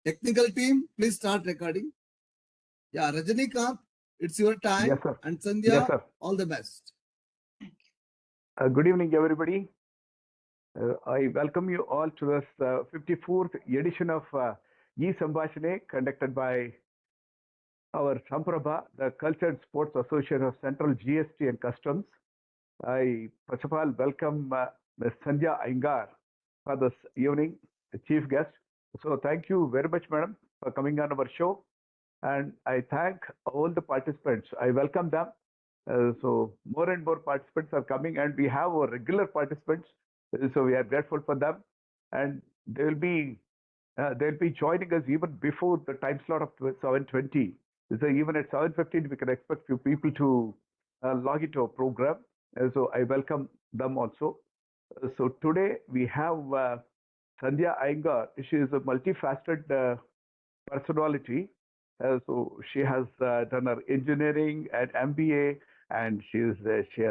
Technical team, please start recording. Yeah, Rajanikanth, it's your time. Yes, sir. And Sandhya, Yes, sir. all the best. Good evening, everybody. I welcome you all to this 54th edition of E-Sambhashane conducted by our Samprabha, the Culture and Sports Association of Central GST and Customs. I, first of all, welcome Ms. Sandhya Iyengar for this evening, the chief guest. So thank you very much, madam, for coming on our show. And I thank all the participants. I welcome them. So more and more participants are coming, and we have our regular participants. So we are grateful for them, and they'll be joining us even before the time slot of 7:20. So even at 7:15, we can expect few people to log into our program. So I welcome them also. So today we have Sandhya Iyengar. She is a multifaceted personality. So she has done her engineering and MBA, and she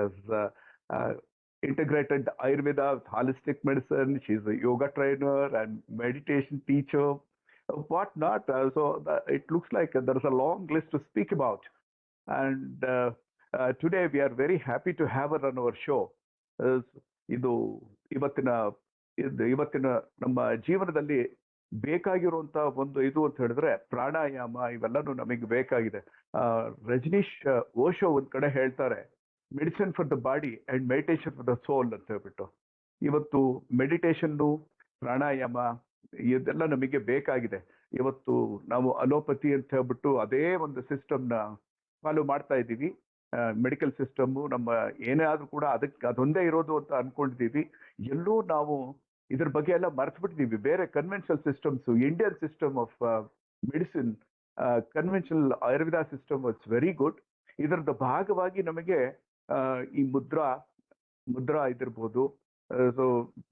has integrated Ayurveda with holistic medicine. She's a yoga trainer and meditation teacher, what not. It looks like there's a long list to speak about. And today we are very happy to have her on our show. ಇದು ಇವತ್ತಿನ ನಮ್ಮ ಜೀವನದಲ್ಲಿ ಬೇಕಾಗಿರುವಂತ ಒಂದು ಇದು ಅಂತ ಹೇಳಿದ್ರೆ ಪ್ರಾಣಾಯಾಮ ಇವೆಲ್ಲನೂ ನಮಗೆ ಬೇಕಾಗಿದೆ. ರಜನೀಶ್ ಓಶೋ ಒಂದ್ ಕಡೆ ಹೇಳ್ತಾರೆ, medicine for the body and meditation for the soul ಅಂತ ಹೇಳ್ಬಿಟ್ಟು. ಇವತ್ತು ಮೆಡಿಟೇಷನ್ನು ಪ್ರಾಣಾಯಾಮ ಇದೆಲ್ಲ ನಮಗೆ ಬೇಕಾಗಿದೆ. ಇವತ್ತು ನಾವು ಅಲೋಪತಿ ಅಂತ ಹೇಳ್ಬಿಟ್ಟು ಅದೇ ಒಂದು ಸಿಸ್ಟಮ್ನ ಫಾಲೋ ಮಾಡ್ತಾ ಇದ್ದೀವಿ. ಮೆಡಿಕಲ್ ಸಿಸ್ಟಮ್ ನಮ್ಮ ಏನೇ ಆದ್ರೂ ಕೂಡ ಅದೊಂದೇ ಇರೋದು ಅಂತ ಅನ್ಕೊಂಡಿದೀವಿ. ಎಲ್ಲೂ ನಾವು ಇದ್ರ ಬಗ್ಗೆ ಎಲ್ಲ ಮರ್ತು ಬಿಟ್ಟಿದೀವಿ. ಬೇರೆ conventional systems, Indian system of medicine, conventional Ayurveda system was very good. ಇದರದ ಭಾಗವಾಗಿ ನಮಗೆ ಈ ಮುದ್ರಾ ಇದಿರ್ಬೋದು, ಸೊ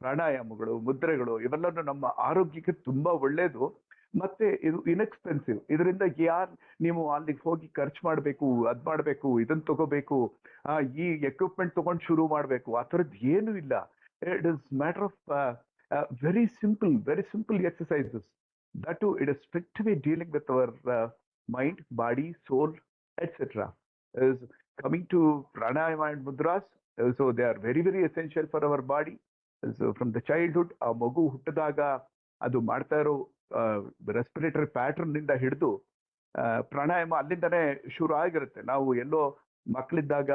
ಪ್ರಾಣಾಯಾಮಗಳು, ಮುದ್ರೆಗಳು ಇವೆಲ್ಲನೂ ನಮ್ಮ ಆರೋಗ್ಯಕ್ಕೆ ತುಂಬಾ ಒಳ್ಳೇದು. ಮತ್ತೆ ಇದು ಇನ್ಎಕ್ಸ್ಪೆನ್ಸಿವ್. ಇದರಿಂದ ನೀವು ಅಲ್ಲಿಗೆ ಹೋಗಿ ಖರ್ಚು ಮಾಡಬೇಕು, ಅದ್ ಮಾಡಬೇಕು, ಇದನ್ನ ತಗೋಬೇಕು, ಈ ಎಕ್ವಿಪ್ಮೆಂಟ್ ತಗೊಂಡು ಶುರು ಮಾಡಬೇಕು, ಆ ಥರದ್ದು ಏನು ಇಲ್ಲ. It is matter of very simple exercises. That too, it is strictly dealing with our mind, body, soul, etc. Is coming to pranayama and mudras. So they are very essential for our body. So from the childhood, ಆ ಮಗು ಹುಟ್ಟಿದಾಗ ಅದು ಮಾಡ್ತಾ ಇರೋ respiratory pattern ನಿಂದ ಹಿಡಿದು ಪ್ರಾಣಾಯಾಮ ಅಲ್ಲಿಂದನೇ ಶುರು ಆಗಿರುತ್ತೆ. ನಾವು ಎಲ್ಲೋ ಮಕ್ಕಳಿದ್ದಾಗ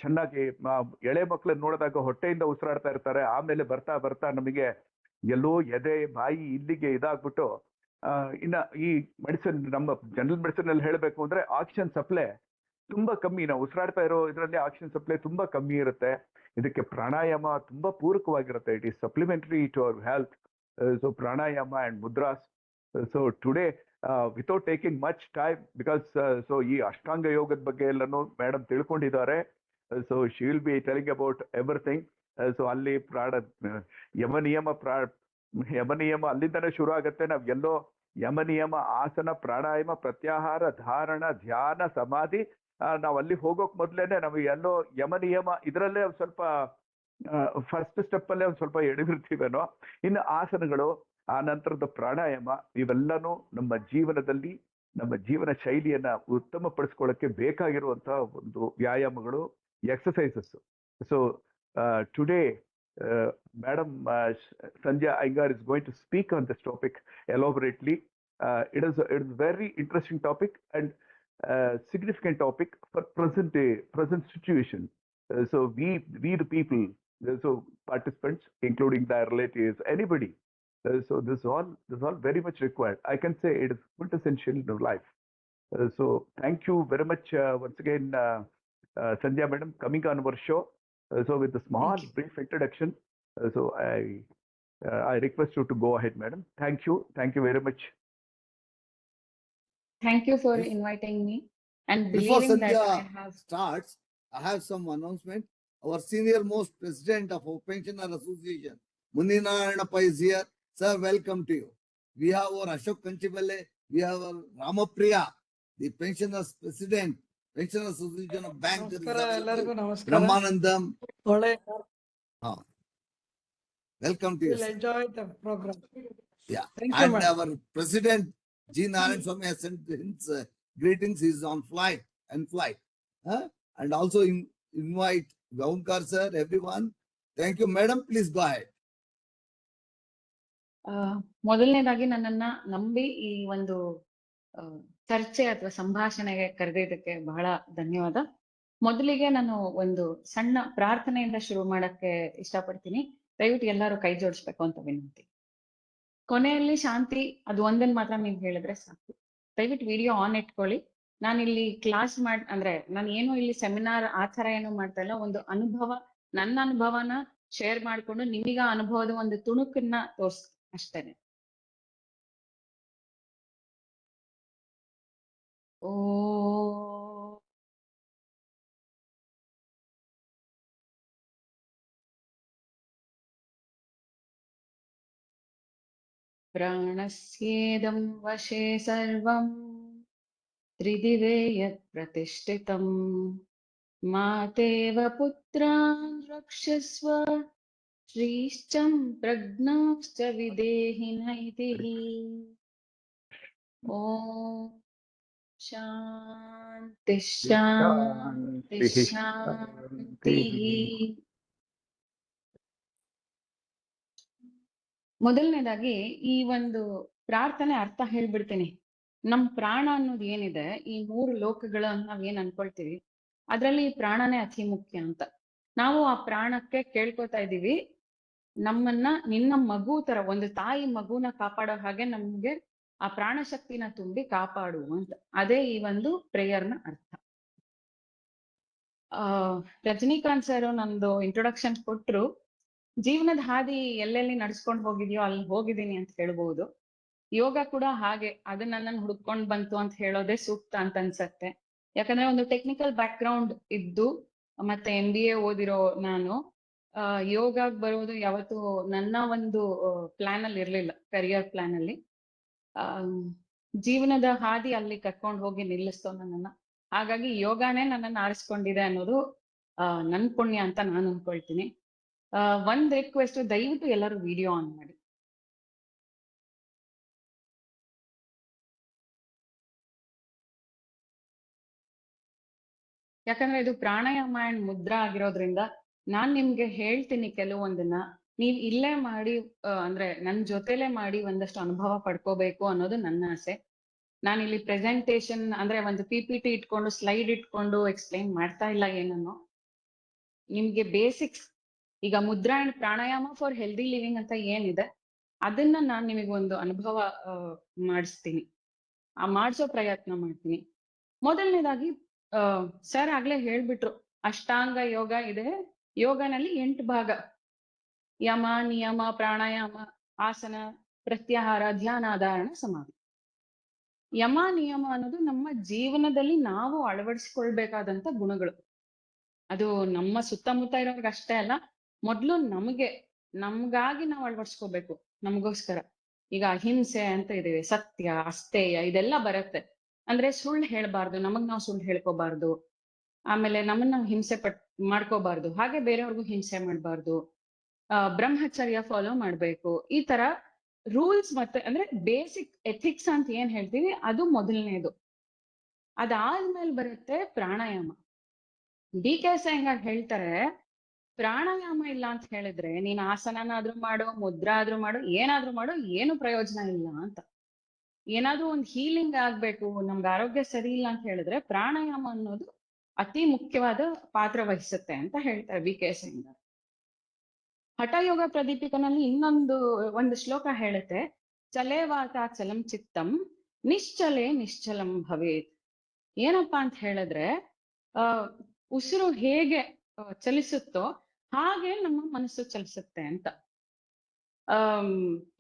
ಚೆನ್ನಾಗಿ ಎಳೆ ಮಕ್ಕಳನ್ನ ನೋಡಿದಾಗ ಹೊಟ್ಟೆಯಿಂದ ಉಸಿರಾಡ್ತಾ ಇರ್ತಾರೆ. ಆಮೇಲೆ ಬರ್ತಾ ನಮಗೆ ಎಲ್ಲೋ ಎದೆ ಬಾಯಿ ಇಲ್ಲಿಗೆ ಇದಾಗ್ಬಿಟ್ಟು ಇನ್ನ ಈ ಮೆಡಿಸಿನ್, ನಮ್ಮ ಜನರಲ್ ಮೆಡಿಸಿನ್ ಅಲ್ಲಿ ಹೇಳಬೇಕು ಅಂದ್ರೆ ಆಕ್ಸಿಜನ್ ಸಪ್ಲೈ ತುಂಬಾ ಕಮ್ಮಿ. ನಾವು ಉಸಿರಾಡ್ತಾ ಇರೋ ಇದರಲ್ಲಿ ಆಕ್ಸಿಜನ್ ಸಪ್ಲೈ ತುಂಬಾ ಕಮ್ಮಿ ಇರುತ್ತೆ. ಇದಕ್ಕೆ ಪ್ರಾಣಾಯಾಮ ತುಂಬಾ ಪೂರಕವಾಗಿರುತ್ತೆ. It is supplementary to our health. So pranayama and mudras. So today without taking much time, because so ಈ ಅಷ್ಟಾಂಗ ಯೋಗದ ಬಗ್ಗೆ ಎಲ್ಲನೂ ಮೇಡಮ್ ತಿಳ್ಕೊಂಡಿದ್ದಾರೆ. So she will be telling about everything. So ಅಲ್ಲಿ ಯಮನಿಯಮ ಅಲ್ಲಿಂದನೇ ಶುರು ಆಗುತ್ತೆ. ನಾವ್ ಎಲ್ಲೋ ಯಮನಿಯಮ, ಆಸನ, ಪ್ರಾಣಾಯಾಮ, ಪ್ರತ್ಯಾಹಾರ, ಧಾರಣ, ಧ್ಯಾನ, ಸಮಾಧಿ, ನಾವ್ ಅಲ್ಲಿ ಹೋಗೋಕ್ ಮೊದ್ಲೇನೆ ನಾವು ಎಲ್ಲೋ ಯಮನಿಯಮ ಇದರಲ್ಲೇ ಒಂದ್ ಸ್ವಲ್ಪ ಫಸ್ಟ್ ಸ್ಟೆಪ್ ಅಲ್ಲೇ ಒಂದ್ ಸ್ವಲ್ಪ ಎಡವಿರ್ತೀವೇನೋ. ಇನ್ನು ಆಸನಗಳು, ಆ ನಂತರದ ಪ್ರಾಣಾಯಾಮ, ಇವೆಲ್ಲನೂ ನಮ್ಮ ಜೀವನದಲ್ಲಿ ನಮ್ಮ ಜೀವನ ಶೈಲಿಯನ್ನ ಉತ್ತಮಪಡಿಸ್ಕೊಳ್ಳಕ್ಕೆ ಬೇಕಾಗಿರುವಂತಹ ಒಂದು ವ್ಯಾಯಾಮಗಳು, exercises. So today Madam Sandhya Iyengar is going to speak on this topic elaborately. It is a very interesting topic and significant topic for present situation. So we the people, so participants, including their relatives, anybody. So this all very much required. I can say it is quintessential in life. So thank you very much once again, Sandhya madam, coming on our show. So with a small brief introduction, so I request you to go ahead, madam. Thank you very much. Thank you for inviting me and Before believing that Sandhya starts, I have some announcement. Our senior most president of our pensioner association, Muninarayana Pai, is here. Sir, welcome to you. We have our Ashok Kanchibale, we have our Ramapriya, the pensioners president, Pension Association of Bank. Brahmanandam. Welcome to you. We'll enjoy the program. Yeah. Thank you, And madam. our President G. Narayan Swamy has sent his greetings. He is on flight. Huh? And also invite Gaunkar sir, everyone. Thank you, madam. Please go ahead. ಮೊದಲನೇದಾಗಿ ನನ್ನನ್ನ ನಂಬಿ ಈ ಒಂದು ಚರ್ಚೆ ಅಥವಾ ಸಂಭಾಷಣೆಗೆ ಕರೆದಿದ್ದಕ್ಕೆ ಬಹಳ ಧನ್ಯವಾದ. ಮೊದಲಿಗೆ ನಾನು ಒಂದು ಸಣ್ಣ ಪ್ರಾರ್ಥನೆಯಿಂದ ಶುರು ಮಾಡಕ್ಕೆ ಇಷ್ಟಪಡ್ತೀನಿ. ದಯವಿಟ್ಟು ಎಲ್ಲರೂ ಕೈ ಜೋಡಿಸ್ಬೇಕು ಅಂತ ವಿನಂತಿ. ಕೊನೆಯಲ್ಲಿ ಶಾಂತಿ, ಅದು ಒಂದನ್ನು ಮಾತ್ರ ನೀವು ಹೇಳಿದ್ರೆ ಸಾಕು. ದಯವಿಟ್ಟು ವಿಡಿಯೋ ಆನ್ ಇಟ್ಕೊಳ್ಳಿ. ನಾನಿಲ್ಲಿ ಕ್ಲಾಸ್ ಅಂದ್ರೆ ನಾನು ಏನು ಇಲ್ಲಿ ಸೆಮಿನಾರ್ ಆ ಥರ ಏನು ಮಾಡ್ತಾ ಇಲ್ಲ. ಒಂದು ಅನುಭವ, ನನ್ನ ಅನುಭವನ ಶೇರ್ ಮಾಡ್ಕೊಂಡು ನಿಮಗ ಅನುಭವದ ಒಂದು ತುಣುಕನ್ನ ಅಷ್ಟೇನೆ. ಓ ಪ್ರಾಣಸ್ಯೇದಂ ವಶೇ ಸರ್ವಂ ತ್ರಿದಿವೇ ಯತ್ ಪ್ರತಿಷ್ಠಿತಂ ಮಾತೇವ ಪುತ್ರಾನ್ ರಕ್ಷಸ್ವ ಶ್ರೀಶ್ಚಂ ಪ್ರಜ್ಞಾಶ್ಚ ವಿದೇಹಿ ನೈತಿಃ. ಓಂ ಶಾಂತಿ ಶಾಂತಿ ಶಾಂತಿ. ಮೊದಲನೇದಾಗಿ ಈ ಒಂದು ಪ್ರಾರ್ಥನೆ ಅರ್ಥ ಹೇಳ್ಬಿಡ್ತೀನಿ. ನಮ್ ಪ್ರಾಣ ಅನ್ನೋದು ಏನಿದೆ, ಈ 3 ಲೋಕಗಳನ್ನ ನಾವೇನ್ ಅನ್ಕೊಳ್ತೀವಿ, ಅದ್ರಲ್ಲಿ ಈ ಪ್ರಾಣನೇ ಅತಿ ಮುಖ್ಯ ಅಂತ. ನಾವು ಆ ಪ್ರಾಣಕ್ಕೆ ಕೇಳ್ಕೊತಾ ಇದೀವಿ, ನಮ್ಮನ್ನ ನಿನ್ನ ಮಗು ತರ, ಒಂದು ತಾಯಿ ಮಗುನ ಕಾಪಾಡೋ ಹಾಗೆ ನಮ್ಗೆ ಆ ಪ್ರಾಣ ಶಕ್ತಿನ ತುಂಬಿ ಕಾಪಾಡು ಅಂತ. ಅದೇ ಈ ಒಂದು ಪ್ರೇಯರ್ನ ಅರ್ಥ. ರಜನಿಕಾಂತ್ ಸರ್ ನಂದು ಇಂಟ್ರೊಡಕ್ಷನ್ ಕೊಟ್ರು. ಜೀವನದ ಹಾದಿ ಎಲ್ಲೆಲ್ಲಿ ನಡ್ಸ್ಕೊಂಡ್ ಹೋಗಿದ್ಯೋ ಅಲ್ಲಿ ಹೋಗಿದ್ದೀನಿ ಅಂತ ಹೇಳ್ಬಹುದು. ಯೋಗ ಕೂಡ ಹಾಗೆ, ಅದು ನನ್ನನ್ನು ಹುಡ್ಕೊಂಡ್ ಬಂತು ಅಂತ ಹೇಳೋದೇ ಸೂಕ್ತ ಅಂತ ಅನ್ಸತ್ತೆ. ಯಾಕಂದ್ರೆ ಒಂದು ಟೆಕ್ನಿಕಲ್ ಬ್ಯಾಕ್ ಗ್ರೌಂಡ್ ಇದ್ದು ಮತ್ತೆ MBA ಓದಿರೋ ನಾನು ಯೋಗಾಗ್ ಬರೋದು ಯಾವತ್ತು ನನ್ನ ಒಂದು ಪ್ಲಾನ್ ಅಲ್ಲಿ ಇರ್ಲಿಲ್ಲ, ಕರಿಯರ್ ಪ್ಲಾನ್ ಅಲ್ಲಿ. ಜೀವನದ ಹಾದಿ ಅಲ್ಲಿ ಕರ್ಕೊಂಡು ಹೋಗಿ ನಿಲ್ಲಿಸ್ತೋ ನನ್ನನ್ನ. ಹಾಗಾಗಿ ಯೋಗಾನೇ ನನ್ನನ್ನು ಆರಿಸ್ಕೊಂಡಿದೆ ಅನ್ನೋದು ನನ್ ಪುಣ್ಯ ಅಂತ ನಾನು ಅನ್ಕೊಳ್ತೀನಿ. ಒಂದ್ ರಿಕ್ವೆಸ್ಟ್, ದಯವಿಟ್ಟು ಎಲ್ಲರೂ ವಿಡಿಯೋ ಆನ್ ಮಾಡಿ. ಯಾಕಂದ್ರೆ ಇದು ಪ್ರಾಣಾಯಾಮ ಅಂಡ್ ಮುದ್ರಾ ಆಗಿರೋದ್ರಿಂದ ನಾನ್ ನಿಮ್ಗೆ ಹೇಳ್ತೀನಿ ಕೆಲವೊಂದನ್ನ, ನೀವ್ ಇಲ್ಲೇ ಮಾಡಿ ಅಂದ್ರೆ ನನ್ ಜೊತೆಲೆ ಮಾಡಿ ಒಂದಷ್ಟು ಅನುಭವ ಪಡ್ಕೋಬೇಕು ಅನ್ನೋದು ನನ್ನ ಆಸೆ. ನಾನಿಲ್ಲಿ ಪ್ರೆಸೆಂಟೇಶನ್ ಅಂದ್ರೆ ಒಂದು PPT ಇಟ್ಕೊಂಡು ಸ್ಲೈಡ್ ಇಟ್ಕೊಂಡು ಎಕ್ಸ್ಪ್ಲೈನ್ ಮಾಡ್ತಾ ಇಲ್ಲ ಏನನ್ನು. ನಿಮ್ಗೆ ಬೇಸಿಕ್ಸ್, ಈಗ Mudra and pranayama for healthy living ಅಂತ ಏನಿದೆ, ಅದನ್ನ ನಾನ್ ನಿಮಗೆ ಒಂದು ಅನುಭವ ಮಾಡಿಸ್ತೀನಿ, ಮಾಡಿಸೋ ಪ್ರಯತ್ನ ಮಾಡ್ತೀನಿ. ಮೊದಲನೇದಾಗಿ ಸರ್ ಆಗ್ಲೇ ಹೇಳ್ಬಿಟ್ರು, ಅಷ್ಟಾಂಗ ಯೋಗ ಇದೆ. ಯೋಗನಲ್ಲಿ 8 ಭಾಗ: ಯಮ, ನಿಯಮ, ಪ್ರಾಣಾಯಾಮ, ಆಸನ, ಪ್ರತ್ಯಾಹಾರ, ಧ್ಯಾನ, ಧಾರಣ, ಸಮಾಧಿ. ಯಮ ನಿಯಮ ಅನ್ನೋದು ನಮ್ಮ ಜೀವನದಲ್ಲಿ ನಾವು ಅಳವಡಿಸ್ಕೊಳ್ಬೇಕಾದಂತ ಗುಣಗಳು. ಅದು ನಮ್ಮ ಸುತ್ತಮುತ್ತ ಇರೋರ್ಗೆ ಅಷ್ಟೇ ಅಲ್ಲ, ಮೊದ್ಲು ನಮ್ಗಾಗಿ ನಾವು ಅಳವಡಿಸ್ಕೋಬೇಕು, ನಮಗೋಸ್ಕರ. ಈಗ ಅಹಿಂಸೆ ಅಂತ ಇದೀವಿ, ಸತ್ಯ, ಅಸ್ತೇಯ, ಇದೆಲ್ಲ ಬರುತ್ತೆ. ಅಂದ್ರೆ ಸುಳ್ಳು ಹೇಳ್ಬಾರ್ದು, ನಮಗ್ ನಾವು ಸುಳ್ಳು ಹೇಳ್ಕೋಬಾರ್ದು. ಆಮೇಲೆ ನಮ್ಮನ್ನ ನಾವು ಹಿಂಸೆ ಮಾಡ್ಕೋಬಾರ್ದು, ಹಾಗೆ ಬೇರೆಯವ್ರಿಗೂ ಹಿಂಸೆ ಮಾಡ್ಬಾರ್ದು. ಬ್ರಹ್ಮಚರ್ಯ ಫಾಲೋ ಮಾಡ್ಬೇಕು. ಈ ತರ ರೂಲ್ಸ್ ಮತ್ತೆ ಅಂದ್ರೆ ಬೇಸಿಕ್ ಎಥಿಕ್ಸ್ ಅಂತ ಏನ್ ಹೇಳ್ತೀವಿ, ಅದು ಮೊದಲನೇದು. ಅದಾದ್ಮೇಲೆ ಬರುತ್ತೆ ಪ್ರಾಣಾಯಾಮ. DK ಅಯ್ಯಂಗಾರ್ ಹೇಳ್ತಾರೆ, ಪ್ರಾಣಾಯಾಮ ಇಲ್ಲ ಅಂತ ಹೇಳಿದ್ರೆ ನೀನ್ ಆಸನನಾದ್ರೂ ಮಾಡು, ಮುದ್ರಾ ಆದ್ರೂ ಮಾಡು, ಏನಾದ್ರೂ ಮಾಡು, ಏನು ಪ್ರಯೋಜನ ಇಲ್ಲ ಅಂತ. ಏನಾದ್ರೂ ಒಂದು ಹೀಲಿಂಗ್ ಆಗ್ಬೇಕು, ನಮ್ಗೆ ಆರೋಗ್ಯ ಸರಿ ಇಲ್ಲ ಅಂತ ಹೇಳಿದ್ರೆ ಪ್ರಾಣಾಯಾಮ ಅನ್ನೋದು ಅತಿ ಮುಖ್ಯವಾದ ಪಾತ್ರ ವಹಿಸುತ್ತೆ ಅಂತ ಹೇಳ್ತಾರೆ VK ಅಯ್ಯಂಗಾರ್. ಹಠಯೋಗ ಪ್ರದೀಪಿಕನಲ್ಲಿ ಒಂದು ಶ್ಲೋಕ ಹೇಳುತ್ತೆ, ಚಲೇವಾತ ಚಲಂ ಚಿತ್ತಂ ನಿಶ್ಚಲೇ ನಿಶ್ಚಲಂ ಭವೇತ್. ಏನಪ್ಪಾ ಅಂತ ಹೇಳಿದ್ರೆ, ಉಸಿರು ಹೇಗೆ ಚಲಿಸುತ್ತೋ ಹಾಗೆ ನಮ್ಮ ಮನಸ್ಸು ಚಲಿಸುತ್ತೆ ಅಂತ.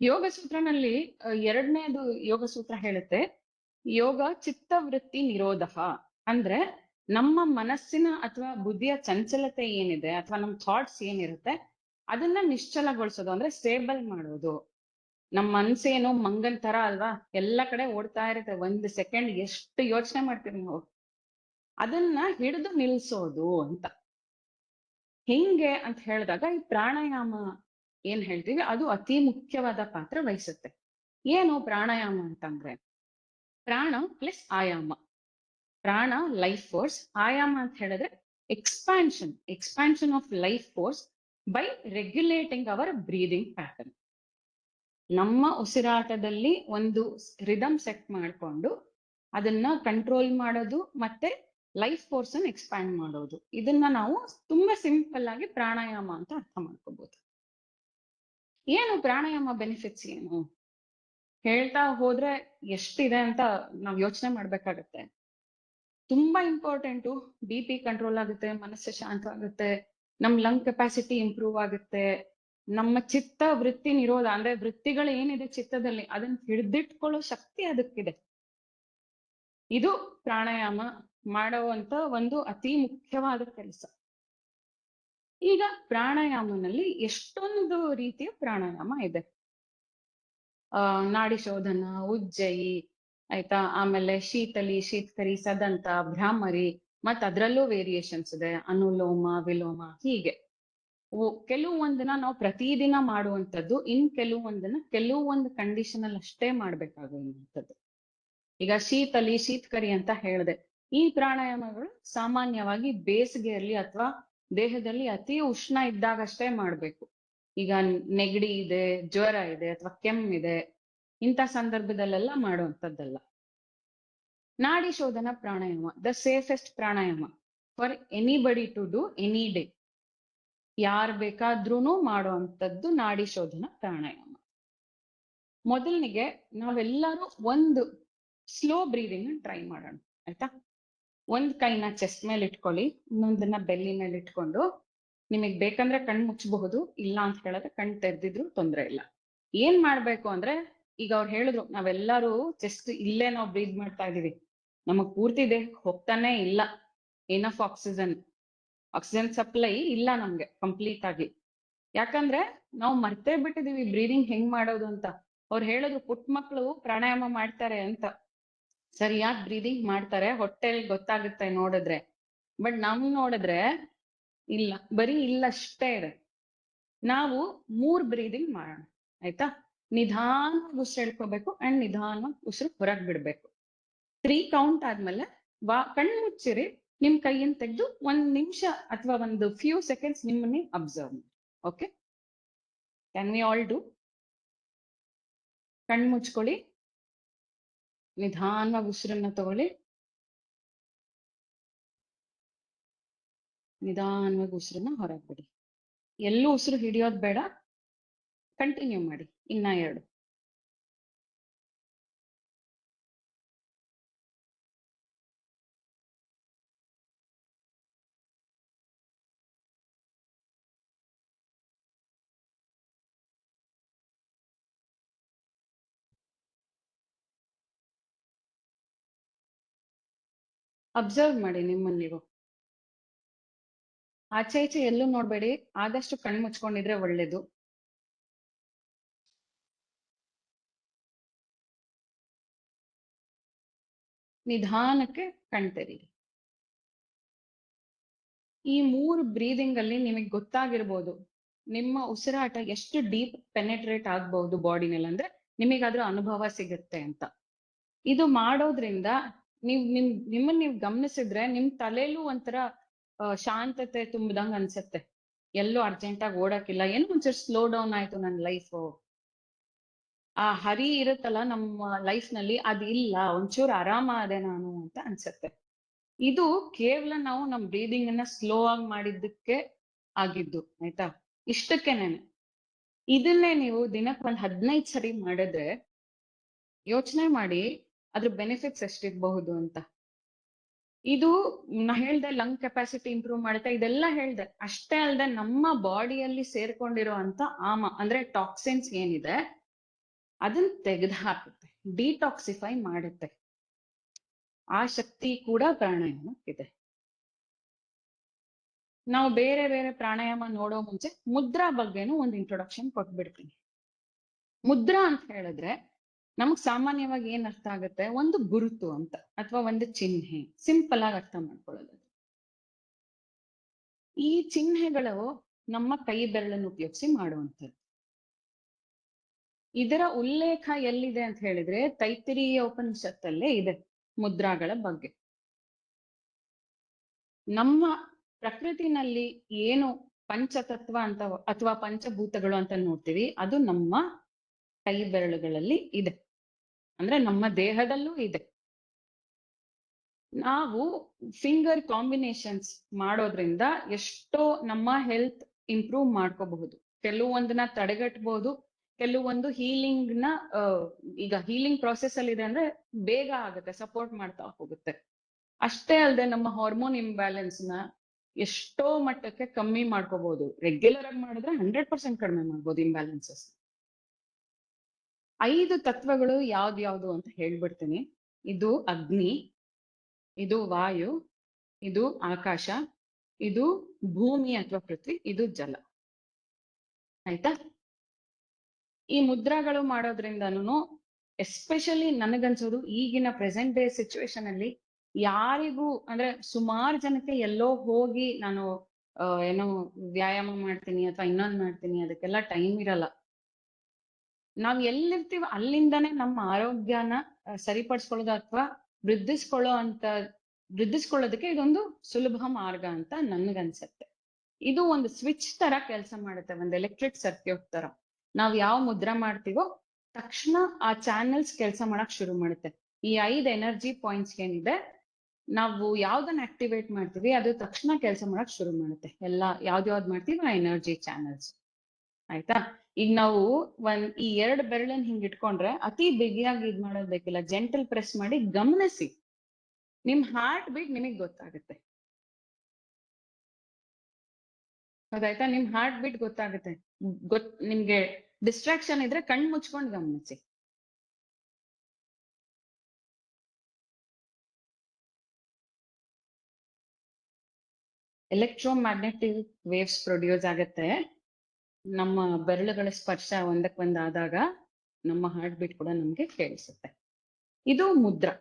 ಯೋಗ ಸೂತ್ರನಲ್ಲಿ 2ನೇದು ಯೋಗ ಸೂತ್ರ ಹೇಳುತ್ತೆ, ಯೋಗ ಚಿತ್ತವೃತ್ತಿ ನಿರೋಧ. ಅಂದ್ರೆ ನಮ್ಮ ಮನಸ್ಸಿನ ಅಥವಾ ಬುದ್ಧಿಯ ಚಂಚಲತೆ ಏನಿದೆ ಅಥವಾ ನಮ್ಮ ಥಾಟ್ಸ್ ಏನಿರುತ್ತೆ ಅದನ್ನ ನಿಶ್ಚಲಗೊಳಿಸೋದು, ಅಂದ್ರೆ ಸ್ಟೇಬಲ್ ಮಾಡೋದು. ನಮ್ಮ ಮನ್ಸೇನು ಮಂಗನ್ ತರ ಅಲ್ವಾ, ಎಲ್ಲ ಕಡೆ ಓಡ್ತಾ ಇರುತ್ತೆ. 1 ಸೆಕೆಂಡ್ ಎಷ್ಟು ಯೋಚನೆ ಮಾಡ್ತೀವಿ ನಾವು, ಅದನ್ನ ಹಿಡಿದು ನಿಲ್ಸೋದು ಅಂತ. ಹಿಂಗೆ ಅಂತ ಹೇಳಿದಾಗ ಈ ಪ್ರಾಣಾಯಾಮ ಏನ್ ಹೇಳ್ತೀವಿ ಅದು ಅತಿ ಮುಖ್ಯವಾದ ಪಾತ್ರ ವಹಿಸುತ್ತೆ. ಏನು ಪ್ರಾಣಾಯಾಮ ಅಂತಂದ್ರೆ ಪ್ರಾಣ ಪ್ಲಸ್ ಆಯಾಮ. ಪ್ರಾಣ ಲೈಫ್ ಫೋರ್ಸ್, ಆಯಾಮ ಅಂತ ಹೇಳಿದ್ರೆ expansion of life force by regulating our breathing pattern. ನಮ್ಮ ಉಸಿರಾಟದಲ್ಲಿ ಒಂದು ರಿದಮ್ ಸೆಟ್ ಮಾಡಿಕೊಂಡು ಅದನ್ನ ಕಂಟ್ರೋಲ್ ಮಾಡೋದು ಮತ್ತೆ ಲೈಫ್ ಫೋರ್ಸ್ ಅನ್ನು ಎಕ್ಸ್ಪ್ಯಾಂಡ್ ಮಾಡೋದು. ಇದನ್ನ ನಾವು ತುಂಬಾ ಸಿಂಪಲ್ ಆಗಿ ಪ್ರಾಣಾಯಾಮ ಅಂತ ಅರ್ಥ ಮಾಡ್ಕೋಬಹುದು. ಏನು ಪ್ರಾಣಾಯಾಮ ಬೆನಿಫಿಟ್ಸ್ ಏನು ಹೇಳ್ತಾ ಹೋದ್ರೆ ಎಷ್ಟಿದೆ ಅಂತ ನಾವ್ ಯೋಚನೆ ಮಾಡ್ಬೇಕಾಗತ್ತೆ. ತುಂಬಾ ಇಂಪಾರ್ಟೆಂಟು. BP ಕಂಟ್ರೋಲ್ ಆಗುತ್ತೆ, ಮನಸ್ಸು ಶಾಂತ ಆಗುತ್ತೆ, ನಮ್ ಲಂಗ್ ಕೆಪಾಸಿಟಿ ಇಂಪ್ರೂವ್ ಆಗುತ್ತೆ, ನಮ್ಮ ಚಿತ್ತ ವೃತ್ತಿ ನಿರೋಧ ಅಂದ್ರೆ ವೃತ್ತಿಗಳು ಏನಿದೆ ಚಿತ್ತದಲ್ಲಿ ಅದನ್ನ ಹಿಡ್ದಿಟ್ಕೊಳ್ಳೋ ಶಕ್ತಿ ಅದಕ್ಕಿದೆ. ಇದು ಪ್ರಾಣಾಯಾಮ ಮಾಡುವಂತ ಒಂದು ಅತಿ ಮುಖ್ಯವಾದ ಕೆಲಸ. ಈಗ ಪ್ರಾಣಾಯಾಮನಲ್ಲಿ ಎಷ್ಟೊಂದು ರೀತಿಯ ಪ್ರಾಣಾಯಾಮ ಇದೆ. ನಾಡಿ ಶೋಧನ, ಉಜ್ಜಯಿ, ಆಯ್ತಾ, ಆಮೇಲೆ ಶೀತಕರಿ, ಸದಂತ, ಭ್ರಾಮರಿ, ಮತ್ ಅದ್ರಲ್ಲೂ ವೇರಿಯೇಷನ್ಸ್ ಇದೆ, ಅನುಲೋಮ, ವಿಲೋಮ, ಹೀಗೆ. ಕೆಲವೊಂದನ್ನ ನಾವು ಪ್ರತಿದಿನ ಮಾಡುವಂಥದ್ದು, ಕೆಲವೊಂದನ್ನ ಕೆಲವೊಂದು ಕಂಡೀಷನ್ ಅಲ್ಲಿ ಅಷ್ಟೇ ಮಾಡ್ಬೇಕಾಗುವಂಥದ್ದು. ಈಗ ಶೀತಕರಿ ಅಂತ ಹೇಳಿದೆ. ಈ ಪ್ರಾಣಾಯಾಮಗಳು ಸಾಮಾನ್ಯವಾಗಿ ಬೇಸಿಗೆಯಲ್ಲಿ ಅಥವಾ ದೇಹದಲ್ಲಿ ಅತಿ ಉಷ್ಣ ಇದ್ದಾಗಷ್ಟೇ ಮಾಡ್ಬೇಕು. ಈಗ ನೆಗಡಿ ಇದೆ, ಜ್ವರ ಇದೆ ಅಥವಾ ಕೆಮ್ಮಿದೆ, ಇಂಥ ಸಂದರ್ಭದಲ್ಲೆಲ್ಲ ಮಾಡುವಂಥದ್ದಲ್ಲ. Nadi shodhana pranayama the safest pranayama for anybody to do any day. ಯಾರ್ ಬೇಕಾದ್ರೂ ಮಾಡುವಂಥದ್ದು ನಾಡಿ ಶೋಧನ ಪ್ರಾಣಾಯಾಮ. ಮೊದಲನಿಗೆ ನಾವೆಲ್ಲರೂ ಒಂದು ಸ್ಲೋ ಬ್ರೀದಿಂಗ್ ಟ್ರೈ ಮಾಡೋಣ, ಆಯ್ತಾ? ಒಂದ್ ಕೈನ ಚೆಸ್ಟ್ ಮೇಲೆ ಇಟ್ಕೊಳ್ಳಿ, ಇನ್ನೊಂದನ್ನ ಬೆಲ್ಲಿ ಮೇಲೆ ಇಟ್ಕೊಂಡು, ನಿಮಗ್ ಬೇಕಂದ್ರೆ ಕಣ್ ಮುಚ್ಚಬಹುದು, ಇಲ್ಲ ಅಂತ ಹೇಳಿದ್ರೆ ಕಣ್ ತೆರೆದಿದ್ರು ತೊಂದ್ರೆ ಇಲ್ಲ. ಏನ್ ಮಾಡ್ಬೇಕು ಅಂದ್ರೆ, ಈಗ ಅವ್ರು ಹೇಳಿದ್ರು ನಾವೆಲ್ಲರೂ ಚೆಸ್ಟ್ ಇಲ್ಲೇ ನಾವು ಬ್ರೀದ್ ಮಾಡ್ತಾ ಇದೀವಿ, ನಮಗ್ ಪೂರ್ತಿ ದೇಹಕ್ಕೆ ಹೋಗ್ತಾನೆ ಇಲ್ಲ ಏನಫ್ ಆಕ್ಸಿಜನ್ ಸಪ್ಲೈ ಇಲ್ಲ ನಮ್ಗೆ ಕಂಪ್ಲೀಟ್ ಆಗಿ. ಯಾಕಂದ್ರೆ ನಾವು ಮರ್ತೇ ಬಿಟ್ಟಿದೀವಿ ಬ್ರೀದಿಂಗ್ ಹೆಂಗ್ ಮಾಡೋದು ಅಂತ. ಅವ್ರು ಹೇಳಿದ್ರು ಪುಟ್ಟ ಮಕ್ಳು ಪ್ರಾಣಾಯಾಮ ಮಾಡ್ತಾರೆ ಅಂತ, ಸರಿಯಾಗಿ ಬ್ರೀದಿಂಗ್ ಮಾಡ್ತಾರೆ, ಹೊಟ್ಟೆಲಿ ಗೊತ್ತಾಗುತ್ತೆ ನೋಡಿದ್ರೆ. ಬಟ್ ನಮ್ ನೋಡಿದ್ರೆ ಇಲ್ಲ, ಬರೀ ಇಲ್ಲಷ್ಟೇ ಇದೆ. ನಾವು 3 ಬ್ರೀದಿಂಗ್ ಮಾಡೋಣ, ಆಯ್ತಾ? ನಿಧಾನವಾಗಿ ಉಸಿರು ಎಳ್ಕೋಬೇಕು ಅಂಡ್ ನಿಧಾನವಾಗಿ ಉಸಿರು ಹೊರಗ್ ಬಿಡ್ಬೇಕು. 3 ಕೌಂಟ್ ಆದ್ಮೇಲೆ ಕಣ್ಣು ಮುಚ್ಚಿರಿ, ನಿಮ್ ಕೈಯನ್ನು ತೆಗೆದು 1 ನಿಮಿಷ ಅಥವಾ ಒಂದು ಫ್ಯೂ ಸೆಕೆಂಡ್ಸ್ ನಿಮ್ಮನ್ನೇ ಅಬ್ಸರ್ವ್ ಮಾಡಿ. Okay, can we all do? ಕಣ್ಣು ಮುಚ್ಕೊಳ್ಳಿ, ನಿಧಾನವಾಗಿ ಉಸಿರನ್ನ ತಗೊಳ್ಳಿ, ನಿಧಾನವಾಗಿ ಉಸಿರನ್ನ ಹೊರಗೆ ಬಿಡಿ. ಎಲ್ಲೂ ಉಸಿರು ಹಿಡಿಯೋದು ಬೇಡ, ಕಂಟಿನ್ಯೂ ಮಾಡಿ. ಇನ್ನ 2. ಅಬ್ಸರ್ವ್ ಮಾಡಿ ನಿಮ್ಮನ್ನ ನೀವು. ಆಚೆ ಈಚೆ ಎಲ್ಲೂ ನೋಡ್ಬೇಡಿ, ಆದಷ್ಟು ಕಣ್ಣು ಮುಚ್ಕೊಂಡಿದ್ರೆ ಒಳ್ಳೇದು. ನಿಧಾನಕ್ಕೆ ಕಣ್ತೆರೀರಿ. ಈ 3 ಬ್ರೀದಿಂಗ್ ಅಲ್ಲಿ ನಿಮಗೆ ಗೊತ್ತಾಗಿರ್ಬೋದು ನಿಮ್ಮ ಉಸಿರಾಟ ಎಷ್ಟು ಡೀಪ್ ಪೆನೆಟ್ರೇಟ್ ಆಗ್ಬಹುದು ಬಾಡಿನಲ್ಲಿ, ಅಂದ್ರೆ ನಿಮಗಾದ್ರೂ ಅನುಭವ ಸಿಗುತ್ತೆ ಅಂತ. ಇದು ಮಾಡೋದ್ರಿಂದ ನಿಮ್ಮನ್ನ ನೀವು ಗಮನಿಸಿದ್ರೆ ನಿಮ್ ತಲೆಯಲ್ಲೂ ಒಂಥರ ಶಾಂತತೆ ತುಂಬಿದಂಗ ಅನ್ಸತ್ತೆ. ಎಲ್ಲೂ ಅರ್ಜೆಂಟ್ ಆಗಿ ಓಡಕ್ಕಿಲ್ಲ, ಏನೋ ಒಂಚೂರು ಸ್ಲೋ ಡೌನ್ ಆಯ್ತು ನನ್ನ ಲೈಫು, ಆ ಹರಿ ಇರುತ್ತಲ್ಲ ನಮ್ಮ ಲೈಫ್ ನಲ್ಲಿ, ಅದಿಲ್ಲ, ಒಂಚೂರು ಆರಾಮ ಅದೆ ನಾನು ಅಂತ ಅನ್ಸತ್ತೆ. ಇದು ಕೇವಲ ನಾವು ನಮ್ ಬ್ರೀದಿಂಗ್ ಅನ್ನ ಸ್ಲೋ ಆಗಿ ಮಾಡಿದ್ದಕ್ಕೆ ಆಗಿದ್ದು, ಆಯ್ತಾ? ಇಷ್ಟಕ್ಕೇನೆ. ಇದನ್ನೇ ನೀವು ದಿನಕ್ಕೆ 15 ಸರಿ ಮಾಡಿದ್ರೆ ಯೋಚನೆ ಮಾಡಿ ಅದ್ರ ಬೆನಿಫಿಟ್ಸ್ ಎಷ್ಟಿರಬಹುದು ಅಂತ. ಇದು ನಾ ಹೇಳ್ದೆ ಲಂಗ್ ಕೆಪಾಸಿಟಿ ಇಂಪ್ರೂವ್ ಮಾಡುತ್ತೆ, ಇದೆಲ್ಲ ಹೇಳ್ದೆ. ಅಷ್ಟೇ ಅಲ್ಲದೆ ನಮ್ಮ ಬಾಡಿಯಲ್ಲಿ ಸೇರ್ಕೊಂಡಿರೋ ಅಂತ ಅಂದ್ರೆ ಟಾಕ್ಸಿನ್ಸ್ ಏನಿದೆ ಅದನ್ನ ತೆಗೆದು ಹಾಕುತ್ತೆ, ಡಿಟಾಕ್ಸಿಫೈ ಮಾಡುತ್ತೆ. ಆ ಶಕ್ತಿ ಕೂಡ ಪ್ರಾಣಾಯಾಮಕ್ಕಿದೆ. ನಾವು ಬೇರೆ ಬೇರೆ ಪ್ರಾಣಾಯಾಮ ನೋಡೋ ಮುಂಚೆ ಮುದ್ರಾ ಬಗ್ಗೆನೂ ಒಂದು ಇಂಟ್ರೊಡಕ್ಷನ್ ಕೊಟ್ಬಿಡ್ತೀನಿ. ಮುದ್ರಾ ಅಂತ ಹೇಳಿದ್ರೆ ನಮಗ್ ಸಾಮಾನ್ಯವಾಗಿ ಏನ್ ಅರ್ಥ ಆಗುತ್ತೆ, ಒಂದು ಗುರುತು ಅಂತ ಅಥವಾ ಒಂದು ಚಿಹ್ನೆ, ಸಿಂಪಲ್ ಆಗಿ ಅರ್ಥ ಮಾಡ್ಕೊಳ್ಳೋದು. ಈ ಚಿಹ್ನೆಗಳು ನಮ್ಮ ಕೈ ಬೆರಳನ್ನು ಉಪಯೋಗಿಸಿ ಮಾಡುವಂಥದ್ದು. ಇದರ ಉಲ್ಲೇಖ ಎಲ್ಲಿದೆ ಅಂತ ಹೇಳಿದ್ರೆ ತೈತ್ತಿರೀಯ ಉಪನಿಷತ್ತಲ್ಲೇ ಇದೆ ಮುದ್ರಾಗಳ ಬಗ್ಗೆ. ನಮ್ಮ ಪ್ರಕೃತಿನಲ್ಲಿ ಏನು ಪಂಚತತ್ವ ಅಂತ ಅಥವಾ ಪಂಚಭೂತಗಳು ಅಂತ ನೋಡ್ತೀವಿ, ಅದು ನಮ್ಮ ಕೈ ಬೆರಳುಗಳಲ್ಲಿ ಇದೆ, ಅಂದ್ರೆ ನಮ್ಮ ದೇಹದಲ್ಲೂ ಇದೆ. ನಾವು ಫಿಂಗರ್ ಕಾಂಬಿನೇಷನ್ಸ್ ಮಾಡೋದ್ರಿಂದ ಎಷ್ಟೋ ನಮ್ಮ ಹೆಲ್ತ್ ಇಂಪ್ರೂವ್ ಮಾಡ್ಕೋಬಹುದು. ಕೆಲವೊಂದನ್ನ ತಡೆಗಟ್ಟಬಹುದು, ಕೆಲವೊಂದು ಹೀಲಿಂಗ್ ನ ಈಗ ಹೀಲಿಂಗ್ ಪ್ರೊಸೆಸ್ ಅಲ್ಲಿ ಇದೆ ಅಂದ್ರೆ ಬೇಗ ಆಗುತ್ತೆ, ಸಪೋರ್ಟ್ ಮಾಡ್ತಾ ಹೋಗುತ್ತೆ. ಅಷ್ಟೇ ಅಲ್ಲದೆ ನಮ್ಮ ಹಾರ್ಮೋನ್ ಇಂಬ್ಯಾಲೆನ್ಸ್ ನ ಎಷ್ಟೋ ಮಟ್ಟಕ್ಕೆ ಕಮ್ಮಿ ಮಾಡ್ಕೋಬಹುದು. ರೆಗ್ಯುಲರ್ ಆಗಿ ಮಾಡಿದ್ರೆ 100% ಕಡಿಮೆ ಮಾಡ್ಬೋದು ಇಂಬ್ಯಾಲೆನ್ಸಸ್. 5 ತತ್ವಗಳು ಯಾವ್ದ್ಯಾವ್ದು ಅಂತ ಹೇಳ್ಬಿಡ್ತೀನಿ. ಇದು ಅಗ್ನಿ, ಇದು ವಾಯು, ಇದು ಆಕಾಶ, ಇದು ಭೂಮಿ ಅಥವಾ ಪೃಥ್ವಿ, ಇದು ಜಲ. ಆಯ್ತಾ? ಈ ಮುದ್ರಾಗಳು ಮಾಡೋದ್ರಿಂದನೂ ಎಸ್ಪೆಷಲಿ ನನಗನ್ಸೋದು ಈಗಿನ ಪ್ರೆಸೆಂಟ್ ಡೇ ಸಿಚುವೇಶನ್ ಅಲ್ಲಿ ಯಾರಿಗೂ ಅಂದ್ರೆ ಸುಮಾರು ಜನಕ್ಕೆ ಎಲ್ಲೋ ಹೋಗಿ ನಾನು ಏನೋ ವ್ಯಾಯಾಮ ಮಾಡ್ತೀನಿ ಅಥವಾ ಇನ್ನೊಂದ್ ಮಾಡ್ತೀನಿ ಅದಕ್ಕೆಲ್ಲ ಟೈಮ್ ಇರಲ್ಲ. ನಾವ್ ಎಲ್ಲಿರ್ತೀವ ಅಲ್ಲಿಂದಾನೇ ನಮ್ಮ ಆರೋಗ್ಯನ ಸರಿಪಡಿಸ್ಕೊಳ್ಳೋದು ಅಥವಾ ವೃದ್ಧಿಸ್ಕೊಳ್ಳೋದಕ್ಕೆ ಇದೊಂದು ಸುಲಭ ಮಾರ್ಗ ಅಂತ ನನ್ಗನ್ಸತ್ತೆ. ಇದು ಒಂದು ಸ್ವಿಚ್ ತರ ಕೆಲಸ ಮಾಡುತ್ತೆ, ಒಂದು ಎಲೆಕ್ಟ್ರಿಕ್ ಸರ್ಕ್ಯೂಟ್ ತರ. ನಾವ್ ಯಾವ ಮುದ್ರಾ ಮಾಡ್ತೀವೋ ತಕ್ಷಣ ಆ ಚಾನೆಲ್ಸ್ ಕೆಲಸ ಮಾಡಕ್ ಶುರು ಮಾಡುತ್ತೆ. ಈ 5 ಎನರ್ಜಿ ಪಾಯಿಂಟ್ಸ್ ಏನಿದೆ, ನಾವು ಯಾವ್ದನ್ನ ಆಕ್ಟಿವೇಟ್ ಮಾಡ್ತೀವಿ ಅದು ತಕ್ಷಣ ಕೆಲಸ ಮಾಡಕ್ ಶುರು ಮಾಡುತ್ತೆ. ಎಲ್ಲ ಯಾವ್ದ್ ಮಾಡ್ತೀವಿ ಆ ಎನರ್ಜಿ ಚಾನೆಲ್ಸ್. ಆಯ್ತಾ? ಈಗ ನಾವು ಈ 2 ಬೆರಳನ್ನ ಹಿಂಗ್ ಇಟ್ಕೊಂಡ್ರೆ ಅತಿ ಬಿಗಿಯಾಗಿ ಇದ್ ಮಾಡೋದ್ ಬೇಕಿಲ್ಲ, ಜೆಂಟಲ್ ಪ್ರೆಸ್ ಮಾಡಿ ಗಮನಿಸಿ, ನಿಮ್ ಹಾರ್ಟ್ ಬೀಟ್ ನಿಮಗ್ ಗೊತ್ತಾಗುತ್ತೆ. ಹೌದಾಯ್ತಾ? ನಿಮ್ ಹಾರ್ಟ್ ಬೀಟ್ ಗೊತ್ತಾಗುತ್ತೆ. ನಿಮ್ಗೆ ಡಿಸ್ಟ್ರಾಕ್ಷನ್ ಇದ್ರೆ ಕಣ್ ಮುಚ್ಕೊಂಡ್ ಗಮನಿಸಿ. ಎಲೆಕ್ಟ್ರೋಮ್ಯಾಗ್ನೆಟಿಕ್ ವೇವ್ಸ್ ಪ್ರೊಡ್ಯೂಸ್ ಆಗತ್ತೆ. ನಮ್ಮ ಬೆರಳುಗಳ ಸ್ಪರ್ಶ ಒಂದಕ್ಕೊಂದ್ ಆದಾಗ ನಮ್ಮ ಹಾರ್ಟ್ ಬೀಟ್ ಕೂಡ ನಮ್ಗೆ ಕೇಳಿಸುತ್ತೆ. ಇದು ಮುದ್ರಾ.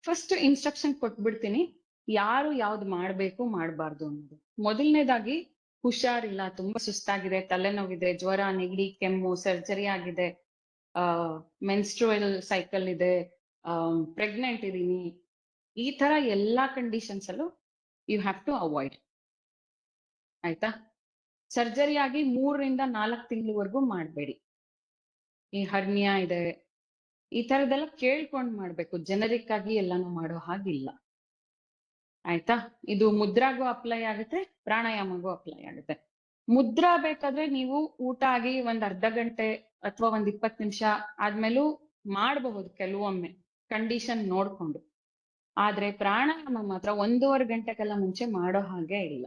ಫಸ್ಟ್ ಇನ್ಸ್ಟ್ರಕ್ಷನ್ ಕೊಟ್ಬಿಡ್ತೀನಿ, ಯಾರು ಯಾವ್ದು ಮಾಡ್ಬೇಕು ಮಾಡ್ಬಾರ್ದು ಅನ್ನೋದು. ಮೊದಲನೇದಾಗಿ ಹುಷಾರಿಲ್ಲ, ತುಂಬಾ ಸುಸ್ತಾಗಿದೆ, ತಲೆನೋವಿದೆ, ಜ್ವರ, ನೆಗಡಿ, ಕೆಮ್ಮು, ಸರ್ಜರಿ ಆಗಿದೆ, ಮೆನ್ಸ್ಟ್ರುವಲ್ ಸೈಕಲ್ ಇದೆ, ಪ್ರೆಗ್ನೆಂಟ್ ಇದೀನಿ, ಈ ತರ ಎಲ್ಲಾ ಕಂಡೀಷನ್ಸ್ ಅಲ್ಲೂ ಯು ಹ್ಯಾವ್ ಟು ಅವಾಯ್ಡ್. ಆಯ್ತಾ? ಸರ್ಜರಿ ಆಗಿ 3 ರಿಂದ 4 ತಿಂಗಳವರೆಗೂ ಮಾಡ್ಬೇಡಿ. ಈ ಹರ್ನಿಯಾ ಇದೆ, ಈ ತರದೆಲ್ಲ ಕೇಳ್ಕೊಂಡ್ ಮಾಡ್ಬೇಕು, ಜನರಿಕ್ ಆಗಿ ಎಲ್ಲಾನು ಮಾಡೋ ಹಾಗಿಲ್ಲ. ಆಯ್ತಾ? ಇದು ಮುದ್ರಾಗೂ ಅಪ್ಲೈ ಆಗುತ್ತೆ, ಪ್ರಾಣಾಯಾಮಗೂ ಅಪ್ಲೈ ಆಗುತ್ತೆ. ಮುದ್ರಾ ಬೇಕಾದ್ರೆ ನೀವು ಊಟ ಆಗಿ ಒಂದ್ ಅರ್ಧ ಗಂಟೆ ಅಥವಾ ಒಂದ್ 20 ನಿಮಿಷ ಆದ್ಮೇಲೂ ಮಾಡಬಹುದು ಕೆಲವೊಮ್ಮೆ, ಕಂಡೀಷನ್ ನೋಡ್ಕೊಂಡು. ಆದ್ರೆ ಪ್ರಾಣಾಯಾಮ ಮಾತ್ರ 1.5 ಗಂಟೆಗೆಲ್ಲ ಮುಂಚೆ ಮಾಡೋ ಹಾಗೆ ಇಲ್ಲ.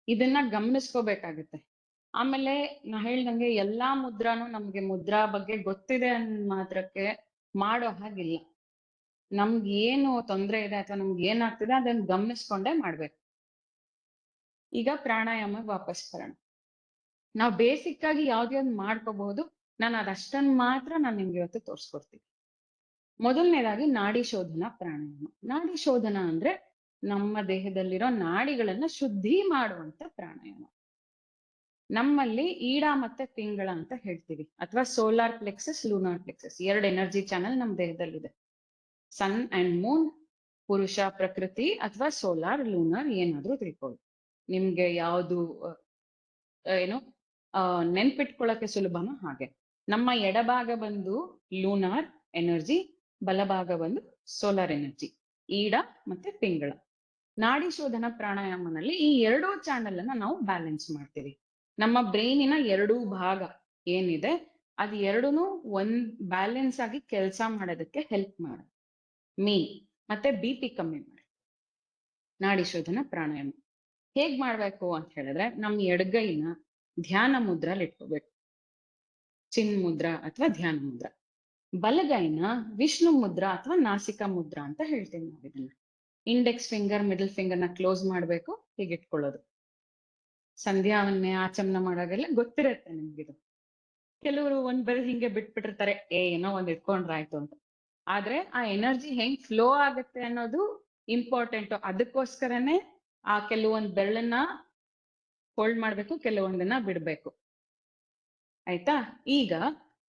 ಇದನ್ನ ಗಮನಿಸ್ಕೋಬೇಕಾಗತ್ತೆ. ಆಮೇಲೆ ನಾ ಹೇಳ್ದಂಗೆ ಎಲ್ಲಾ ಮುದ್ರಾನು ನಮ್ಗೆ ಮುದ್ರಾ ಬಗ್ಗೆ ಗೊತ್ತಿದೆ ಅನ್ನೋ ಮಾತ್ರಕ್ಕೆ ಮಾಡೋ ಹಾಗಿಲ್ಲ. ನಮ್ಗೆ ಏನು ತೊಂದ್ರೆ ಇದೆ ಅಥವಾ ನಮ್ಗೆ ಏನಾಗ್ತಿದೆ ಅದನ್ನ ಗಮನಿಸ್ಕೊಂಡೇ ಮಾಡ್ಬೇಕು. ಈಗ ಪ್ರಾಣಾಯಾಮಕ್ಕೆ ವಾಪಸ್ ಬರೋಣ. ನಾವು ಬೇಸಿಕ್ ಆಗಿ ಯಾವ್ದ್ಯಾವ್ದು ಮಾಡ್ಕೋಬಹುದು, ನಾನು ಅದಷ್ಟನ್ನ ಮಾತ್ರ ನಾನು ನಿಮ್ಗೆ ಇವತ್ತು ತೋರಿಸ್ಕೊಡ್ತೀನಿ. ಮೊದಲನೇದಾಗಿ ನಾಡಿ ಶೋಧನ ಪ್ರಾಣಾಯಾಮ. ನಾಡಿ ಶೋಧನ ಅಂದ್ರೆ ನಮ್ಮ ದೇಹದಲ್ಲಿರೋ ನಾಡಿಗಳನ್ನ ಶುದ್ಧಿ ಮಾಡುವಂತ ಪ್ರಾಣಾಯಾಮ. ನಮ್ಮಲ್ಲಿ ಈಡ ಮತ್ತೆ ಪಿಂಗಳ ಅಂತ ಹೇಳ್ತೀವಿ, ಅಥವಾ solar plexus, lunar plexus, 2 energy channel ನಮ್ಮ ದೇಹದಲ್ಲಿದೆ. ಸನ್ ಅಂಡ್ ಮೂನ್, ಪುರುಷ ಪ್ರಕೃತಿ ಅಥವಾ ಸೋಲಾರ್, ಲೂನಾರ್, ಏನಾದ್ರೂ ತಿಳ್ಕೊಳ್ಳಿ. ನಿಮ್ಗೆ ಯಾವುದು ಏನು ನೆನ್ಪಿಟ್ಕೊಳ್ಳಕ್ಕೆ ಸುಲಭನೋ ಹಾಗೆ. ನಮ್ಮ ಎಡಭಾಗ ಬಂದು ಲೂನಾರ್ ಎನರ್ಜಿ, ಬಲಭಾಗ ಬಂದು ಸೋಲಾರ್ ಎನರ್ಜಿ, ಈಡ ಮತ್ತೆ ಪಿಂಗಳ. ನಾಡಿ ಶೋಧನ ಪ್ರಾಣಾಯಾಮನಲ್ಲಿ ಈ 2 ಚಾನೆಲ್ ಅನ್ನ ನಾವು ಬ್ಯಾಲೆನ್ಸ್ ಮಾಡ್ತೀವಿ. ನಮ್ಮ ಬ್ರೈನಿನ 2 ಭಾಗ ಏನಿದೆ ಅದು 2 ಒಂದ್ ಬ್ಯಾಲೆನ್ಸ್ ಆಗಿ ಕೆಲಸ ಮಾಡೋದಕ್ಕೆ ಹೆಲ್ಪ್ ಮಾಡುತ್ತೆ. ಮತ್ತೆ BP ಕಮ್ಮಿ ಮಾಡಿ. ನಾಡಿ ಶೋಧನ ಪ್ರಾಣಾಯಾಮ ಹೇಗ್ ಮಾಡ್ಬೇಕು ಅಂತ ಹೇಳಿದ್ರೆ, ನಮ್ ಎಡಗೈನ ಧ್ಯಾನ ಮುದ್ರಲ್ಲಿ ಇಟ್ಕೋಬೇಕು, ಚಿನ್ ಮುದ್ರಾ ಅಥವಾ ಧ್ಯಾನ ಮುದ್ರಾ. ಬಲಗೈನ ವಿಷ್ಣು ಮುದ್ರಾ ಅಥವಾ ನಾಸಿಕಾ ಮುದ್ರಾ ಅಂತ ಹೇಳ್ತೀವಿ ನಾವು ಇದನ್ನ. ಇಂಡೆಕ್ಸ್ ಫಿಂಗರ್, ಮಿಡಲ್ ಫಿಂಗರ್ ನ ಕ್ಲೋಸ್ ಮಾಡ್ಬೇಕು, ಹೀಗೆ ಇಟ್ಕೊಳ್ಳೋದು. ಸಂಧ್ಯಾವನ್ನೇ ಆಚಮನ ಮಾಡಾಗೆಲ್ಲ ಗೊತ್ತಿರತ್ತೆ ನಿಮ್ಗಿದು. ಕೆಲವರು ಒಂದ್ ಬೆರಳು ಹಿಂಗೆ ಬಿಟ್ಬಿಟ್ಟಿರ್ತಾರೆ, ಏನೋ ಒಂದ್ ಇಟ್ಕೊಂಡ್ರಾಯ್ತು ಅಂತ. ಆದ್ರೆ ಆ ಎನರ್ಜಿ ಹೆಂಗ್ ಫ್ಲೋ ಆಗುತ್ತೆ ಅನ್ನೋದು ಇಂಪಾರ್ಟೆಂಟ್. ಅದಕ್ಕೋಸ್ಕರನೇ ಆ ಕೆಲವೊಂದ್ ಬೆರಳನ್ನ ಹೋಲ್ಡ್ ಮಾಡ್ಬೇಕು, ಕೆಲವೊಂದನ್ನ ಬಿಡ್ಬೇಕು. ಆಯ್ತಾ? ಈಗ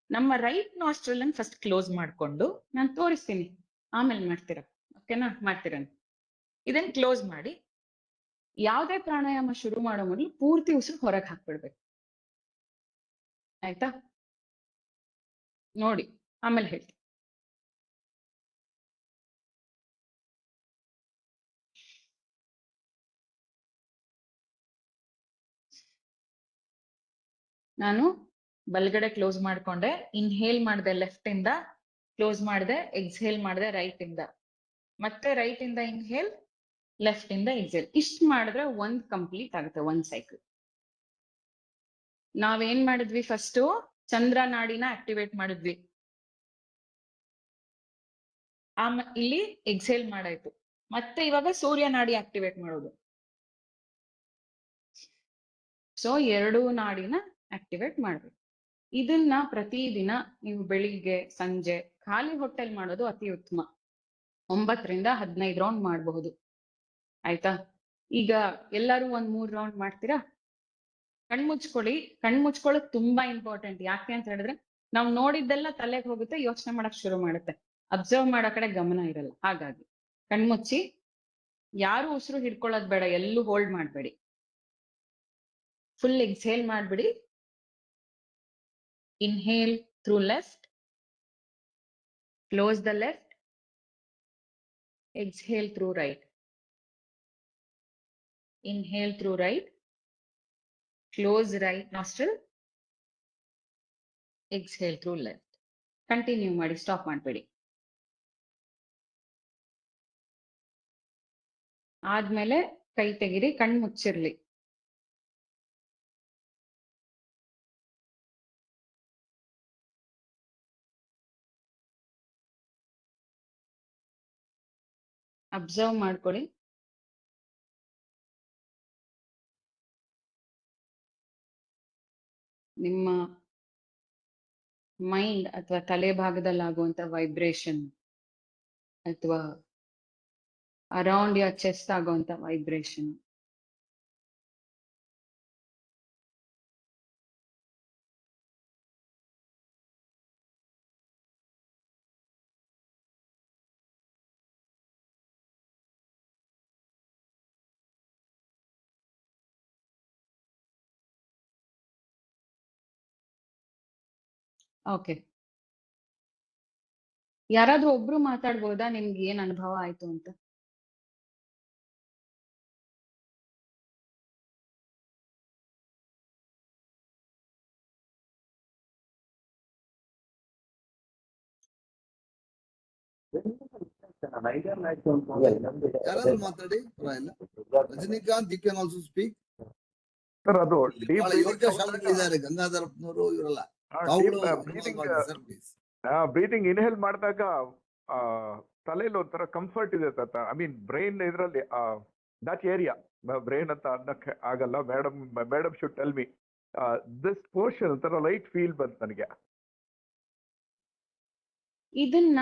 ನಮ್ಮ ರೈಟ್ ನಾಸ್ಟ್ರಲ್ ಅನ್ನು ಫಸ್ಟ್ ಕ್ಲೋಸ್ ಮಾಡ್ಕೊಂಡು ನಾನು ತೋರಿಸ್ತೀನಿ, ಆಮೇಲೆ ಮಾಡ್ತೀರಾ. ಓಕೆನಾ? ಮಾಡ್ತೀರ. ಇದನ್ನ ಕ್ಲೋಸ್ ಮಾಡಿ ಯಾವ್ದೇ ಪ್ರಾಣಾಯಾಮ ಶುರು ಮಾಡೋ ಮೊದಲು ಪೂರ್ತಿ ಉಸಿರು ಹೊರಗೆ ಹಾಕ್ಬಿಡ್ಬೇಕು. ಆಯ್ತಾ? ನೋಡಿ, ಆಮೇಲೆ ಹೇಳ್ತೀನಿ. ನಾನು ಬಲ್ಗಡೆ ಕ್ಲೋಸ್ ಮಾಡ್ಕೊಂಡೆ, ಇನ್ಹೇಲ್ ಮಾಡಿದೆ ಲೆಫ್ಟ್ ಇಂದ, ಕ್ಲೋಸ್ ಮಾಡಿದೆ, ಎಕ್ಸ್ಹೇಲ್ ಮಾಡಿದೆ ರೈಟ್ ಇಂದ, ಮತ್ತೆ ರೈಟ್ ಇಂದ ಇನ್ಹೇಲ್, ಲೆಫ್ಟ್ ಇಂದ ಎಕ್ಸ್ಹೇಲ್. ಇಷ್ಟು ಮಾಡಿದ್ರೆ ಒಂದ್ ಕಂಪ್ಲೀಟ್ ಆಗುತ್ತೆ, ಒಂದ್ ಸೈಕಲ್. ನಾವೇನ್ ಮಾಡಿದ್ವಿ? ಫಸ್ಟ್ ಚಂದ್ರ ನಾಡಿನ ಆಕ್ಟಿವೇಟ್ ಮಾಡಿದ್ವಿ, ಇಲ್ಲಿ ಎಕ್ಸ್ಹೇಲ್ ಮಾಡಾಯ್ತು. ಮತ್ತೆ ಇವಾಗ ಸೂರ್ಯ ನಾಡಿ ಆಕ್ಟಿವೇಟ್ ಮಾಡೋದು. ಸೊ ಎರಡೂ ನಾಡಿನ ಆಕ್ಟಿವೇಟ್ ಮಾಡ್ಬೇಕು. ಇದನ್ನ ಪ್ರತಿದಿನ ನೀವು ಬೆಳಿಗ್ಗೆ ಸಂಜೆ ಖಾಲಿ ಹೊಟ್ಟೆಲ್ ಮಾಡೋದು ಅತಿ ಉತ್ತಮ. 9 ರಿಂದ 15 ರೌಂಡ್ ಮಾಡಬಹುದು. ಆಯ್ತಾ? ಈಗ ಎಲ್ಲರೂ ಒಂದ್ 3 ರೌಂಡ್ ಮಾಡ್ತೀರಾ? ಕಣ್ಮುಚ್ಕೊಳ್ಳಿ. ಕಣ್ಮುಚ್ಕೊಳ್ಳೋದು ತುಂಬಾ ಇಂಪಾರ್ಟೆಂಟ್. ಯಾಕೆ ಅಂತ ಹೇಳಿದ್ರೆ ನಾವ್ ನೋಡಿದ್ದೆಲ್ಲ ತಲೆಗೆ ಹೋಗುತ್ತೆ, ಯೋಚನೆ ಮಾಡಕ್ ಶುರು ಮಾಡುತ್ತೆ, ಅಬ್ಸರ್ವ್ ಮಾಡೋ ಕಡೆ ಗಮನ ಇರಲ್ಲ. ಹಾಗಾಗಿ ಕಣ್ಮುಚ್ಚಿ. ಯಾರು ಉಸಿರು ಹಿಡ್ಕೊಳ್ಳೋದ್ ಬೇಡ, ಎಲ್ಲೂ ಹೋಲ್ಡ್ ಮಾಡ್ಬೇಡಿ. ಫುಲ್ ಎಕ್ಸ್ಹೇಲ್ ಮಾಡ್ಬಿಡಿ. Inhale through left, close the left, exhale through right. Inhale through right, close right nostril, exhale through left. Continue ಮಾಡಿ, stop ಮಾಡಬೇಡಿ. ಆದ್ಮೇಲೆ ಕೈ ತೆಗಿರಿ, ಕಣ್ಣು ಮುಚ್ಚಿರ್ಲಿ. ಅಬ್ಸರ್ವ್ ಮಾಡ್ಕೊಳ್ಳಿ. ನಿಮ್ಮ ಮೈಂಡ್ ಅಥವಾ ತಲೆ ಭಾಗದಲ್ಲಿ ಆಗುವಂತ ವೈಬ್ರೇಷನ್ ಅಥವಾ ಅರೌಂಡ್ ಯುವರ್ ಚೆಸ್ಟ್ ಆಗುವಂತ ವೈಬ್ರೇಷನ್. ಓಕೆ, ಯಾರಾದ್ರೂ ಒಬ್ರು ಮಾತಾಡ್ಬೋದಾ? ನಿಮ್ಗೆ ಏನ್ ಅನುಭವ ಆಯ್ತು ಅಂತ? ಯಾರಾದ್ರೂ ಮಾತಾಡಿ, ಪರವಾಗಿಲ್ಲ. Rajinikanth, you can also speak. Sir, ಅದು ಡೀಪ್ ಬಹಳ ಯೋಗಶಾಲಿಗಳಿದ್ದಾರೆ, ಗಂಗಾಧರಪ್ಪನವರು, ಇವರೆಲ್ಲ. ಬ್ರೀದಿಂಗ್ ಇನ್ಹೇಲ್ ಮಾಡಿದಾಗ ತಲೆಯಲ್ಲಿ ಒಂಥರ ಕಂಫರ್ಟ್ ಇದೆ ತಾತ. ಐ ಮೀನ್ ಬ್ರೈನ್ ಇದರಲ್ಲಿ ದಟ್ ಏರಿಯಾ, ಬ್ರೈನ್ ಅಂತ ಅನ್ನಕ್ಕೆ ಆಗಲ್ಲ. Madam should tell me this portion ಒಂಥರ ಲೈಟ್ ಫೀಲ್ ಬಂತು ನನಗೆ. ಇದನ್ನ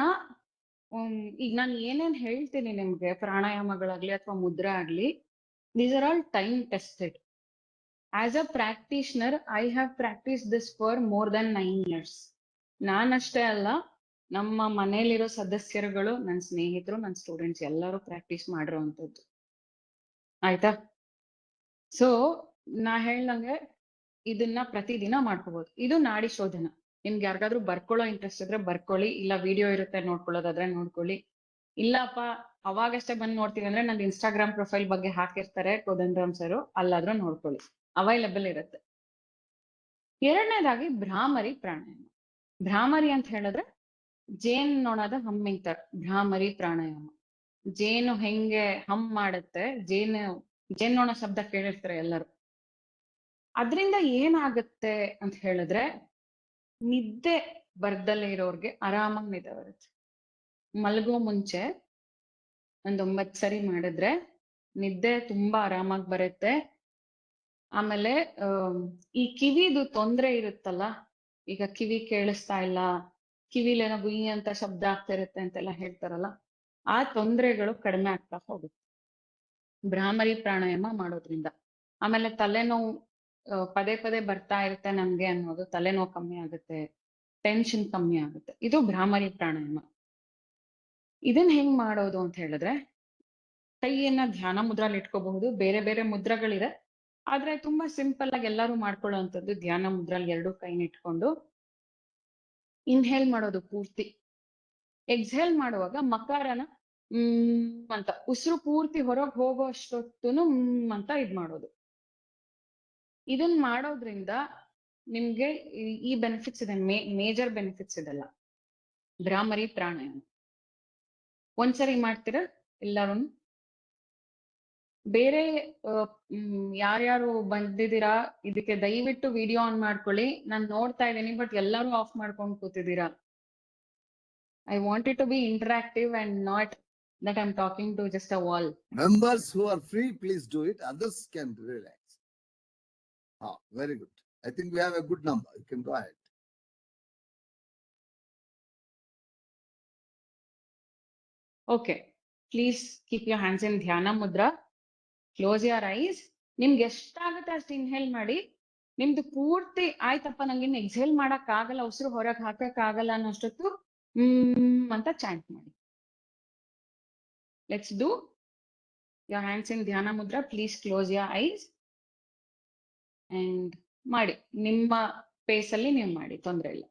ಈಗ ನಾನು ಏನೇನ್ ಹೇಳ್ತೀನಿ ನಿಮ್ಗೆ, ಪ್ರಾಣಾಯಾಮಗಳಾಗ್ಲಿ ಅಥವಾ ಮುದ್ರೆ ಆಗ್ಲಿ, these are all time tested. As a practitioner, I have practice this for more than 9 years. ನಾನಷ್ಟೇ ಅಲ್ಲ, ನಮ್ಮ ಮನೇಲಿರೋ ಸದಸ್ಯರುಗಳು, ನನ್ನ ಸ್ನೇಹಿತರು, ನನ್ನ ಸ್ಟೂಡೆಂಟ್ಸ್ ಎಲ್ಲರೂ ಪ್ರಾಕ್ಟೀಸ್ ಮಾಡಿರೋವಂಥದ್ದು. ಆಯ್ತಾ? ಸೊ ನಾ ಹೇಳ್ದಂಗೆ ಇದನ್ನ ಪ್ರತಿದಿನ ಮಾಡ್ಕೋಬಹುದು. ಇದು ನಾಡಿ ಶೋಧನ. ನಿಮ್ಗೆ ಯಾರಿಗಾದ್ರೂ ಬರ್ಕೊಳ್ಳೋ ಇಂಟ್ರೆಸ್ಟ್ ಇದ್ರೆ ಬರ್ಕೊಳ್ಳಿ, ಇಲ್ಲ ವಿಡಿಯೋ ಇರುತ್ತೆ ನೋಡ್ಕೊಳ್ಳೋದಾದ್ರೆ ನೋಡ್ಕೊಳ್ಳಿ. ಇಲ್ಲಪ್ಪ ಅವಾಗಷ್ಟೇ ಬಂದು ನೋಡ್ತೀವಿ ಅಂದ್ರೆ ನಂದು ಇನ್ಸ್ಟಾಗ್ರಾಮ್ ಪ್ರೊಫೈಲ್ ಬಗ್ಗೆ ಹಾಕಿರ್ತಾರೆ ಕೋದಂಡರಾಮ್ ಸರ್, ಅಲ್ಲಾದ್ರೂ ನೋಡ್ಕೊಳ್ಳಿ, ಅವೈಲಬಲ್ ಇರುತ್ತೆ. ಎರಡನೇದಾಗಿ ಭ್ರಾಮರಿ ಪ್ರಾಣಾಯಾಮ. ಭ್ರಾಮರಿ ಅಂತ ಹೇಳಿದ್ರೆ ಜೇನ್ ನೊಣದ ಹಮ್ಮಿಂಗ್ ತರ ಭ್ರಾಮರಿ ಪ್ರಾಣಾಯಾಮ. ಜೇನು ಹೆಂಗೆ ಹಮ್ ಮಾಡುತ್ತೆ, ಜೇನ್ನೊಣ ಶಬ್ದ ಕೇಳಿರ್ತಾರೆ ಎಲ್ಲರೂ. ಅದ್ರಿಂದ ಏನಾಗುತ್ತೆ ಅಂತ ಹೇಳಿದ್ರೆ, ನಿದ್ದೆ ಬರ್ದಲ್ಲೇ ಇರೋರ್ಗೆ ಆರಾಮಾಗಿ ನಿದ್ದೆ ಬರುತ್ತೆ. ಮಲಗೋ ಮುಂಚೆ ಒಂದ್ 9 ಸರಿ ಮಾಡಿದ್ರೆ ನಿದ್ದೆ ತುಂಬಾ ಆರಾಮಾಗಿ ಬರುತ್ತೆ. ಆಮೇಲೆ ಈ ಕಿವಿದು ತೊಂದ್ರೆ ಇರುತ್ತಲ್ಲ, ಈಗ ಕಿವಿ ಕೇಳಿಸ್ತಾ ಇಲ್ಲ, ಕಿವಿಲೇನೋ ಗುಯಿ ಅಂತ ಶಬ್ದ ಆಗ್ತಾ ಇರುತ್ತೆ ಅಂತೆಲ್ಲ ಹೇಳ್ತಾರಲ್ಲ, ಆ ತೊಂದರೆಗಳು ಕಡಿಮೆ ಆಗ್ತಾ ಹೋಗುತ್ತೆ ಭ್ರಾಮರಿ ಪ್ರಾಣಾಯಾಮ ಮಾಡೋದ್ರಿಂದ. ಆಮೇಲೆ ತಲೆನೋವು ಪದೇ ಪದೇ ಬರ್ತಾ ಇರುತ್ತೆ ನಮ್ಗೆ ಅನ್ನೋದು, ತಲೆನೋವು ಕಮ್ಮಿ ಆಗುತ್ತೆ, ಟೆನ್ಷನ್ ಕಮ್ಮಿ ಆಗುತ್ತೆ. ಇದು ಭ್ರಾಮರಿ ಪ್ರಾಣಾಯಾಮ. ಇದನ್ನ ಹೆಂಗ್ ಮಾಡೋದು ಅಂತ ಹೇಳಿದ್ರೆ, ಕೈಯನ್ನ ಧ್ಯಾನ ಮುದ್ರಲ್ಲಿ ಇಟ್ಕೋಬಹುದು. ಬೇರೆ ಬೇರೆ ಮುದ್ರಗಳಿದೆ, ಆದ್ರೆ ತುಂಬಾ ಸಿಂಪಲ್ ಆಗಿ ಎಲ್ಲರೂ ಮಾಡ್ಕೊಳ್ಳುವಂಥದ್ದು ಧ್ಯಾನ ಮುದ್ರಲ್ಲಿ 2 ಕೈನ ಇಟ್ಕೊಂಡು ಇನ್ಹೇಲ್ ಮಾಡೋದು ಪೂರ್ತಿ. ಎಕ್ಸೇಲ್ ಮಾಡುವಾಗ ಮಕಾರನ ಅಂತ ಉಸಿರು ಪೂರ್ತಿ ಹೊರಗೆ ಹೋಗೋ ಅಷ್ಟೊತ್ತುನು ಅಂತ ಇದ್ ಮಾಡೋದು. ಇದನ್ ಮಾಡೋದ್ರಿಂದ ನಿಮ್ಗೆ ಈ ಬೆನಿಫಿಟ್ಸ್ ಇದೆ, ಮೇಜರ್ ಬೆನಿಫಿಟ್ಸ್ ಇದೆಲ್ಲ ಭ್ರಾಮರಿ ಪ್ರಾಣಾಯಾಮ. ಒಂದ್ಸರಿ ಮಾಡ್ತೀರಾ ಎಲ್ಲಾರು? ಬೇರೆ ಯಾರ್ಯಾರು ಬಂದಿದ್ದೀರಾ ಇದಕ್ಕೆ ದಯವಿಟ್ಟು ವಿಡಿಯೋ ಆನ್ ಮಾಡ್ಕೊಳ್ಳಿ. ನಾನ್ ನೋಡ್ತಾ ಇದ್ದೀನಿ, ಬಟ್ ಎಲ್ಲರೂ ಆಫ್ ಮಾಡ್ಕೊಂಡು ಕೂತಿದ್ದೀರಾ. I want it to be interactive and not that I'm talking to just a wall. Members who are free, please do it. Others can relax. Ah, very good. I think we have a good number. You can go ahead. Okay. Please keep your hands in Dhyana Mudra. Close your eyes. ನಿಮ್ಗೆ ಎಷ್ಟಾಗುತ್ತೆ ಅಷ್ಟು inhale ಮಾಡಿ. ನಿಮ್ದು ಪೂರ್ತಿ ಆಯ್ತಪ್ಪ ನಂಗೆ ಇನ್ನು exhale ಮಾಡಕ್ ಆಗಲ್ಲ, ಉಸಿರು ಹೊರಗೆ ಹಾಕಕ್ ಆಗಲ್ಲ ಅನ್ನೋಷ್ಟೊತ್ತು ಅಂತ ಚಾಂಟ್ ಮಾಡಿ. Let's do your hands in Dhyana Mudra. Please close your eyes and ಮಾಡಿ. ನಿಮ್ಮ ಪೇಸ್ ಅಲ್ಲಿ ನೀವು ಮಾಡಿ, ತೊಂದ್ರೆ ಇಲ್ಲ.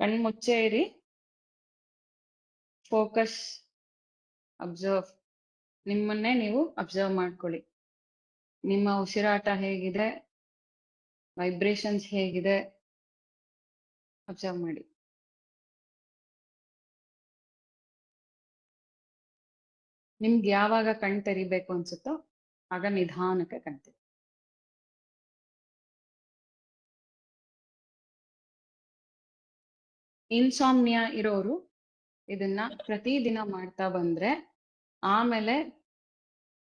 ಕಣ್ಣು ಮುಚ್ಚೆ ಇರಿ. Focus, observe. ನಿಮ್ಮನ್ನೇ ನೀವು ಅಬ್ಸರ್ವ್ ಮಾಡ್ಕೊಳ್ಳಿ. ನಿಮ್ಮ ಉಸಿರಾಟ ಹೇಗಿದೆ, ವೈಬ್ರೇಷನ್ಸ್ ಹೇಗಿದೆ, ಅಬ್ಸರ್ವ್ ಮಾಡಿ. ನಿಮ್ಗೆ ಯಾವಾಗ ಕಣ್ ತೆರಿಬೇಕು ಅನ್ಸುತ್ತೋ ಆಗ ನಿಧಾನಕ್ಕೆ ಕಣ್ ತೆರಿ. ಇನ್ಸಾಮ್ನಿಯಾ ಇರೋರು ಇದನ್ನ ಪ್ರತಿದಿನ ಮಾಡ್ತಾ ಬಂದ್ರೆ ಆಮೇಲೆ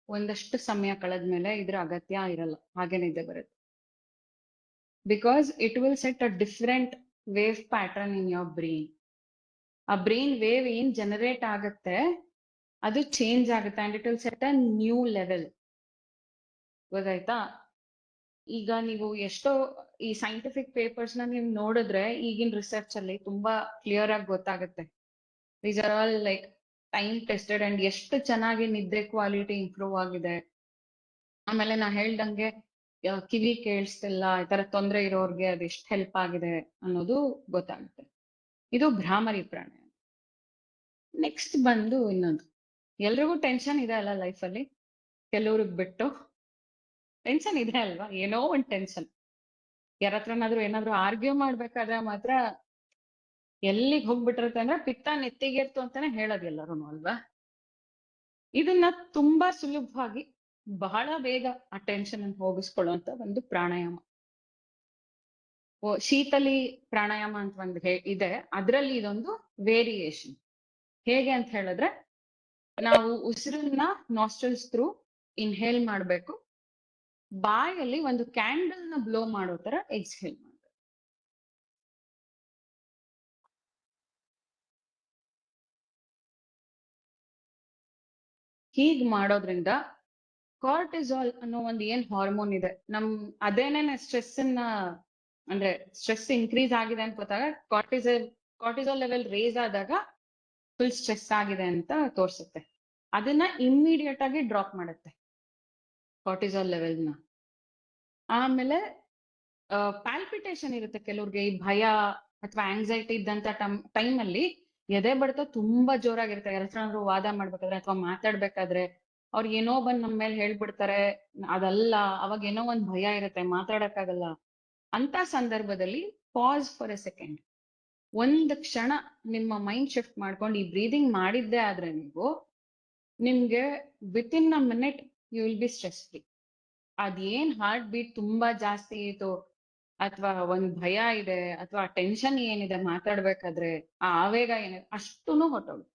ಒಂದಷ್ಟು ಸಮಯ ಕಳೆದ್ಮೇಲೆ ಇದ್ರ ಅಗತ್ಯ ಇರಲ್ಲ, ಹಾಗೆ ನಿದ್ದೆ ಬರುತ್ತೆ. Because it will set a different wave pattern in your brain. ಆ ಬ್ರೈನ್ ವೇವ್ ಏನ್ ಜನರೇಟ್ ಆಗುತ್ತೆ ಅದು ಚೇಂಜ್ ಆಗುತ್ತೆ and it will set a new level. ಗೊತ್ತಾಯ್ತಾ? ಈಗ ನೀವು ಎಷ್ಟೋ ಈ ಸೈಂಟಿಫಿಕ್ ಪೇಪರ್ಸ್ ನ ನೀವು ನೋಡಿದ್ರೆ ಈಗಿನ ರಿಸರ್ಚ್ ಅಲ್ಲಿ ತುಂಬಾ ಕ್ಲಿಯರ್ ಆಗಿ ಗೊತ್ತಾಗುತ್ತೆ. These are all like time tested and ಎಷ್ಟು ಚೆನ್ನಾಗಿ ನಿದ್ದೆ ಕ್ವಾಲಿಟಿ ಇಂಪ್ರೂವ್ ಆಗಿದೆ. ಆಮೇಲೆ ನಾ ಹೇಳ್ದಂಗೆ ಕಿವಿ ಕೇಳಿಸ್ತಿಲ್ಲ ಈ ತರ ತೊಂದರೆ ಇರೋರ್ಗೆ ಅದೆಷ್ಟು ಹೆಲ್ಪ್ ಆಗಿದೆ ಅನ್ನೋದು ಗೊತ್ತಾಗುತ್ತೆ. ಇದು ಭ್ರಾಮರಿ ಪ್ರಾಣಾಯಾಮ. ನೆಕ್ಸ್ಟ್ ಬಂದು ಇನ್ನೊಂದು, ಎಲ್ರಿಗೂ ಟೆನ್ಷನ್ ಇದೆ ಅಲ್ಲ ಲೈಫಲ್ಲಿ, ಕೆಲವ್ರಿಗೆ ಬಿಟ್ಟು ಟೆನ್ಷನ್ ಇದೆ ಅಲ್ವಾ, ಏನೋ ಒಂದ್ ಟೆನ್ಷನ್. ಯಾರ ಹತ್ರನಾದ್ರೂ ಏನಾದ್ರು ಆರ್ಗ್ಯೂ ಮಾಡ್ಬೇಕಾದ್ರೆ ಮಾತ್ರ ಎಲ್ಲಿಗೆ ಹೋಗ್ಬಿಟ್ಟಿರುತ್ತೆ ಅಂದ್ರೆ ಪಿತ್ತ ನೆತ್ತಿಗೆತ್ತು ಅಂತಾನೆ ಹೇಳೋದು ಎಲ್ಲರೂ ಅಲ್ವಾ. ಇದನ್ನ ತುಂಬಾ ಸುಲಭವಾಗಿ ಬಹಳ ಬೇಗ ಆ ಟೆನ್ಷನ್ ಅನ್ನು ಹೋಗಿಸ್ಕೊಳ್ಳುವಂತ ಒಂದು ಪ್ರಾಣಾಯಾಮ. ಶೀತಲಿ ಪ್ರಾಣಾಯಾಮ ಅಂತ ಒಂದು ಇದೆ, ಅದ್ರಲ್ಲಿ ಇದೊಂದು ವೇರಿಯೇಷನ್. ಹೇಗೆ ಅಂತ ಹೇಳಿದ್ರೆ, ನಾವು ಉಸಿರನ್ನ ನಾಸ್ಟ್ರಲ್ಸ್ ಥ್ರೂ ಇನ್ಹೇಲ್ ಮಾಡ್ಬೇಕು, ಬಾಯಲ್ಲಿ ಒಂದು ಕ್ಯಾಂಡಲ್ ನ ಬ್ಲೋ ಮಾಡೋ ತರ ಎಕ್ಸ್ಹೇಲ್ ಮಾಡ್ಬೇಕು. ಹೀಗ್ ಮಾಡೋದ್ರಿಂದ ಕಾರ್ಟಿಸಾಲ್ ಅನ್ನೋ ಒಂದು ಏನ್ ಹಾರ್ಮೋನ್ ಇದೆ ಅದೇನೇನೆ ಸ್ಟ್ರೆಸ್ ಅನ್ನ, ಅಂದ್ರೆ ಸ್ಟ್ರೆಸ್ ಇನ್ಕ್ರೀಸ್ ಆಗಿದೆ ಅಂತ ಗೊತ್ತಾಗ ಕಾರ್ಟಿಸಾಲ್ ಲೆವೆಲ್ ರೇಸ್ ಆದಾಗ ಫುಲ್ ಸ್ಟ್ರೆಸ್ ಆಗಿದೆ ಅಂತ ತೋರ್ಸುತ್ತೆ. ಅದನ್ನ ಇಮ್ಮಿಡಿಯೇಟ್ ಆಗಿ ಡ್ರಾಪ್ ಮಾಡುತ್ತೆ ಕಾರ್ಟಿಸಾಲ್ ಲೆವೆಲ್ನ. ಆಮೇಲೆ ಪ್ಯಾಲ್ಪಿಟೇಷನ್ ಇರುತ್ತೆ ಕೆಲವ್ರಿಗೆ, ಈ ಭಯ ಅಥವಾ ಆಂಗ್ಸೈಟಿ ಇದ್ದಂತ ಟೈಮ್ ಅಲ್ಲಿ ಎದೆ ಬಡಿತ ತುಂಬಾ ಜೋರಾಗಿರುತ್ತೆ. ಯಾರತ್ರಾದ್ರೂ ವಾದ ಮಾಡ್ಬೇಕಾದ್ರೆ ಅಥವಾ ಮಾತಾಡ್ಬೇಕಾದ್ರೆ ಅವ್ರು ಏನೋ ಬಂದ್ ನಮ್ಮ ಮೇಲೆ ಹೇಳ್ಬಿಡ್ತಾರೆ, ಅದಲ್ಲ, ಅವಾಗ ಏನೋ ಒಂದ್ ಭಯ ಇರುತ್ತೆ, ಮಾತಾಡಕ್ಕಾಗಲ್ಲ. ಅಂತ ಸಂದರ್ಭದಲ್ಲಿ ಪಾಸ್ ಫಾರ್ ಎ ಸೆಕೆಂಡ್, ಒಂದ್ ಕ್ಷಣ ನಿಮ್ಮ ಮೈಂಡ್ ಶಿಫ್ಟ್ ಮಾಡ್ಕೊಂಡು ಈ ಬ್ರೀದಿಂಗ್ ಮಾಡಿದ್ದೆ ಆದ್ರೆ ನಿಮ್ಗೆ within a minute you will be stress free. ಅದೇನ್ ಹಾರ್ಟ್ ಬೀಟ್ ತುಂಬಾ ಜಾಸ್ತಿ ಇತ್ತು ಅಥವಾ ಒಂದ್ ಭಯ ಇದೆ ಅಥವಾ ಟೆನ್ಷನ್ ಏನಿದೆ ಮಾತಾಡ್ಬೇಕಾದ್ರೆ, ಆ ಆವೇಗ ಏನಿದೆ ಅಷ್ಟೂನು ಹೊಟ್ಟೋಗುತ್ತೆ.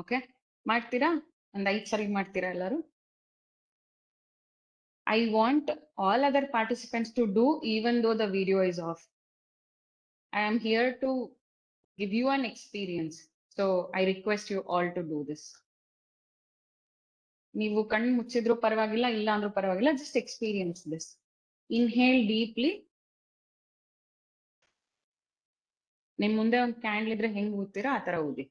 ಓಕೆ, ಮಾಡ್ತೀರಾ? ಒಂದ್ 5 ಸರಿ ಮಾಡ್ತೀರಾ ಎಲ್ಲರೂ? I want all other participants to do even though the video is off. I am here to give you an experience. So I request you all to do this. ನೀವು ಕಣ್ಣು ಮುಚ್ಚಿದ್ರು ಪರವಾಗಿಲ್ಲ, ಇಲ್ಲ ಅಂದ್ರೂ ಪರವಾಗಿಲ್ಲ, just experience this. Inhale deeply. ನಿಮ್ ಮುಂದೆ ಒಂದು candle ಇದ್ರೆ ಹೆಂಗ್ ಊದ್ತೀರಾ ಆ ತರ ಊದಿ.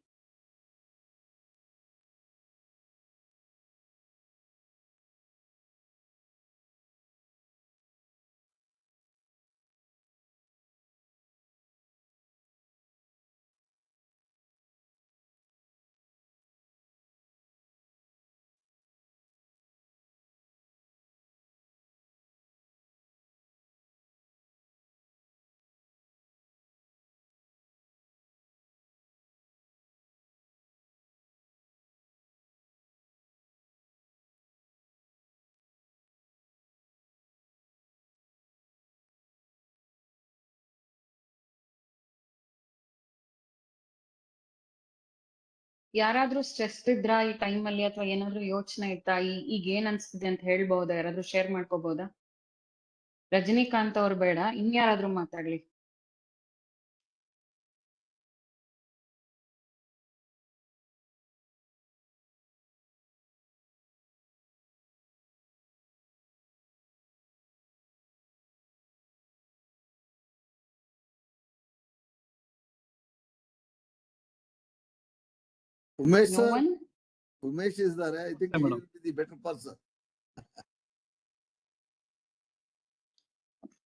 ಯಾರಾದ್ರೂ ಸ್ಟ್ರೆಸ್ ಇದ್ರಾ ಈ ಟೈಮ್ ಅಲ್ಲಿ, ಅಥವಾ ಏನಾದ್ರೂ ಯೋಚನೆ ಇತ್ತಾ, ಈಗ ಏನ್ ಅನ್ಸ್ತಿದೆ ಅಂತ ಹೇಳ್ಬಹುದಾ? ಯಾರಾದ್ರೂ ಶೇರ್ ಮಾಡ್ಕೋಬಹುದಾ? ರಜನಿಕಾಂತ್ ಅವ್ರು ಬೇಡ, ಇನ್ಯಾರಾದ್ರೂ ಮಾತಾಡ್ಲಿ. Umesh No sir, one? Umesh is there. I think he madam. will be the better person.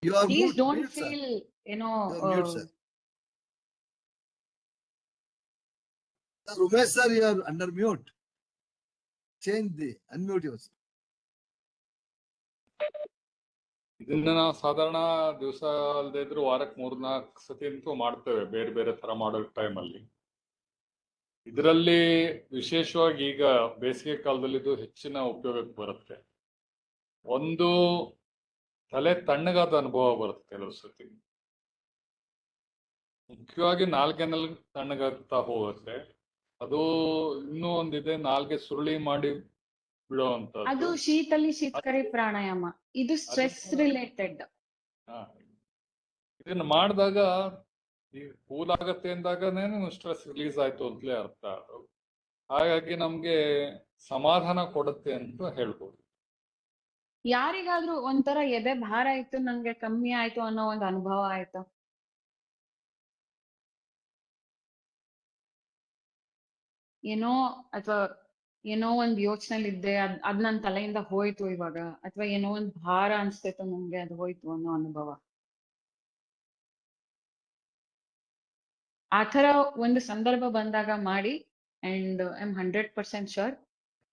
You are Please mute, don't mute, sir. feel, You are mute, sir. Sir, Umesh sir, you are under mute. Change the unmute yourself. ಇದನ್ನ ನಾವು ಸಾಧಾರಣ ದಿವಸ ಅಲ್ಲದೆ ಇದ್ರು ವಾರಕ್ಕೆ 3-4 ಸತಿ ಅಂತೂ ಮಾಡ್ತೇವೆ, ಬೇರೆ ಬೇರೆ ತರ ಮಾಡೋ ಟೈಮಲ್ಲಿ. ಇದರಲ್ಲಿ ವಿಶೇಷವಾಗಿ ಈಗ ಬೇಸಿಗೆ ಕಾಲದಲ್ಲಿ ಇದು ಹೆಚ್ಚಿನ ಉಪಯೋಗಕ್ಕೆ ಬರುತ್ತೆ. ಒಂದು, ತಲೆ ತಣ್ಣಗಾದ ಅನುಭವ ಬರುತ್ತೆ ಕೆಲವು ಸತಿ. ಮುಖ್ಯವಾಗಿ ನಾಲ್ಗೆನಲ್ಲಿ ತಣ್ಣಗಾಗ್ತಾ ಹೋಗುತ್ತೆ. ಅದು ಇನ್ನೂ ಒಂದಿದೆ, ನಾಲ್ಗೆ ಸುರುಳಿ ಮಾಡಿ ಅದು ಬಿಡುವಂತದ್ದು. ಶೀತಕರಿ ಪ್ರಾಣಾಯಾಮ. ಇದು ಸ್ಟ್ರೆಸ್ ರಿಲೇಟೆಡ್. ಇದನ್ನ ಮಾಡಿದಾಗ ಈ ಕೂಲ್ ಆಗತ್ತೆ ಅಂದಾಗನೇ ಸ್ಟ್ರೆಸ್ ರಿಲೀಸ್ ಆಯ್ತು ಅಂತಲೇ ಅರ್ಥ. ಅದು ಹಾಗಾಗಿ ನಮ್ಗೆ ಸಮಾಧಾನ ಕೊಡುತ್ತೆ ಅಂತ ಹೇಳ್ಬೋದು. ಯಾರಿಗಾದ್ರೂ ಒಂಥರ ಎದೆ ಭಾರ ಆಯ್ತು, ನಂಗೆ ಕಮ್ಮಿ ಆಯ್ತು ಅನ್ನೋ ಒಂದು ಅನುಭವ ಆಯ್ತಾ? ಏನೋ, ಅಥವಾ ಏನೋ ಒಂದ್ ಯೋಚನೆಲಿ ಇದ್ದೆ, ಅದ್ ನನ್ ತಲೆಯಿಂದ ಹೋಯ್ತು ಇವಾಗ, ಅಥವಾ ಏನೋ ಒಂದ್ ಭಾರ ಅನ್ಸ್ತೈತು ನಂಗೆ, ಅದು ಹೋಯ್ತು ಅನ್ನೋ ಅನುಭವ. ಆತರ ಒಂದು ಸಂದರ್ಭ ಬಂದಾಗ ಮಾಡಿ, and I am 100% sure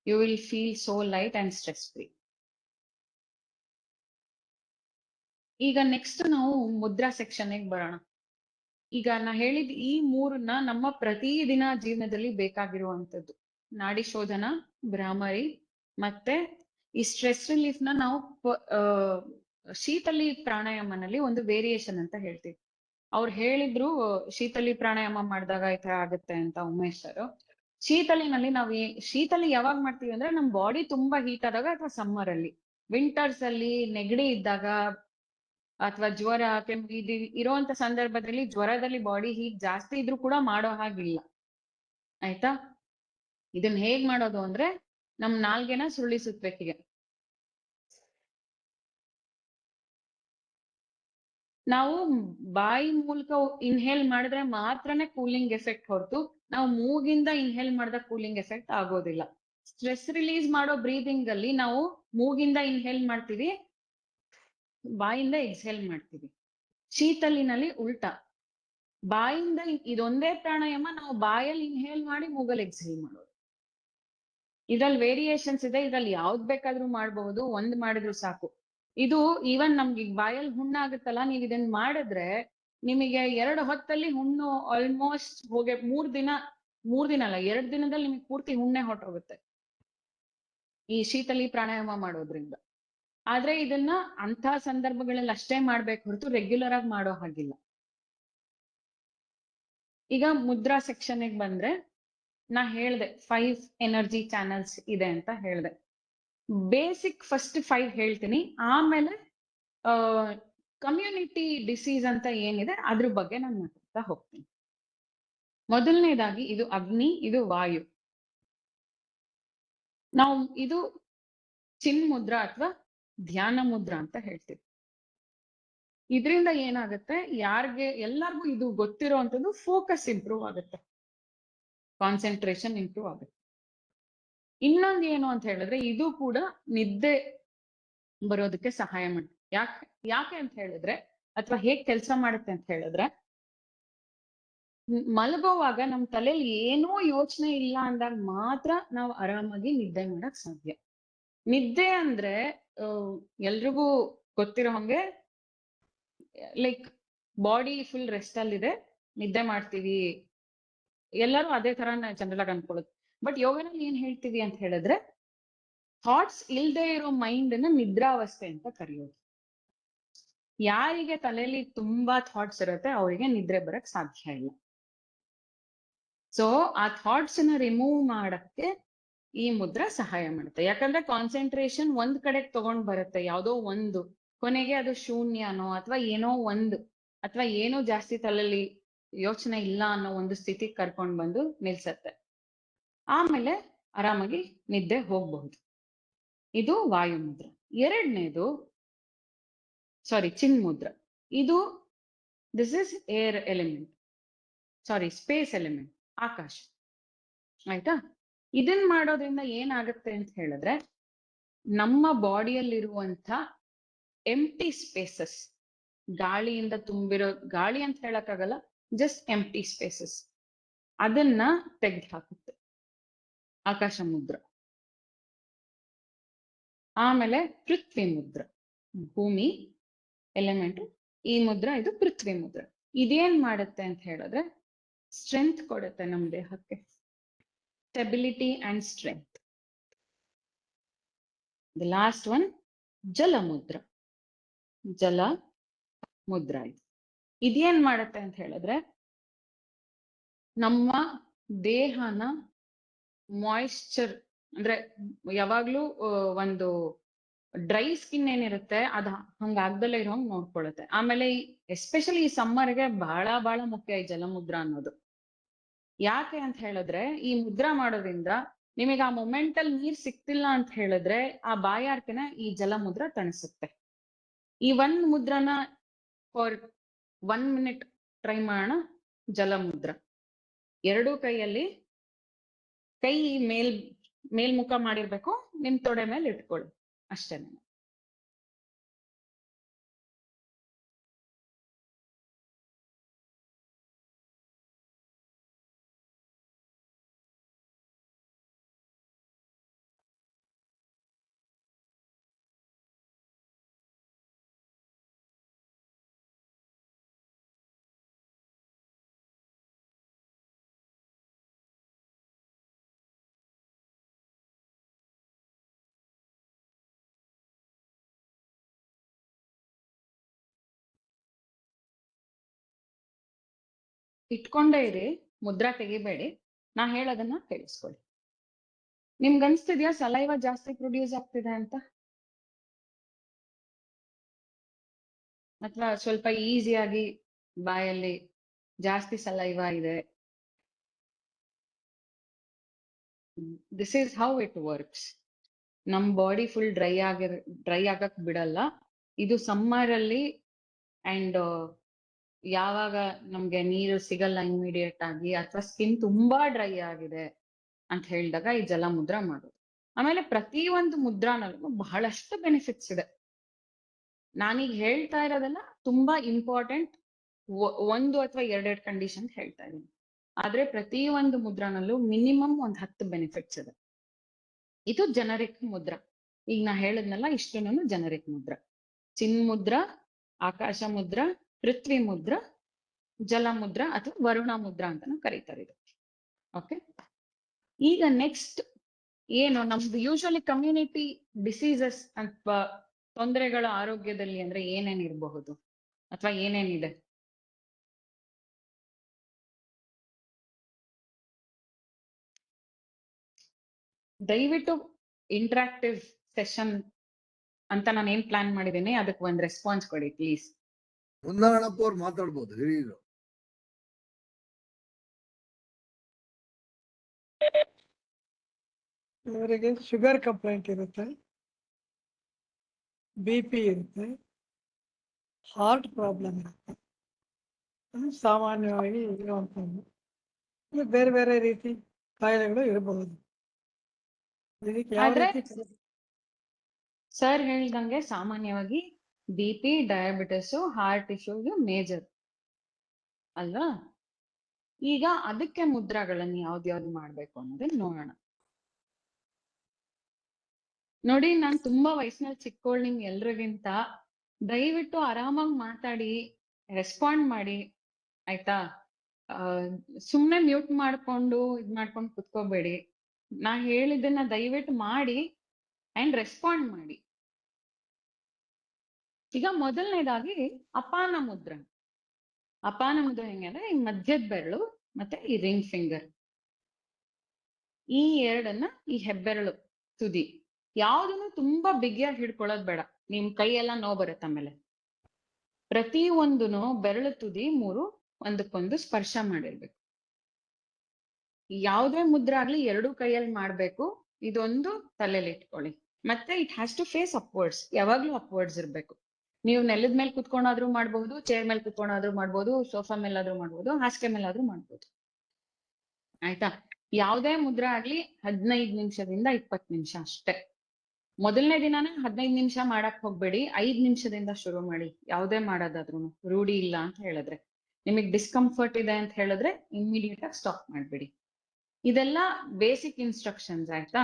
you will feel so light and stress free. ಈಗ ನೆಕ್ಸ್ಟ್ ನಾವು ಮುದ್ರಾ ಸೆಕ್ಷನ್ ಬರೋಣ. ಈಗ ನಾ ಹೇಳಿದ ಈ ಮೂರನ್ನ ನಮ್ಮ ಪ್ರತಿದಿನ ಜೀವನದಲ್ಲಿ ಬೇಕಾಗಿರುವಂತದ್ದು. ನಾಡಿ ಶೋಧನ, ಭ್ರಾಮರಿ, ಮತ್ತೆ ಈ ಸ್ಟ್ರೆಸ್ ರಿಲೀಫ್ ನ ನಾವು ಶೀತಲಿ ಪ್ರಾಣಾಯಾಮನಲ್ಲಿ ಒಂದು ವೇರಿಯೇಷನ್ ಅಂತ ಹೇಳ್ತೀವಿ. ಅವ್ರು ಹೇಳಿದ್ರು ಶೀತಲಿ ಪ್ರಾಣಾಯಾಮ ಮಾಡಿದಾಗ ಈ ತರ ಆಗುತ್ತೆ ಅಂತ, ಉಮೇಶ್ ಸರ್. ಶೀತಲಿನಲ್ಲಿ ಶೀತಲಿ ಯಾವಾಗ ಮಾಡ್ತೀವಿ ಅಂದ್ರೆ ನಮ್ ಬಾಡಿ ತುಂಬಾ ಹೀಟ್ ಆದಾಗ, ಅಥವಾ ಸಮ್ಮರ್ ಅಲ್ಲಿ, ವಿಂಟರ್ಸ್ ಅಲ್ಲಿ ನೆಗಡಿ ಇದ್ದಾಗ, ಅಥವಾ ಜ್ವರ, ಕೆಮ್ಮು ಇರುವಂತ ಸಂದರ್ಭದಲ್ಲಿ, ಜ್ವರದಲ್ಲಿ ಬಾಡಿ ಹೀಟ್ ಜಾಸ್ತಿ ಇದ್ರೂ ಕೂಡ ಮಾಡೋ ಹಾಗಿಲ್ಲ. ಆಯ್ತಾ? ಇದನ್ನ ಹೇಗ್ ಮಾಡೋದು ಅಂದ್ರೆ, ನಮ್ ನಾಲ್ಗೆನ ಸುರುಳಿಸುತ್ತಬೇಕೀಗ. ನಾವು ಬಾಯಿ ಮೂಲಕ ಇನ್ಹೇಲ್ ಮಾಡಿದ್ರೆ ಮಾತ್ರನೇ ಕೂಲಿಂಗ್ ಎಫೆಕ್ಟ್ ಹೊರತು, ನಾವು ಮೂಗಿಂದ ಇನ್ಹೇಲ್ ಮಾಡಿದಾಗ ಕೂಲಿಂಗ್ ಎಫೆಕ್ಟ್ ಆಗೋದಿಲ್ಲ. ಸ್ಟ್ರೆಸ್ ರಿಲೀಸ್ ಮಾಡೋ ಬ್ರೀದಿಂಗ್ ಅಲ್ಲಿ ನಾವು ಮೂಗಿಂದ ಇನ್ಹೇಲ್ ಮಾಡ್ತೀವಿ, ಬಾಯಿಂದ ಎಕ್ಸ್ಹೇಲ್ ಮಾಡ್ತೀವಿ. ಶೀತಲಿನಲ್ಲಿ ಉಲ್ಟಾ, ಬಾಯಿಂದ ಇದೊಂದೇ ಪ್ರಾಣಾಯಾಮ, ನಾವು ಬಾಯಲ್ಲಿ ಇನ್ಹೇಲ್ ಮಾಡಿ ಮೂಗಲ್ಲಿ ಎಕ್ಸ್ಹೇಲ್ ಮಾಡೋದು. ಇದ್ರಲ್ಲಿ ವೇರಿಯೇಷನ್ಸ್ ಇದೆ, ಇದ್ರಲ್ಲಿ ಯಾವ್ದ್ ಬೇಕಾದ್ರೂ ಮಾಡ್ಬಹುದು, ಒಂದ್ ಮಾಡಿದ್ರು ಸಾಕು. ಇದು ಈವನ್ ನಮ್ಗೆ ಬಾಯಲ್ಲಿ ಹುಣ್ಣಾಗುತ್ತಲ್ಲ, ನೀವ್ ಇದನ್ನ ಮಾಡಿದ್ರೆ ನಿಮಗೆ 2 ಹೊತ್ತಲ್ಲಿ ಹುಣ್ಣು ಆಲ್ಮೋಸ್ಟ್ ಹೋಗಿ 3 ದಿನ ಅಲ್ಲ, 2 ದಿನದಲ್ಲಿ ನಿಮಗೆ ಪೂರ್ತಿ ಹುಣ್ಣೆ ಹೊರಟೋಗುತ್ತೆ ಈ ಶೀತಲಿ ಪ್ರಾಣಾಯಾಮ ಮಾಡೋದ್ರಿಂದ. ಆದ್ರೆ ಇದನ್ನ ಅಂತ ಸಂದರ್ಭಗಳಲ್ಲಿ ಅಷ್ಟೇ ಮಾಡ್ಬೇಕು ಹೊರತು ರೆಗ್ಯುಲರ್ ಆಗಿ ಮಾಡೋ ಹಾಗಿಲ್ಲ. ಈಗ ಮುದ್ರಾ ಸೆಕ್ಷನ್ ಬಂದ್ರೆ, ನಾ ಹೇಳ್ದೆ 5 ಎನರ್ಜಿ ಚಾನೆಲ್ಸ್ ಇದೆ ಅಂತ ಹೇಳ್ದೆ. ಬೇಸಿಕ್ ಫಸ್ಟ್ 5 ಹೇಳ್ತೀನಿ, ಆಮೇಲೆ ಕಮ್ಯುನಿಟಿ ಡಿಸೀಸ್ ಅಂತ ಏನಿದೆ ಅದ್ರ ಬಗ್ಗೆ ನಾನು ಮಾತಾಡ್ತಾ ಹೋಗ್ತೀನಿ. ಮೊದಲನೇದಾಗಿ ಇದು ಅಗ್ನಿ, ಇದು ವಾಯು. ನಾವು ಇದು ಚಿನ್ ಮುದ್ರಾ ಅಥವಾ ಧ್ಯಾನ ಮುದ್ರಾ ಅಂತ ಹೇಳ್ತೀವಿ. ಇದರಿಂದ ಏನಾಗುತ್ತೆ, ಎಲ್ಲರಿಗೂ ಇದು ಗೊತ್ತಿರುವಂತದ್ದು, ಫೋಕಸ್ ಇಂಪ್ರೂವ್ ಆಗುತ್ತೆ, ಕಾನ್ಸಂಟ್ರೇಷನ್ ಇಂಪ್ರೂವ್ ಆಗುತ್ತೆ. ಇನ್ನೊಂದು ಏನು ಅಂತ ಹೇಳಿದ್ರೆ, ಇದು ಕೂಡ ನಿದ್ದೆ ಬರೋದಕ್ಕೆ ಸಹಾಯ ಮಾಡುತ್ತೆ. ಯಾಕೆ ಅಂತ ಹೇಳಿದ್ರೆ, ಅಥವಾ ಹೇಗ್ ಕೆಲಸ ಮಾಡುತ್ತೆ ಅಂತ ಹೇಳಿದ್ರೆ, ಮಲಗುವಾಗ ನಮ್ ತಲೆಯಲ್ಲಿ ಏನೂ ಯೋಚನೆ ಇಲ್ಲ ಅಂದಾಗ ಮಾತ್ರ ನಾವು ಆರಾಮಾಗಿ ನಿದ್ದೆ ಮಾಡಕ್ ಸಾಧ್ಯ. ನಿದ್ದೆ ಅಂದ್ರೆ ಎಲ್ರಿಗೂ ಗೊತ್ತಿರೋ ಹಂಗೆ ಲೈಕ್ ಬಾಡಿ ಫುಲ್ ರೆಸ್ಟ್ ಅಲ್ಲಿದೆ, ನಿದ್ದೆ ಮಾಡ್ತೀವಿ, ಎಲ್ಲರೂ ಅದೇ ತರ ಜನರಲ್ ಆಗಿ ಅನ್ಕೊಳ್ಳೋದು. ಬಟ್ ಯೋಗನಲ್ಲಿ ಏನ್ ಹೇಳ್ತೀವಿ ಅಂತ ಹೇಳಿದ್ರೆ, ಥಾಟ್ಸ್ ಇಲ್ದೇ ಇರೋ ಮೈಂಡ್ ನ ನಿದ್ರಾವಸ್ಥೆ ಅಂತ ಕರೆಯೋದು. ಯಾರಿಗೆ ತಲೆಯಲ್ಲಿ ತುಂಬಾ ಥಾಟ್ಸ್ ಇರುತ್ತೆ ಅವರಿಗೆ ನಿದ್ರೆ ಬರಕ್ ಸಾಧ್ಯ ಇಲ್ಲ. ಸೊ ಆ ಥಾಟ್ಸ್ ನ ರಿಮೂವ್ ಮಾಡಕ್ಕೆ ಈ ಮುದ್ರಾ ಸಹಾಯ ಮಾಡುತ್ತೆ. ಯಾಕಂದ್ರೆ ಕಾನ್ಸಂಟ್ರೇಷನ್ ಒಂದ್ ಕಡೆಗೆ ತಗೊಂಡ್ ಬರುತ್ತೆ, ಯಾವ್ದೋ ಒಂದು, ಕೊನೆಗೆ ಅದು ಶೂನ್ಯನೋ ಅಥವಾ ಏನೋ ಜಾಸ್ತಿ ತಲೆಯಲ್ಲಿ ಯೋಚನೆ ಇಲ್ಲ ಅನ್ನೋ ಒಂದು ಸ್ಥಿತಿ ಕರ್ಕೊಂಡ್ ಬಂದು ನಿಲ್ಸತ್ತೆ. ಆಮೇಲೆ ಆರಾಮಾಗಿ ನಿದ್ದೆ ಹೋಗ್ಬಹುದು. ಇದು ವಾಯು ಮುದ್ರ. ಎರಡನೇದು ಚಿನ್ ಮುದ್ರ. ಇದು this is air element, space element, ಆಕಾಶ. ಆಯ್ತಾ? ಇದನ್ ಮಾಡೋದ್ರಿಂದ ಏನಾಗುತ್ತೆ ಅಂತ ಹೇಳಿದ್ರೆ, ನಮ್ಮ ಬಾಡಿಯಲ್ಲಿರುವಂತ ಎಂಟಿ ಸ್ಪೇಸಸ್, ಗಾಳಿಯಿಂದ ತುಂಬಿರೋ, ಗಾಳಿ ಅಂತ ಹೇಳಕ್ಕಾಗಲ್ಲ, ಜಸ್ಟ್ ಎಂಟಿ ಸ್ಪೇಸಸ್, ಅದನ್ನ ತೆಗೆದು ಹಾಕುತ್ತೆ ಆಕಾಶ ಮುದ್ರ. ಆಮೇಲೆ ಪೃಥ್ವಿ ಮುದ್ರ, ಭೂಮಿ ಎಲಿಮೆಂಟ್, ಈ ಮುದ್ರ ಇದು ಪೃಥ್ವಿ ಮುದ್ರ. ಇದೇನ್ ಮಾಡುತ್ತೆ ಅಂತ ಹೇಳಿದ್ರೆ, ಸ್ಟ್ರೆಂತ್ ಕೊಡುತ್ತೆ ನಮ್ಮ ದೇಹಕ್ಕೆ, stability and strength. The last one ಜಲ ಮುದ್ರ. ಜಲ ಮುದ್ರ ಇದೇನ್ ಮಾಡುತ್ತೆ ಅಂತ ಹೇಳಿದ್ರೆ, ನಮ್ಮ ದೇಹನ ಮಾಯಿಶ್ಚರ್, ಅಂದ್ರೆ ಯಾವಾಗ್ಲೂ ಒಂದು ಡ್ರೈ ಸ್ಕಿನ್ ಏನಿರುತ್ತೆ ಅದ ಹಂಗಾಗ್ದಲ್ಲೇ ಇರೋ ಹಂಗ್ ನೋಡ್ಕೊಳ್ಳುತ್ತೆ. ಆಮೇಲೆ ಎಸ್ಪೆಷಲಿ ಈ ಸಮ್ಮರ್ಗೆ ಬಹಳ ಬಹಳ ಮುಖ್ಯ ಈ ಜಲಮುದ್ರ ಅನ್ನೋದು. ಯಾಕೆ ಅಂತ ಹೇಳಿದ್ರೆ, ಈ ಮುದ್ರಾ ಮಾಡೋದ್ರಿಂದ ನಿಮಗೆ ಆ ಮೊಮೆಂಟ್ ಅಲ್ಲಿ ನೀರ್ ಸಿಕ್ತಿಲ್ಲ ಅಂತ ಹೇಳಿದ್ರೆ ಆ ಬಾಯಾರ್ಕೆನ ಈ ಜಲಮುದ್ರ ತಣಿಸುತ್ತೆ. ಈ ಒಂದ್ ಮುದ್ರನ ಫಾರ್ 1 minute ಟ್ರೈ ಮಾಡೋಣ. ಜಲಮುದ್ರ. ಎರಡೂ ಕೈಯಲ್ಲಿ ಕೈ ಮೇಲ್ಮುಖ ಮಾಡಿರ್ಬೇಕು, ನಿಮ್ ತೊಡೆ ಮೇಲೆ ಇಟ್ಕೊಳ್ಳಿ, ಅಷ್ಟೇನೆ. ಇಟ್ಕೊಂಡೇ ಇರಿ, ಮುದ್ರಾ ತೆಗಿಬೇಡಿ, ನಾ ಹೇಳೋದನ್ನ ಕೇಳಿಸ್ಕೊಳ್ಳಿ. ನಿಮ್ಗೆ ಅನ್ಸ್ತಿದ್ಯಾ ಸಲೈವ ಜಾಸ್ತಿ ಪ್ರೊಡ್ಯೂಸ್ ಆಗ್ತಿದೆ ಅಂತ? ಅಥವಾ ಸ್ವಲ್ಪ ಈಸಿಯಾಗಿ ಬಾಯಲ್ಲಿ ಜಾಸ್ತಿ ಸಲೈವ ಇದೆ? This is how it works. ನಮ್ ಬಾಡಿ ಫುಲ್ ಡ್ರೈ ಆಗಕ್ ಬಿಡಲ್ಲ. ಇದು ಸಮ್ಮರ್ ಅಲ್ಲಿ ಅಂಡ್ ಯಾವಾಗ ನಮ್ಗೆ ನೀರು ಸಿಗಲ್ಲ ಇಮಿಡಿಯೇಟ್ ಆಗಿ, ಅಥವಾ ಸ್ಕಿನ್ ತುಂಬಾ ಡ್ರೈ ಆಗಿದೆ ಅಂತ ಹೇಳಿದಾಗ ಈ ಜಲ ಮುದ್ರಾ ಮಾಡೋದು. ಆಮೇಲೆ ಪ್ರತಿ ಒಂದು ಮುದ್ರಾನಲ್ಲೂ ಬಹಳಷ್ಟು ಬೆನಿಫಿಟ್ಸ್ ಇದೆ. ನಾನೀಗ ಹೇಳ್ತಾ ಇರೋದೆಲ್ಲ ತುಂಬಾ ಇಂಪಾರ್ಟೆಂಟ್, ಒಂದು ಅಥವಾ ಎರಡೆರಡು ಕಂಡೀಷನ್ ಹೇಳ್ತಾ ಇದ್ದೀನಿ. ಆದ್ರೆ ಪ್ರತಿ ಒಂದು ಮುದ್ರಾನಲ್ಲೂ ಮಿನಿಮಮ್ 10 ಬೆನಿಫಿಟ್ಸ್ ಇದೆ. ಇದು ಜನರಿಕ್ ಮುದ್ರಾ. ಈಗ ನಾ ಹೇಳದ್ನಲ್ಲ, ಇಷ್ಟುನು ಜನರಿಕ್ ಮುದ್ರಾ. ಚಿನ್ ಮುದ್ರಾ, ಆಕಾಶ ಮುದ್ರಾ, ಪೃಥ್ವಿ ಮುದ್ರಾ, ಜಲ ಮುದ್ರಾ ಅಥವಾ ವರುಣ ಮುದ್ರಾ ಅಂತಾನು ಕರೀತಾರೆ ಇದು. ಓಕೆ, ಈಗ ನೆಕ್ಸ್ಟ್ ಏನು ನಮ್ದು ಯೂಶುವಲಿ ಕಮ್ಯುನಿಟಿ ಡಿಸೀಸಸ್ ಅಥವಾ ತೊಂದರೆಗಳ ಆರೋಗ್ಯದಲ್ಲಿ ಅಂದ್ರೆ ಏನೇನ್ ಇರಬಹುದು ಅಥವಾ ಏನೇನಿದೆ? ದಯವಿಟ್ಟು ಇಂಟ್ರಾಕ್ಟಿವ್ ಸೆಷನ್ ಅಂತ ನಾನು ಏನ್ ಪ್ಲಾನ್ ಮಾಡಿದ್ದೀನಿ ಅದಕ್ಕೆ ಒಂದ್ ರೆಸ್ಪಾನ್ಸ್ ಕೊಡಿ ಪ್ಲೀಸ್. ಮುನ್ನಾಳಪ್ಪ ಅವ್ರು ಮಾತಾಡ್ಬೋದು ಹಿರಿಯರು. ಇವರಿಗೆ ಶುಗರ್ ಕಂಪ್ಲೇಂಟ್ ಇರುತ್ತೆ, BP ಇರುತ್ತೆ, ಹಾರ್ಟ್ ಪ್ರಾಬ್ಲಮ್ ಇರುತ್ತೆ. ಅದು ಸಾಮಾನ್ಯವಾಗಿ ಇರುವಂಥದ್ದು. ಇನ್ನು ಬೇರೆ ಬೇರೆ ರೀತಿ ಕಾಯಿಲೆಗಳು ಇರಬಹುದು. ಇದಕ್ಕೆ ಯಾವ ಆದ್ರೆ ರೀತಿ ಸರ್ ಹೇಳ್ದಂಗೆ ಸಾಮಾನ್ಯವಾಗಿ BP, diabetes, heart issues major ಅಲ್ವಾ? ಈಗ ಅದಕ್ಕೆ ಮುದ್ರಾಗಳನ್ನ ಯಾವ್ದು ಮಾಡ್ಬೇಕು ಅನ್ನೋದನ್ನ ನೋಡೋಣ. ನೋಡಿ, ನಾನ್ ತುಂಬಾ ವಯಸ್ಸಿನಲ್ಲಿ ಚಿಕ್ಕೋಳ್ ನಿಮ್ ಎಲ್ರಿಗಿಂತ. ದಯವಿಟ್ಟು ಆರಾಮಾಗಿ ಮಾತಾಡಿ, ರೆಸ್ಪಾಂಡ್ ಮಾಡಿ, ಆಯ್ತಾ? ಸುಮ್ನೆ ಮ್ಯೂಟ್ ಮಾಡ್ಕೊಂಡು ಮಾಡ್ಕೊಂಡು ಕುತ್ಕೋಬೇಡಿ. ನಾ ಹೇಳಿದ್ದನ್ನ ದಯವಿಟ್ಟು ಮಾಡಿ ಅಂಡ್ ರೆಸ್ಪಾಂಡ್ ಮಾಡಿ. ಈಗ ಮೊದಲನೇದಾಗಿ ಅಪಾನ ಮುದ್ರ. ಅಪಾನ ಮುದ್ರ ಹೆಂಗೆ ಅಂದ್ರೆ ಈ ಮಧ್ಯದ ಬೆರಳು ಮತ್ತೆ ಈ ರಿಂಗ್ ಫಿಂಗರ್, ಈ ಎರಡನ್ನ ಈ ಹೆಬ್ಬೆರಳು ತುದಿ ಯಾವ್ದನ್ನು ತುಂಬಾ ಬಿಗಿಯಾಗಿ ಹಿಡ್ಕೊಳ್ಳೋದ್ ಬೇಡ. ನಿಮ್ ಕೈ ಎಲ್ಲ ನೋವು ಬರುತ್ತೆ. ಆಮೇಲೆ ಪ್ರತಿ ಒಂದುನು ಬೆರಳು ತುದಿ ಮೂರು ಒಂದಕ್ಕೊಂದು ಸ್ಪರ್ಶ ಮಾಡಿರ್ಬೇಕು. ಯಾವುದೇ ಮುದ್ರ ಆಗ್ಲಿ ಎರಡೂ ಕೈಯಲ್ಲಿ ಮಾಡ್ಬೇಕು. ಇದೊಂದು ತಲೆಯಲ್ಲಿ ಇಟ್ಕೊಳ್ಳಿ. ಮತ್ತೆ it has to face upwards, ಯಾವಾಗ್ಲೂ ಅಪ್ವರ್ಡ್ಸ್ ಇರ್ಬೇಕು. ನೀವು ನೆಲದ ಮೇಲೆ ಕುತ್ಕೊಂಡಾದ್ರೂ ಮಾಡ್ಬಹುದು, ಚೇರ್ ಮೇಲೆ ಕುತ್ಕೊಂಡಾದ್ರೂ ಮಾಡ್ಬೋದು, ಸೋಫಾ ಮೇಲಾದ್ರೂ ಮಾಡ್ಬೋದು, ಹಾಸಿಗೆ ಮೇಲಾದ್ರೂ ಮಾಡ್ಬೋದು. ಆಯ್ತಾ? ಯಾವುದೇ ಮುದ್ರ ಆಗ್ಲಿ 15 ನಿಮಿಷದಿಂದ 20 ನಿಮಿಷ ಅಷ್ಟೇ. ಮೊದಲನೇ ದಿನಾನೇ 15 ನಿಮಿಷ ಮಾಡಕ್ ಹೋಗ್ಬೇಡಿ, 5 ನಿಮಿಷದಿಂದ ಶುರು ಮಾಡಿ. ಯಾವುದೇ ಮಾಡೋದಾದ್ರೂ ರೂಢಿ ಇಲ್ಲ ಅಂತ ಹೇಳಿದ್ರೆ, ನಿಮಗ್ ಡಿಸ್ಕಂಫರ್ಟ್ ಇದೆ ಅಂತ ಹೇಳಿದ್ರೆ ಇಮ್ಮಿಡಿಯೇಟ್ ಆಗಿ ಸ್ಟಾಪ್ ಮಾಡ್ಬೇಡಿ. ಇದೆಲ್ಲ ಬೇಸಿಕ್ ಇನ್ಸ್ಟ್ರಕ್ಷನ್ಸ್. ಆಯ್ತಾ?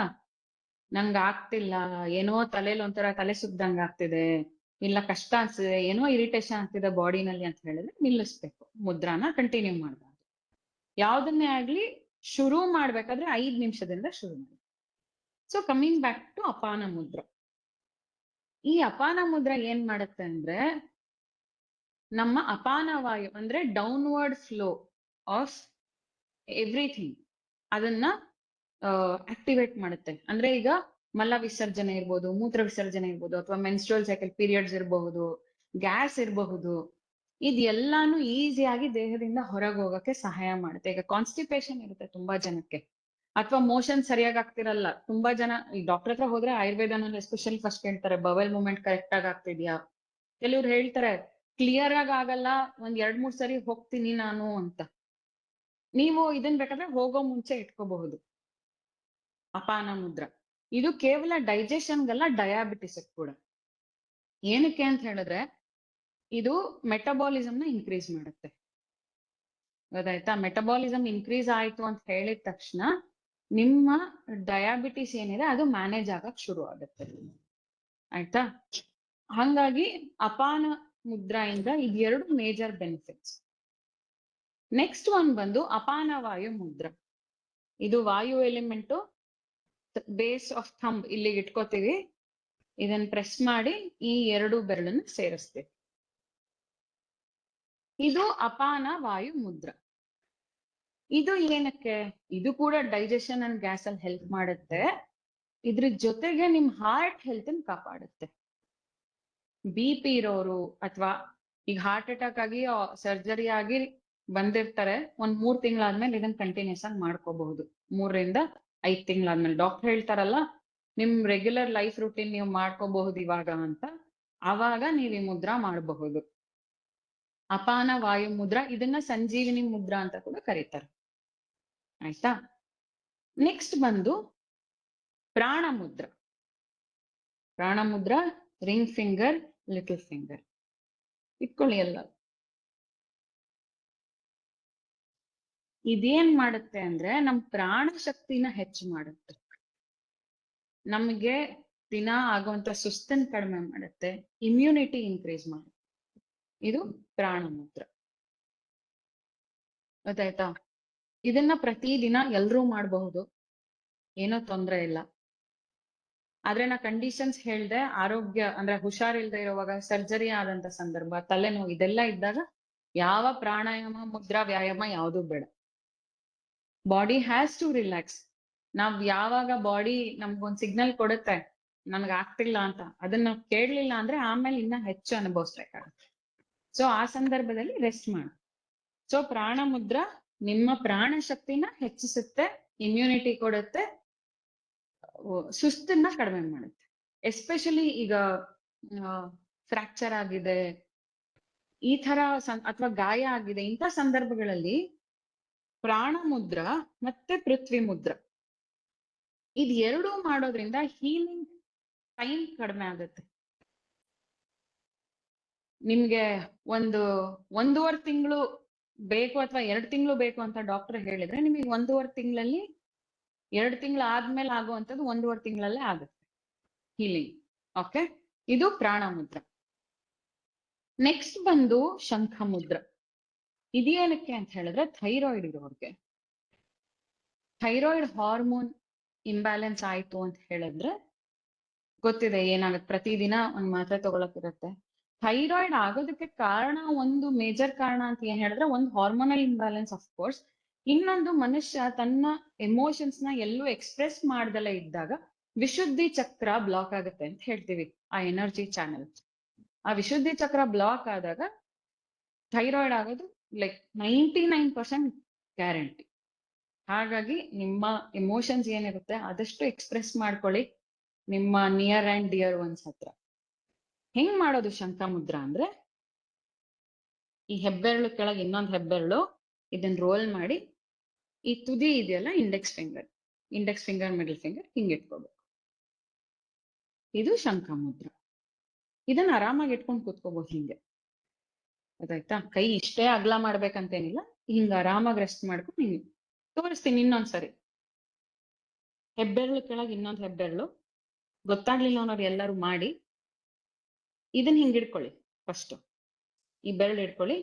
ನಂಗೆ ಆಗ್ತಿಲ್ಲ, ಏನೋ ತಲೆಯಲ್ಲಿ ಒಂಥರ ತಲೆ ಸುಗ್ದಂಗ ಆಗ್ತಿದೆ, ಇಲ್ಲ ಕಷ್ಟ ಅನ್ಸಿದೆ, ಏನೋ ಇರಿಟೇಷನ್ ಆಗ್ತಿದೆ ಬಾಡಿನಲ್ಲಿ ಅಂತ ಹೇಳಿದ್ರೆ ನಿಲ್ಲಿಸ್ಬೇಕು. ಮುದ್ರಾನ ಕಂಟಿನ್ಯೂ ಮಾಡಬಾರ್ದು. ಯಾವ್ದನ್ನೇ ಆಗ್ಲಿ ಶುರು ಮಾಡ್ಬೇಕಾದ್ರೆ 5 ನಿಮಿಷದಿಂದ ಶುರು ಮಾಡಿ. ಸೊ ಕಮಿಂಗ್ ಬ್ಯಾಕ್ ಟು ಅಪಾನ ಮುದ್ರ. ಈ ಅಪಾನ ಮುದ್ರ ಏನ್ ಮಾಡುತ್ತೆ ಅಂದ್ರೆ ನಮ್ಮ ಅಪಾನ ವಾಯು ಅಂದ್ರೆ ಡೌನ್ವರ್ಡ್ ಫ್ಲೋ ಆಫ್ ಎವ್ರಿಥಿಂಗ್ ಅದನ್ನ ಆಕ್ಟಿವೇಟ್ ಮಾಡುತ್ತೆ. ಅಂದ್ರೆ ಈಗ ಮಲ ವಿಸರ್ಜನೆ ಇರ್ಬೋದು, ಮೂತ್ರ ವಿಸರ್ಜನೆ ಇರ್ಬೋದು, ಅಥವಾ ಮೆನ್ಸ್ಟ್ರುವಲ್ ಸೈಕಲ್ ಪೀರಿಯಡ್ಸ್ ಇರಬಹುದು, ಗ್ಯಾಸ್ ಇರಬಹುದು, ಇದೆಲ್ಲಾನು ಈಸಿಯಾಗಿ ದೇಹದಿಂದ ಹೊರಗೆ ಹೋಗಕ್ಕೆ ಸಹಾಯ ಮಾಡುತ್ತೆ. ಈಗ ಕಾನ್ಸ್ಟಿಪೇಷನ್ ಇರುತ್ತೆ ತುಂಬಾ ಜನಕ್ಕೆ, ಅಥವಾ ಮೋಷನ್ ಸರಿಯಾಗಿ ಆಗ್ತಿರಲ್ಲ. ತುಂಬಾ ಜನ ಈ ಡಾಕ್ಟರ್ ಹತ್ರ ಹೋದ್ರೆ ಆಯುರ್ವೇದನಲ್ಲಿ ಎಸ್ಪೆಷಲಿ ಫಸ್ಟ್ ಹೇಳ್ತಾರೆ ಬವೆಲ್ ಮೂವ್ಮೆಂಟ್ ಕರೆಕ್ಟ್ ಆಗಿ ಆಗ್ತಿದ್ಯಾ. ಕೆಲವ್ರು ಹೇಳ್ತಾರೆ ಕ್ಲಿಯರ್ ಆಗಿ ಆಗಲ್ಲ, ಒಂದ್ 2-3 ಸರಿ ಹೋಗ್ತೀನಿ ನಾನು ಅಂತ. ನೀವು ಇದನ್ ಬೇಕಾದ್ರೆ ಹೋಗೋ ಮುಂಚೆ ಇಟ್ಕೋಬಹುದು ಅಪಾನ ಮುದ್ರ. ಇದು ಕೇವಲ ಡೈಜೆಷನ್ಗಲ್ಲ, ಡಯಾಬಿಟಿಸ್ ಕೂಡ. ಏನಕ್ಕೆ ಅಂತ ಹೇಳಿದ್ರೆ ಇದು ಮೆಟಬಾಲಿಸಮ್ ನ ಇನ್ಕ್ರೀಸ್ ಮಾಡುತ್ತೆ. ಗೊತ್ತಾಯ್ತಾ? ಮೆಟಬಾಲಿಸಮ್ ಇನ್ಕ್ರೀಸ್ ಆಯ್ತು ಅಂತ ಹೇಳಿದ ತಕ್ಷಣ ನಿಮ್ಮ ಡಯಾಬಿಟಿಸ್ ಏನಿದೆ ಅದು ಮ್ಯಾನೇಜ್ ಆಗಕ್ ಶುರು ಆಗುತ್ತೆ. ಆಯ್ತಾ? ಹಂಗಾಗಿ ಅಪಾನ ಮುದ್ರಾಯಿಂದ ಇದೆರಡು ಮೇಜರ್ ಬೆನಿಫಿಟ್ಸ್. ನೆಕ್ಸ್ಟ್ ಒನ್ ಬಂದು ಅಪಾನ ವಾಯು ಮುದ್ರ. ಇದು ವಾಯು ಎಲಿಮೆಂಟು ಬೇಸ್ ಆಫ್ ಥಂಬ್ ಇಲ್ಲಿಗೆ ಇಟ್ಕೋತೀವಿ. ಇದನ್ನ ಪ್ರೆಸ್ ಮಾಡಿ ಈ 2 ಬೆರಳನ್ನು ಸೇರಿಸ್ತೀವಿ. ಇದು ಅಪಾನ ವಾಯು ಮುದ್ರ. ಇದು ಏನಕ್ಕೆ? ಇದು ಕೂಡ ಡೈಜೆಷನ್ ಅಂಡ್ ಗ್ಯಾಸ್ ಅಲ್ಲಿ ಹೆಲ್ಪ್ ಮಾಡುತ್ತೆ. ಇದ್ರ ಜೊತೆಗೆ ನಿಮ್ ಹಾರ್ಟ್ ಹೆಲ್ತ್ ಅನ್ನು ಕಾಪಾಡುತ್ತೆ. BP ಇರೋರು ಅಥವಾ ಈಗ ಹಾರ್ಟ್ ಅಟ್ಯಾಕ್ ಆಗಿ ಸರ್ಜರಿ ಆಗಿ ಬಂದಿರ್ತಾರೆ, ಒಂದ್ 3 ತಿಂಗಳಾದ್ಮೇಲೆ ಇದನ್ನ ಕಂಟಿನ್ಯೂಸ್ ಆಗಿ ಮಾಡ್ಕೋಬಹುದು. 3 ರಿಂದ 5 ತಿಂಗಳಾದ್ಮೇಲೆ ಡಾಕ್ಟರ್ ಹೇಳ್ತಾರಲ್ಲ ನಿಮ್ ರೆಗ್ಯುಲರ್ ಲೈಫ್ ರೂಟೀನ್ ನೀವು ಮಾಡ್ಕೋಬಹುದು ಇವಾಗ ಅಂತ, ಆವಾಗ ನೀವು ಈ ಮುದ್ರಾ ಮಾಡಬಹುದು. ಅಪಾನ ವಾಯು ಮುದ್ರಾ, ಇದನ್ನ ಸಂಜೀವಿನಿ ಮುದ್ರಾ ಅಂತ ಕೂಡ ಕರೀತಾರೆ. ಆಯ್ತಾ? ನೆಕ್ಸ್ಟ್ ಬಂದು ಪ್ರಾಣ ಮುದ್ರಾ. ಪ್ರಾಣ Mudra ring finger, little finger ಇಟ್ಕೊಳ್ಳಿ ಎಲ್ಲ. ಇದೇನ್ ಮಾಡುತ್ತೆ ಅಂದ್ರೆ ನಮ್ ಪ್ರಾಣ ಶಕ್ತಿನ ಹೆಚ್ಚು ಮಾಡುತ್ತೆ, ನಮಗೆ ದಿನ ಆಗುವಂತ ಸುಸ್ತನ್ ಕಡಿಮೆ ಮಾಡುತ್ತೆ, ಇಮ್ಯುನಿಟಿ ಇನ್ಕ್ರೀಸ್ ಮಾಡುತ್ತೆ. ಇದು ಪ್ರಾಣ ಮುದ್ರ. ಗೊತ್ತಾಯ್ತಾ? ಇದನ್ನ ಪ್ರತಿದಿನ ಎಲ್ರೂ ಮಾಡಬಹುದು, ಏನೋ ತೊಂದರೆ ಇಲ್ಲ. ಆದ್ರೆ ನಾ ಕಂಡೀಷನ್ಸ್ ಹೇಳ್ದೆ, ಆರೋಗ್ಯ ಅಂದ್ರೆ ಹುಷಾರಿಲ್ದೆ ಇರುವಾಗ, ಸರ್ಜರಿ ಆದಂತ ಸಂದರ್ಭ, ತಲೆನೋವು ಇದೆಲ್ಲ ಇದ್ದಾಗ ಯಾವ ಪ್ರಾಣಾಯಾಮ ಮುದ್ರಾ ವ್ಯಾಯಾಮ ಯಾವುದು ಬೇಡ. Body has to relax. ನಾವ್ ಯಾವಾಗ ಬಾಡಿ ನಮ್ಗೊಂದ್ ಸಿಗ್ನಲ್ ಕೊಡುತ್ತೆ ನನ್ಗ್ ಆಗ್ತಿಲ್ಲ ಅಂತ, ಅದನ್ನ ನಾವ್ ಕೇಳಲಿಲ್ಲ ಅಂದ್ರೆ ಆಮೇಲೆ ಇನ್ನ ಹೆಚ್ಚು ಅನುಭವಿಸ್ಬೇಕಾಗುತ್ತೆ. ಸೊ ಆ ಸಂದರ್ಭದಲ್ಲಿ ರೆಸ್ಟ್ ಮಾಡು. ಸೊ ಪ್ರಾಣ ಮುದ್ರಾ ನಿಮ್ಮ ಪ್ರಾಣ ಶಕ್ತಿನ ಹೆಚ್ಚಿಸುತ್ತೆ, ಇಮ್ಯುನಿಟಿ ಕೊಡುತ್ತೆ, ಸುಸ್ತನ್ನ ಕಡಿಮೆ ಮಾಡುತ್ತೆ. ಎಸ್ಪೆಷಲಿ ಈಗ ಫ್ರಾಕ್ಚರ್ ಆಗಿದೆ, ಈ ತರ ಅಥವಾ ಗಾಯ ಆಗಿದೆ, ಇಂಥ ಸಂದರ್ಭಗಳಲ್ಲಿ ಪ್ರಾಣ ಮುದ್ರಾ ಮತ್ತೆ ಪೃಥ್ವಿ ಮುದ್ರಾ ಇದ್ ಎರಡೂ ಮಾಡೋದ್ರಿಂದ ಹೀಲಿಂಗ್ ಟೈಮ್ ಕಡಿಮೆ ಆಗುತ್ತೆ. ನಿಮ್ಗೆ ಒಂದೂವರೆ ತಿಂಗಳು ಬೇಕು ಅಥವಾ 2 ತಿಂಗಳು ಬೇಕು ಅಂತ ಡಾಕ್ಟರ್ ಹೇಳಿದ್ರೆ, ನಿಮಗೆ 1.5 ತಿಂಗಳಲ್ಲಿ 2 ತಿಂಗಳು ಆದ್ಮೇಲೆ ಆಗುವಂಥದ್ದು 1.5 ತಿಂಗಳಲ್ಲೇ ಆಗುತ್ತೆ ಹೀಲಿಂಗ್. ಓಕೆ, ಇದು ಪ್ರಾಣ ಮುದ್ರ. ನೆಕ್ಸ್ಟ್ ಬಂದು ಶಂಖ ಮುದ್ರ. ಇದೇನಕ್ಕೆ ಅಂತ ಹೇಳಿದ್ರೆ ಥೈರಾಯ್ಡ್ ಇರೋರ್ಗೆ, ಥೈರಾಯ್ಡ್ ಹಾರ್ಮೋನ್ ಇಂಬ್ಯಾಲೆನ್ಸ್ ಆಯ್ತು ಅಂತ ಹೇಳಿದ್ರೆ ಗೊತ್ತಿದೆ ಏನಾಗುತ್ತೆ, ಪ್ರತಿದಿನ ಒಂದ್ ಮಾತ್ರೆ ತಗೊಳಕಿರುತ್ತೆ. ಥೈರಾಯ್ಡ್ ಆಗೋದಕ್ಕೆ ಕಾರಣ, ಒಂದು ಮೇಜರ್ ಕಾರಣ ಅಂತ ಏನ್ ಹೇಳಿದ್ರೆ ಒಂದು ಹಾರ್ಮೋನಲ್ ಇಂಬ್ಯಾಲೆನ್ಸ್ ಆಫ್ ಕೋರ್ಸ್, ಇನ್ನೊಂದು ಮನುಷ್ಯ ತನ್ನ ಎಮೋಷನ್ಸ್ ನ ಎಲ್ಲೂ ಎಕ್ಸ್ಪ್ರೆಸ್ ಮಾಡ್ದಲೇ ಇದ್ದಾಗ ವಿಶುದ್ಧಿ ಚಕ್ರ ಬ್ಲಾಕ್ ಆಗುತ್ತೆ ಅಂತ ಹೇಳ್ತೀವಿ, ಆ ಎನರ್ಜಿ ಚಾನೆಲ್. ಆ ವಿಶುದ್ಧಿ ಚಕ್ರ ಬ್ಲಾಕ್ ಆದಾಗ ಥೈರಾಯ್ಡ್ ಆಗೋದು ಲೈಕ್ 99% ಗ್ಯಾರಂಟಿ. ಹಾಗಾಗಿ ನಿಮ್ಮ ಎಮೋಷನ್ಸ್ ಏನಿರುತ್ತೆ ಆದಷ್ಟು ಎಕ್ಸ್ಪ್ರೆಸ್ ಮಾಡ್ಕೊಳ್ಳಿ ನಿಮ್ಮ ನಿಯರ್ ಅಂಡ್ ಡಿಯರ್ ಒನ್ಸ್ ಹತ್ರ. ಹೆಂಗ್ ಮಾಡೋದು ಶಂಖ ಮುದ್ರಾ ಅಂದ್ರೆ, ಈ ಹೆಬ್ಬೆರಳು ಕೆಳಗೆ ಇನ್ನೊಂದು ಹೆಬ್ಬೆರಳು ಇದನ್ನ ರೋಲ್ ಮಾಡಿ, ಈ ತುದಿ ಇದೆಯಲ್ಲ ಇಂಡೆಕ್ಸ್ ಫಿಂಗರ್ ಮಿಡಲ್ ಫಿಂಗರ್ ಹಿಂಗ್ ಇಟ್ಕೋಬೇಕು. ಇದು ಶಂಖ ಮುದ್ರಾ. ಇದನ್ನ ಆರಾಮಾಗಿ ಇಟ್ಕೊಂಡು ಕೂತ್ಕೋಬಹುದು ಹಿಂಗೆ, ಗೊತ್ತಾಯ್ತಾ? ಕೈ ಇಷ್ಟೇ ಅಗಲ ಮಾಡ್ಬೇಕಂತೇನಿಲ್ಲ, ಹಿಂಗ ಆರಾಮಾಗಿ ರೆಸ್ಟ್ ಮಾಡ್ಕೊಂಡು ಹಿಂಗೆ ತೋರಿಸ್ತೀನಿ ಇನ್ನೊಂದ್ಸರಿ. ಹೆಬ್ಬೆರಳು ಕೆಳಗೆ ಇನ್ನೊಂದು ಹೆಬ್ಬೆರಳು, ಗೊತ್ತಾಗ್ಲಿಲ್ಲ ಅನ್ನೋರು ಎಲ್ಲರೂ ಮಾಡಿ. ಇದನ್ನ ಹಿಂಗ್ ಇಡ್ಕೊಳ್ಳಿ, ಫಸ್ಟ್ ಈ ಬೆರಳು ಇಟ್ಕೊಳ್ಳಿ,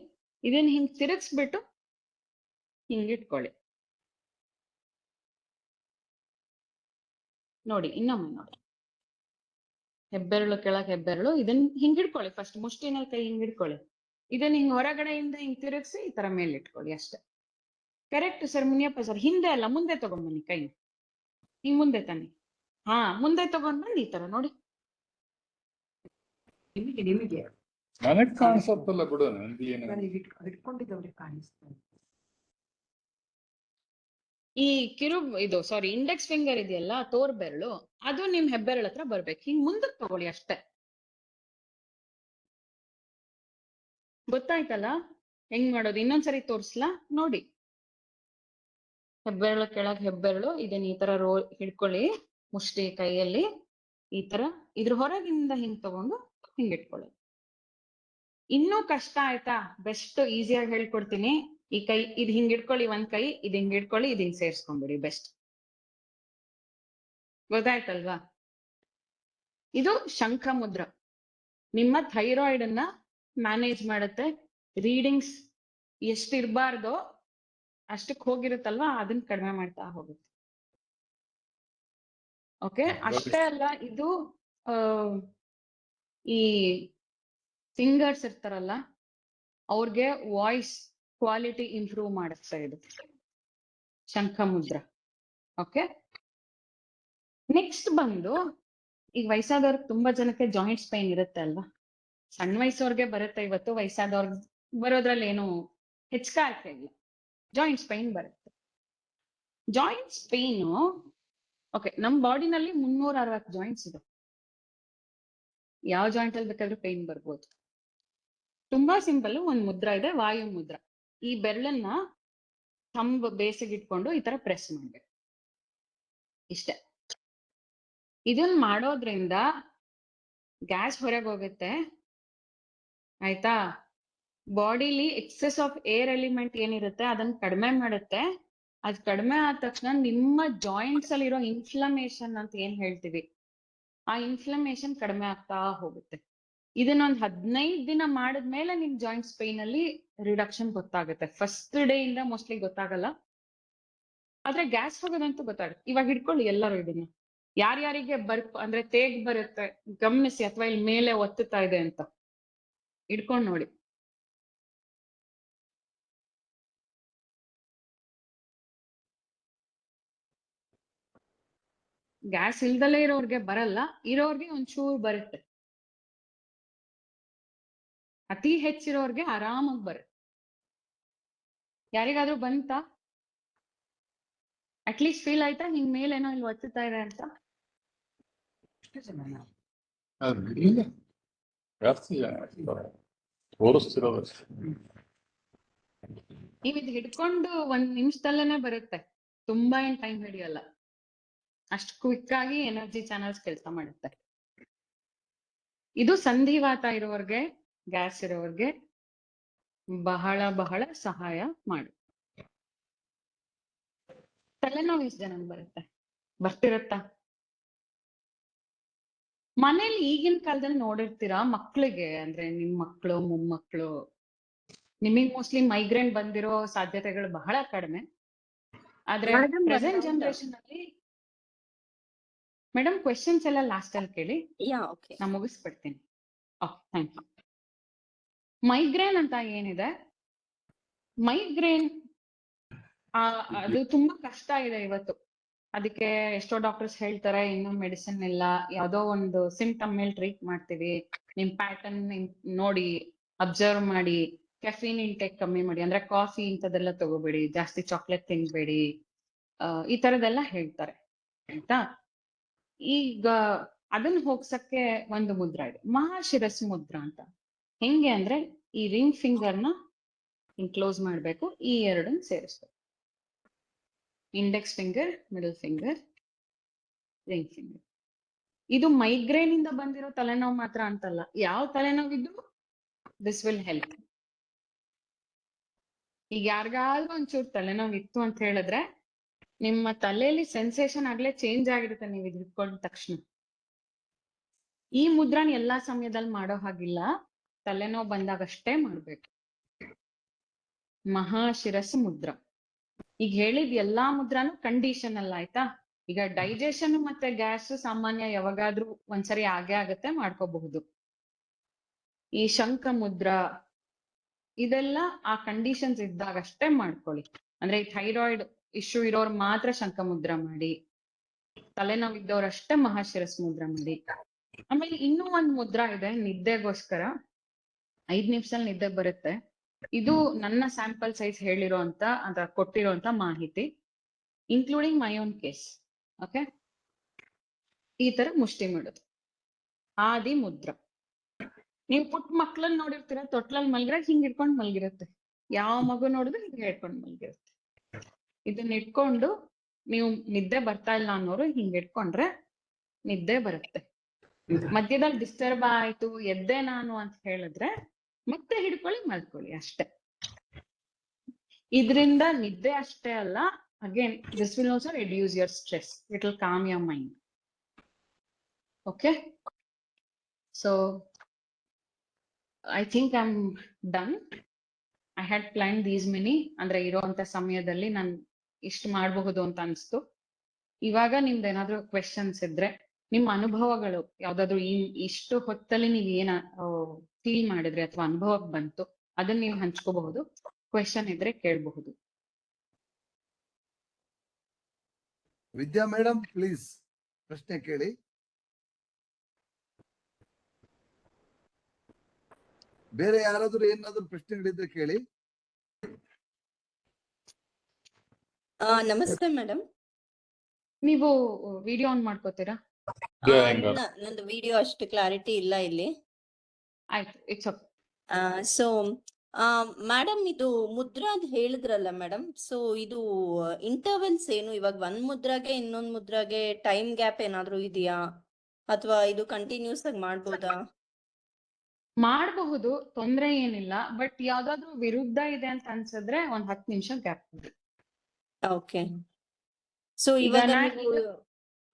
ಇದನ್ನ ಹಿಂಗ್ ತಿರುಗಿಸ್ಬಿಟ್ಟು ಹಿಂಗ್ ಇಟ್ಕೊಳ್ಳಿ. ನೋಡಿ ಇನ್ನೊಮ್ಮೆ ನೋಡಿ, ಹೆಬ್ಬೆರಳು ಕೆಳಗೆ ಹೆಬ್ಬೆರಳು, ಇದನ್ನ ಹಿಂಗ್ ಇಟ್ಕೊಳ್ಳಿ ಫಸ್ಟ್, ಮುಷ್ಟಿನಲ್ಲಿ ಕೈ ಹಿಂಗ್ ಇಟ್ಕೊಳ್ಳಿ, ಇದನ್ನ ಹಿಂಗ್ ಹೊರಗಡೆಯಿಂದ ಹಿಂಗ್ ತಿರುಗಿಸಿ ಈ ತರ ಮೇಲೆ ಇಟ್ಕೊಳ್ಳಿ ಅಷ್ಟೇ. ಕರೆಕ್ಟ್ ಸರ್ ಮುನಿಯಪ್ಪ ಸರ್, ಹಿಂದೆ ಅಲ್ಲ ಮುಂದೆ ತಗೊಂಡ್ಬನ್ನಿ ಕೈ, ಹಿಂಗ್ ಮುಂದೆ ತನ್ನಿ. ಹಾ ಮುಂದೆ ತಗೊಂಡ್ ಬಂದು ಈ ತರ ನೋಡಿ. ನಿಮಗೆ ನನಗ್ ಕಾಣಿಸತ್ತಲ್ಲ ಬಿಡು, ನನ್ಗೆ ಏನು ಇಟ್ಕೊಂಡಿದ್ದವ್ರಿಗೆ ಕಾಣಿಸ್ತದೆ. ಈ ಇದು ಸಾರಿ ಇಂಡೆಕ್ಸ್ ಫಿಂಗರ್ ಇದೆಯಲ್ಲ ತೋರ್ ಬೆರಳು, ಅದು ನಿಮ್ ಹೆಬ್ಬೆರಳ ಹತ್ರ ಬರ್ಬೇಕು, ಹಿಂಗ್ ಮುಂದಕ್ಕೆ ತಗೊಳ್ಳಿ ಅಷ್ಟೇ. ಗೊತ್ತಾಯ್ತಲ್ಲ ಹೆಂಗ್ ಮಾಡೋದು? ಇನ್ನೊಂದ್ಸರಿ ತೋರ್ಸ್ಲಾ ನೋಡಿ. ಹೆಬ್ಬೆರಳು ಕೆಳಗ್ ಹೆಬ್ಬೆರಳು, ಇದನ್ನ ಈ ತರ ಹಿಡ್ಕೊಳ್ಳಿ ಮುಷ್ಟಿ ಕೈಯಲ್ಲಿ, ಈ ತರ ಇದ್ರ ಹೊರಗಿಂದ ಹಿಂಗ್ ತಗೊಂಡು ಹಿಂಗ್ ಇಟ್ಕೊಳ್ಳಿ. ಇನ್ನೂ ಕಷ್ಟ ಆಯ್ತಾ? ಬೆಸ್ಟ್ ಈಸಿಯಾಗಿ ಹೇಳ್ಕೊಡ್ತೀನಿ. ಈ ಕೈ ಇದು ಹಿಂಗ್ ಇಟ್ಕೊಳ್ಳಿ, ಒಂದ್ ಕೈ ಇದು ಹಿಂಗ್ ಇಟ್ಕೊಳ್ಳಿ, ಇದು ಹಿಂಗ್ ಸೇರ್ಸ್ಕೊಂಡ್ಬಿಡಿ, ಬೆಸ್ಟ್. ಗೊತ್ತಾಯ್ತಲ್ವಾ? ಇದು ಶಂಖ ಮುದ್ರ. ನಿಮ್ಮ ಥೈರಾಯ್ಡ್ ಅನ್ನ ಮ್ಯಾನೇಜ್ ಮಾಡುತ್ತೆ. ರೀಡಿಂಗ್ಸ್ ಎಷ್ಟಿರ್ಬಾರ್ದೋ ಅಷ್ಟಕ್ಕೆ ಹೋಗಿರುತ್ತಲ್ವಾ, ಅದನ್ನ ಕಡಿಮೆ ಮಾಡ್ತಾ ಹೋಗುತ್ತೆ. ಓಕೆ, ಅಷ್ಟೇ ಅಲ್ಲ, ಇದು ಈ ಸಿಂಗರ್ಸ್ ಇರ್ತಾರಲ್ಲ ಅವ್ರಿಗೆ ವಾಯ್ಸ್ ಕ್ವಾಲಿಟಿ ಇಂಪ್ರೂವ್ ಮಾಡುತ್ತೆ ಇದು ಶಂಖ ಮುದ್ರ. ಓಕೆ, ನೆಕ್ಸ್ಟ್ ಬಂದು, ಈಗ ವಯಸ್ಸಾದವ್ರಿಗೆ ತುಂಬಾ ಜನಕ್ಕೆ ಜಾಯಿಂಟ್ಸ್ ಪೈನ್ ಇರುತ್ತೆ ಅಲ್ವಾ? ಸಣ್ಣ ವಯಸ್ಸವ್ರಿಗೆ ಬರುತ್ತೆ ಇವತ್ತು, ವಯಸ್ಸಾದವ್ರಿಗೆ ಬರೋದ್ರಲ್ಲಿ ಏನು ಹೆಚ್ಚಾರ್ಕೆ ಇಲ್ಲ, ಜಾಯಿಂಟ್ಸ್ ಪೈನ್ ಬರುತ್ತೆ. ಜಾಯಿಂಟ್ಸ್ ಪೈನು, ಓಕೆ, ನಮ್ ಬಾಡಿನಲ್ಲಿ 360 ಜಾಯಿಂಟ್ಸ್ ಇದೆ. ಯಾವ ಜಾಯಿಂಟ್ ಅಲ್ಲಿ ಬೇಕಾದ್ರೂ ಪೈನ್ ಬರ್ಬೋದು. ತುಂಬಾ ಸಿಂಪಲ್, ಒಂದ್ ಮುದ್ರ ಇದೆ, ವಾಯು ಮುದ್ರ. ಈ ಬೆರಳನ್ನ ಥಂಬ್ ಬೇಸಿಗೆ ಇಟ್ಕೊಂಡು ಈ ತರ ಪ್ರೆಸ್ ಮಾಡ್ಬೇಕು, ಇಷ್ಟೇ. ಇದನ್ನ ಮಾಡೋದ್ರಿಂದ ಗ್ಯಾಸ್ ಹೊರಗೆ ಹೋಗುತ್ತೆ, ಆಯ್ತಾ? ಬಾಡಿಲಿ ಎಕ್ಸೆಸ್ ಆಫ್ ಏರ್ ಎಲಿಮೆಂಟ್ ಏನಿರುತ್ತೆ ಅದನ್ನ ಕಡಿಮೆ ಮಾಡುತ್ತೆ. ಅದ್ ಕಡಿಮೆ ಆದ ತಕ್ಷಣ ನಿಮ್ಮ ಜಾಯಿಂಟ್ಸ್ ಅಲ್ಲಿರೋ ಇನ್ಫ್ಲಮೇಷನ್ ಅಂತ ಏನ್ ಹೇಳ್ತೀವಿ, ಆ ಇನ್ಫ್ಲಮೇಷನ್ ಕಡಿಮೆ ಆಗ್ತಾ ಹೋಗುತ್ತೆ. ಇದನ್ನೊಂದ್ 15 ದಿನ ಮಾಡಿದ್ಮೇಲೆ ನಿಮ್ ಜಾಯಿಂಟ್ಸ್ ಪೈನ್ ಅಲ್ಲಿ ರಿಡಕ್ಷನ್ ಗೊತ್ತಾಗುತ್ತೆ. ಫಸ್ಟ್ ಡೇ ಇಂದ ಮೋಸ್ಟ್ಲಿ ಗೊತ್ತಾಗಲ್ಲ, ಆದ್ರೆ ಗ್ಯಾಸ್ ಹೋಗೋದಂತೂ ಗೊತ್ತಾಗುತ್ತೆ. ಇವಾಗ ಹಿಡ್ಕೊಳ್ಳಿ ಎಲ್ಲರೂ ಇದನ್ನ, ಯಾರ್ಯಾರಿಗೆ ಅಂದ್ರೆ ತೇಗ್ ಬರುತ್ತೆ ಗಮನಿಸಿ, ಅಥವಾ ಇಲ್ಲಿ ಮೇಲೆ ಒತ್ತುತ್ತಾ ಇದೆ ಅಂತ ಹಿಡ್ಕೊಂಡ್ ನೋಡಿ. ಗ್ಯಾಸ್ ಇಲ್ದಲೇ ಇರೋರ್ಗೆ ಬರಲ್ಲ, ಇರೋರ್ಗೆ ಒಂಚೂರು ಬರುತ್ತೆ. ಅತಿ ಹೆಚ್ಚಿರೋರ್ಗೆ ಆರಾಮಾಗಿ ಬರುತ್ತೆ. ಯಾರಿಗಾದ್ರೂ ಬಂತಾ? ಅಟ್ಲೀಸ್ಟ್ ಫೀಲ್ ಆಯ್ತಾ ಹಿಂಗ್ ಮೇಲೇನೋ ಇಲ್ಲಿ ಒತ್ತುತ್ತಾ ಇದೆ ಅಂತ? ಎಷ್ಟು ಜನ ಇಲ್ಲ ಜಾಸ್ತಿ ತೋರಿಸ್ತಿರೋದಷ್ಟೇ. ನೀವ್ ಇದ್ ಹಿಡ್ಕೊಂಡು 1 ನಿಮಿಷದಲ್ಲೇನೆ ಬರುತ್ತೆ, ತುಂಬಾ ಏನ್ ಟೈಮ್ ಹಿಡಿಯಲ್ಲ. ಅಷ್ಟು ಕ್ವಿಕ್ ಆಗಿ ಎನರ್ಜಿ ಚಾನಲ್ಸ್ ಕೆಲಸ ಮಾಡುತ್ತೆ. ಇದು ಸಂಧಿವಾತ ಇರೋರ್ಗೆ, ಗ್ಯಾಸ್ ಇರೋರ್ಗೆ ಬಹಳ ಬಹಳ ಸಹಾಯ ಮಾಡು. ತಲೆನೋವು ಎಷ್ಟು ಜನ ಬರುತ್ತೆ? ಬರ್ತಿರತ್ತಾ? ಮನೇಲಿ ಈಗಿನ ಕಾಲದಲ್ಲಿ ನೋಡಿರ್ತೀರಾ, ಮಕ್ಳಿಗೆ ಅಂದ್ರೆ ನಿಮ್ ಮಕ್ಳು ಮೊಮ್ಮಕ್ಳು, ನಿಮಗ್ ಮೋಸ್ಟ್ಲಿ ಮೈಗ್ರೇನ್ ಬಂದಿರೋ ಸಾಧ್ಯತೆಗಳು ಬಹಳ ಕಡಿಮೆ. ಆದ್ರೆ ಪ್ರೆಸೆಂಟ್ ಜನರೇಷನ್ ಅಲ್ಲಿ ಮೇಡಮ್ ಕ್ವೆಶನ್ಸ್ ಎಲ್ಲ ಲಾಸ್ಟ್ ಅಲ್ಲಿ ಕೇಳಿ, ನಾ ಮುಗಿಸ್ಬಿಡ್ತೀನಿ. Thank you. ಮೈಗ್ರೇನ್ ಅಂತ ಏನಿದೆ, ಮೈಗ್ರೇನ್ ಅದು ತುಂಬಾ ಕಷ್ಟ ಇದೆ ಇವತ್ತು. ಅದಕ್ಕೆ ಎಷ್ಟೋ ಡಾಕ್ಟರ್ಸ್ ಹೇಳ್ತಾರೆ ಇನ್ನೂ ಮೆಡಿಸಿನ್ ಇಲ್ಲ, ಯಾವ್ದೋ ಒಂದು ಸಿಂಪ್ಟಮ್ ಮೇಲೆ ಟ್ರೀಟ್ ಮಾಡ್ತೀವಿ, ನಿಮ್ ಪ್ಯಾಟರ್ನ್ ನೋಡಿ ಅಬ್ಸರ್ವ್ ಮಾಡಿ, ಕೆಫೀನ್ ಇಂಟೇಕ್ ಕಮ್ಮಿ ಮಾಡಿ, ಅಂದ್ರೆ ಕಾಫಿ ಇಂಥದೆಲ್ಲ ತಗೋಬೇಡಿ, ಜಾಸ್ತಿ ಚಾಕ್ಲೇಟ್ ತಿನ್ಬೇಡಿ, ಈ ತರದೆಲ್ಲ ಹೇಳ್ತಾರೆ ಆಯ್ತಾ. ಈಗ ಅದನ್ನ ಹೋಗ್ಸಕ್ಕೆ ಒಂದು ಮುದ್ರಾ ಇದೆ, ಮಹಾಶಿರಸ್ಸು ಮುದ್ರಾ ಅಂತ. ಹೆಂಗೆ ಅಂದ್ರೆ ಈ ರಿಂಗ್ ಫಿಂಗರ್ನ ಹಿಂಗ್ ಕ್ಲೋಸ್ ಮಾಡ್ಬೇಕು, ಈ ಎರಡನ್ನ ಸೇರಿಸ್ಬೇಕು. Index finger, middle finger, ring finger. ಇದು ಮೈಗ್ರೇನ್ ಇಂದ ಬಂದಿರೋ ತಲೆನೋವು ಮಾತ್ರ ಅಂತಲ್ಲ, ಯಾವ ತಲೆನೋವಿದ್ರು ದಿಸ್ ವಿಲ್ ಹೆಲ್ಪ್. ಈಗ ಯಾರಿಗಾದ್ರೂ ಒಂಚೂರು ತಲೆನೋವು ಇತ್ತು ಅಂತ ಹೇಳಿದ್ರೆ ನಿಮ್ಮ ತಲೆಯಲ್ಲಿ ಸೆನ್ಸೇಷನ್ ಆಗ್ಲೇ ಚೇಂಜ್ ಆಗಿರುತ್ತೆ ನೀವು ಇದು ಹಿಡ್ಕೊಂಡ ತಕ್ಷಣ. ಈ ಮುದ್ರಾನ ಎಲ್ಲಾ ಸಮಯದಲ್ಲಿ ಮಾಡೋ ಹಾಗಿಲ್ಲ, ತಲೆನೋವು ಬಂದಾಗಷ್ಟೇ ಮಾಡ್ಬೇಕು. ಮಹಾಶಿರಸ್ಸು ಮುದ್ರಾ. ಈಗ ಹೇಳಿದ ಎಲ್ಲಾ ಮುದ್ರಾನು ಕಂಡೀಷನ್ ಅಲ್ಲ ಆಯ್ತಾ. ಈಗ ಡೈಜೆಷನ್ ಮತ್ತೆ ಗ್ಯಾಸ್ ಸಾಮಾನ್ಯ ಯಾವಾಗಾದ್ರೂ ಒಂದ್ಸರಿ ಆಗೇ ಆಗತ್ತೆ, ಮಾಡ್ಕೋಬಹುದು. ಈ ಶಂಖ ಮುದ್ರಾ ಇದೆಲ್ಲ ಆ ಕಂಡೀಷನ್ಸ್ ಇದ್ದಾಗಷ್ಟೇ ಮಾಡ್ಕೊಳ್ಳಿ. ಅಂದ್ರೆ ಈ ಥೈರಾಯ್ಡ್ ಇಶ್ಯೂ ಇರೋರು ಮಾತ್ರ ಶಂಖ ಮುದ್ರಾ ಮಾಡಿ, ತಲೆನೋವು ಇದ್ದವ್ರಷ್ಟೇ ಮಹಾಶಿರಸ್ ಮುದ್ರಾ ಮಾಡಿ. ಆಮೇಲೆ ಇನ್ನೂ ಒಂದ್ ಮುದ್ರಾ ಇದೆ ನಿದ್ದೆಗೋಸ್ಕರ, 5 ನಿಮಿಷದಲ್ಲಿ ನಿದ್ದೆ ಬರುತ್ತೆ. ಇದು ನನ್ನ ಸ್ಯಾಂಪಲ್ ಸೈಜ್ ಹೇಳಿರೋ ಅಂತ ಅದ ಕೊಟ್ಟಿರೋಂತ ಮಾಹಿತಿ, including my own case. Okay, ಈ ತರ ಮುಷ್ಟಿ ಮಾಡೋದು ಆದಿ ಮುದ್ರಾ. ನೀವು ಪುಟ್ಟ ಮಕ್ಳನ್ನ ನೋಡಿರ್ತೀರ, ತೊಟ್ಲಲ್ಲಿ ಮಲ್ಗಿರ ಹಿಂಗ್ ಇಟ್ಕೊಂಡ್ ಮಲ್ಗಿರುತ್ತೆ. ಯಾವ ಮಗು ನೋಡಿದ್ರು ಹಿಂಗ್ ಇಟ್ಕೊಂಡ್ ಮಲ್ಗಿರುತ್ತೆ. ಇದನ್ನ ಇಟ್ಕೊಂಡು ನೀವು ನಿದ್ದೆ ಬರ್ತಾ ಇಲ್ಲ ಅನ್ನೋರು ಹಿಂಗ್ ಇಟ್ಕೊಂಡ್ರೆ ನಿದ್ದೆ ಬರುತ್ತೆ. ಮಧ್ಯದಲ್ಲಿ ಡಿಸ್ಟರ್ಬ್ ಆಯ್ತು ಎದ್ದೆ ನಾನು ಅಂತ ಹೇಳಿದ್ರೆ ಮತ್ತೆ ಹಿಡ್ಕೊಳ್ಳಿ ಮಲ್ಕೊಳ್ಳಿ ಅಷ್ಟೇ. ಇದರಿಂದ ನಿದ್ದೆ ಅಷ್ಟೇ ಅಲ್ಲ, again this will also reduce your stress, it will com your mind. Okay, so I think I am done. I had plan these many, ಅಂದ್ರೆ ಇರೋಂತ ಸಮಯದಲ್ಲಿ ನಾನು ಇಷ್ಟು ಮಾಡಬಹುದು ಅಂತ ಅನ್ಸ್ತು. ಇವಾಗ ನಿಮ್ದು ಏನಾದ್ರು ಕ್ವೆಶನ್ಸ್ ಇದ್ರೆ, ನಿಮ್ಮ ಅನುಭವಗಳು ಯಾವ್ದಾದ್ರು ಇಷ್ಟು ಹೊತ್ತಲ್ಲಿ ನೀವ್ ಏನ ಫೀಲ್ ಮಾಡಿದ್ರಿ ಅಥವಾ ಅನುಭವಕ್ಕೆ ಬಂತು ಅದನ್ನ ನೀವು ಹಂಚ್ಕೋಬಹುದು. ಕ್ವೆಶನ್ ಇದ್ರೆ ಕೇಳಬಹುದು. ವಿದ್ಯಾ ಮೇಡಮ್ ಪ್ಲೀಸ್ ಪ್ರಶ್ನೆ ಕೇಳಿ. ಬೇರೆ ಯಾರಾದ್ರೂ ಏನಾದ್ರು ಪ್ರಶ್ನೆಗಳಿದ್ರೆ ಕೇಳಿ. ನಮಸ್ತೆ ಮೇಡಮ್. ನೀವು ವಿಡಿಯೋ ಆನ್ ಮಾಡ್ಕೋತೀರಾ? ನಂದು ವಿಡಿಯೋ ಅಷ್ಟು ಕ್ಲಾರಿಟಿ ಇಲ್ಲ ಇಲ್ಲಿ. ಆಯ್ತು, ಇಟ್ಸ್ ಓಕೆ. ಸೊ ಮೇಡಮ್, ಇದು ಮುದ್ರಾದ್ ಹೇಳಿದ್ರಲ್ಲ ಮೇಡಮ್, ಸೊ ಇದು ಇಂಟರ್ವೆಲ್ಸ್ ಏನು? ಇವಾಗ ಒಂದ್ ಮುದ್ರಾಗೆ ಇನ್ನೊಂದ್ ಮುದ್ರಾಗೆ ಟೈಮ್ ಗ್ಯಾಪ್ ಏನಾದ್ರು ಇದೆಯಾ, ಅಥವಾ ಇದು ಕಂಟಿನ್ಯೂಸ್ ಆಗಿ ಮಾಡ್ಬೋದಾ? ಮಾಡಬಹುದು, ತೊಂದ್ರೆ ಏನಿಲ್ಲ. ಬಟ್ ಯಾವ್ದಾದ್ರು ವಿರುದ್ಧ ಇದೆ ಅಂತ ಅನ್ಸಿದ್ರೆ ಒಂದ್ 10 ನಿಮಿಷ ಗ್ಯಾಪ್. ಓಕೆ. ಸೊ ಈಗ ಇವಾಗ ನಾ- ನೀವು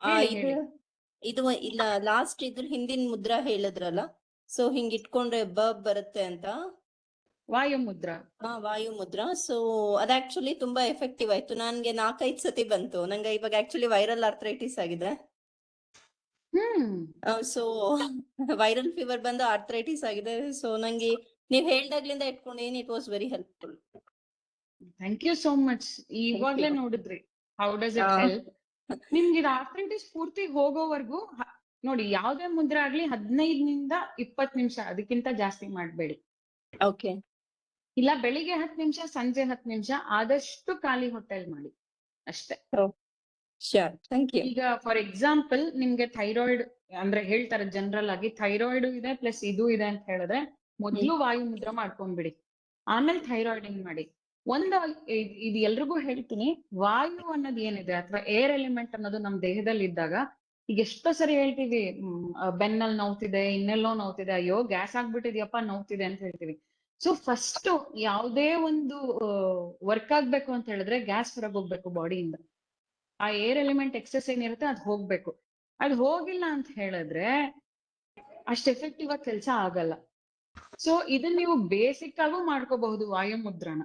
ಹೇಳಿ, ಹೇಳಿ. ಇದು ಇಲ್ಲ, ಲಾಸ್ಟ್ ಇದ್ರ ಹಿಂದಿನ ಮುದ್ರಾ ಹೇಳಿದ್ರಲ್ಲ, ಸೊ ಹಿಂಗ್ ಇಟ್ಕೊಂಡ್ರೆ ಬರುತ್ತೆ ಅಂತ. ವಾಯು ಮುದ್ರಾ. ವಾಯು ಮುದ್ರಾ. ಸೊ ಅದ್ ಆಕ್ಚುಲಿ ತುಂಬಾ ಎಫೆಕ್ಟಿವ್ ಆಯ್ತು. ನನ್ಗೆ 4-5 ಸತಿ ಬಂತು. ನಂಗೆ ಇವಾಗ ಆಕ್ಚುಲಿ ವೈರಲ್ ಆರ್ಥ್ರೈಟಿಸ್ ಆಗಿದೆ. ಸೊ ವೈರಲ್ ಫೀವರ್ ಬಂದು ಆರ್ಥ್ರೈಟಿಸ್ ಆಗಿದೆ. ಸೊ ನಂಗೆ ನೀವ್ ಹೇಳ್ದಾಗ್ಲಿಂದ ಇಟ್ಕೊಂಡೇನ್, it was very helpful. Thank you so much. ಇವಾಗ್ಲೇ ನೋಡಿದ್ರಿ, ಹೌ ಡಸ್ ಇಟ್ ಹೆಲ್ಪ್? ನಿಮ್ಗೆ ಇದು ಆರ್ಥ್ರೈಟಿಸ್ ಪೂರ್ತಿ ಹೋಗೋವರೆಗೂ ನೋಡಿ, ಯಾವ್ದೇ ಮುದ್ರೆ ಆಗ್ಲಿ 15 ನಿಂದ 20 ನಿಮಿಷ, ಅದಕ್ಕಿಂತ ಜಾಸ್ತಿ ಮಾಡ್ಬೇಡಿ. ಓಕೆ ಇಲ್ಲ ಬೆಳಿಗ್ಗೆ 10 ನಿಮಿಷ, ಸಂಜೆ 10 ನಿಮಿಷ, ಆದಷ್ಟು ಖಾಲಿ ಹೊಟ್ಟೆಲ್ ಮಾಡಿ ಅಷ್ಟೇ. Sure, thank you. ಈಗ ಫಾರ್ ಎಕ್ಸಾಂಪಲ್ ನಿಮ್ಗೆ ಥೈರಾಯ್ಡ್ ಅಂದ್ರೆ ಹೇಳ್ತಾರೆ ಜನರಲ್ ಆಗಿ ಥೈರಾಯ್ಡ್ ಇದೆ ಪ್ಲಸ್ ಇದು ಇದೆ ಅಂತ ಹೇಳಿದ್ರೆ ಮೊದ್ಲು ವಾಯು ಮುದ್ರ ಮಾಡ್ಕೊಂಡ್ಬಿಡಿ, ಆಮೇಲೆ ಥೈರಾಯ್ಡಿಂಗ್ ಮಾಡಿ. ಇದು ಎಲ್ರಿಗೂ ಹೇಳ್ತೀನಿ, ವಾಯು ಅನ್ನೋದು ಏನಿದೆ ಅಥವಾ ಏರ್ ಎಲಿಮೆಂಟ್ ಅನ್ನೋದು ನಮ್ ದೇಹದಲ್ಲಿ ಇದ್ದಾಗ, ಈಗ ಎಷ್ಟೋ ಸರಿ ಹೇಳ್ತೀವಿ ಬೆನ್ನಲ್ಲಿ ನೋವ್ತಿದೆ, ಇನ್ನೆಲ್ಲೋ ನೋವ್ತಿದೆ, ಅಯ್ಯೋ ಗ್ಯಾಸ್ ಆಗ್ಬಿಟ್ಟಿದ್ಯಪ್ಪ ನೋವ್ತಿದೆ ಅಂತ ಹೇಳ್ತೀವಿ. ಸೊ ಫಸ್ಟ್ ಯಾವ್ದೇ ಒಂದು ವರ್ಕ್ ಆಗ್ಬೇಕು ಅಂತ ಹೇಳಿದ್ರೆ ಗ್ಯಾಸ್ ಹೊರಗೆ ಹೋಗ್ಬೇಕು ಬಾಡಿಯಿಂದ. ಆ ಏರ್ ಎಲಿಮೆಂಟ್ ಎಕ್ಸೆಸ್ ಏನಿರುತ್ತೆ ಅದು ಹೋಗ್ಬೇಕು. ಅದು ಹೋಗಿಲ್ಲ ಅಂತ ಹೇಳಿದ್ರೆ ಅಷ್ಟು ಎಫೆಕ್ಟಿವ್ ಆಗಿ ಕೆಲಸ ಆಗಲ್ಲ. ಸೊ ಇದನ್ನ ನೀವು ಬೇಸಿಕ್ ಆಗು ಮಾಡ್ಕೋಬಹುದು ವಾಯು ಮುದ್ರಣ.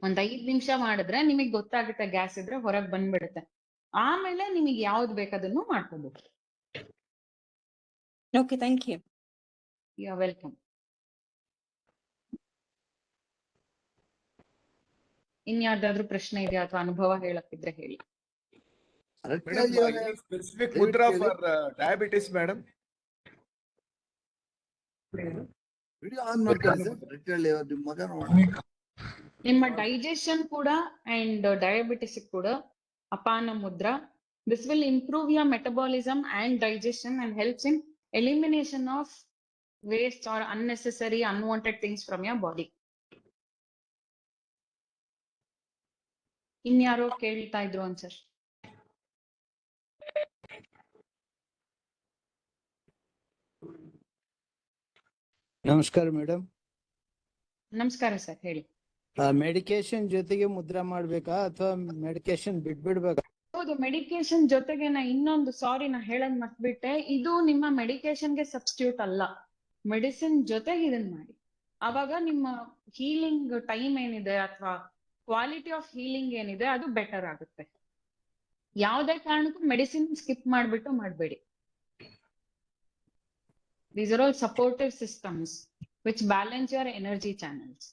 ಒಂದ್ 5 ನಿಮಿಷ ಮಾಡಿದ್ರೆ ನಿಮಗ್ ಗೊತ್ತಾಗುತ್ತೆ, ಗ್ಯಾಸ್ ಇದ್ರೆ ಹೊರಗೆ ಬಂದ್ಬಿಡುತ್ತೆ. ಆಮೇಲೆ ನಿಮಗೆ ಯಾವ್ದು ಬೇಕಾದನ್ನು ಮಾಡ್ಕೋಬಹುದು. Okay, thank you. You are welcome. ಇನ್ಯಾರ್ದಾದ್ರೂ ಪ್ರಶ್ನೆ ಇದೆಯಾ ಅಥವಾ ಅನುಭವ ಹೇಳಕ್ಕಿದ್ರೆ ಹೇಳಿ. Specific mudra for diabetes, madam. Video on ಮಾಡ್ಕೊಳ್ಳಿ ಸರ್. ರೆಟ್ಟಳ್ಳಿ ಅವ್ರ ನಿಮ್ಮ ಮಗ ನೋಡ. ನಿಮ್ಮ ಡೈಜೆಷನ್ ಕೂಡ ಅಂಡ್ ಡಯಾಬಿಟಿಸ್ ಕೂಡ ಅಪಾನ Mudra. This will improve your metabolism and digestion and helps in elimination of waste or unnecessary unwanted things from your body. ಇನ್ಯಾರೋ ಕೇಳ್ತಾ ಇದ್ರು ಅನ್ಸರ್. ನಮಸ್ಕಾರ ಮೇಡಮ್. ನಮಸ್ಕಾರ ಸರ್, ಹೇಳಿ. ಮೆಡಿಕೇಶನ್ ಜೊತೆಗೆ ಮುದ್ರಾ ಮಾಡ್ಬೇಕಾ ಅಥವಾ ಮೆಡಿಕೇಶನ್ ಬಿಡ್ಬೇಕಾ? ಹೌದು, ಮೆಡಿಕೇಶನ್ ಜೊತೆಗೆ ಇನ್ನೊಂದು ನಾ ಹೇಳೋದ್ ಮರ್ತ್ಬಿಟ್ಟೆ, ಇದು ನಿಮ್ಮ ಮೆಡಿಕೇಶನ್ಗೆ ಸಬ್ಸ್ಟಿಟ್ಯೂಟ್ ಅಲ್ಲ. ಮೆಡಿಸಿನ್ ಜೊತೆಗೆ ಇದನ್ನ ಮಾಡಿ, ಅವಾಗ ನಿಮ್ಮ ಹೀಲಿಂಗ್ ಟೈಮ್ ಏನಿದೆ ಅಥವಾ ಕ್ವಾಲಿಟಿ ಆಫ್ ಹೀಲಿಂಗ್ ಏನಿದೆ ಅದು ಬೆಟರ್ ಆಗುತ್ತೆ. ಯಾವುದೇ ಕಾರಣಕ್ಕೂ ಮೆಡಿಸಿನ್ ಸ್ಕಿಪ್ ಮಾಡ್ಬಿಟ್ಟು ಮಾಡಬೇಡಿ. These are all supportive systems which balance your energy channels.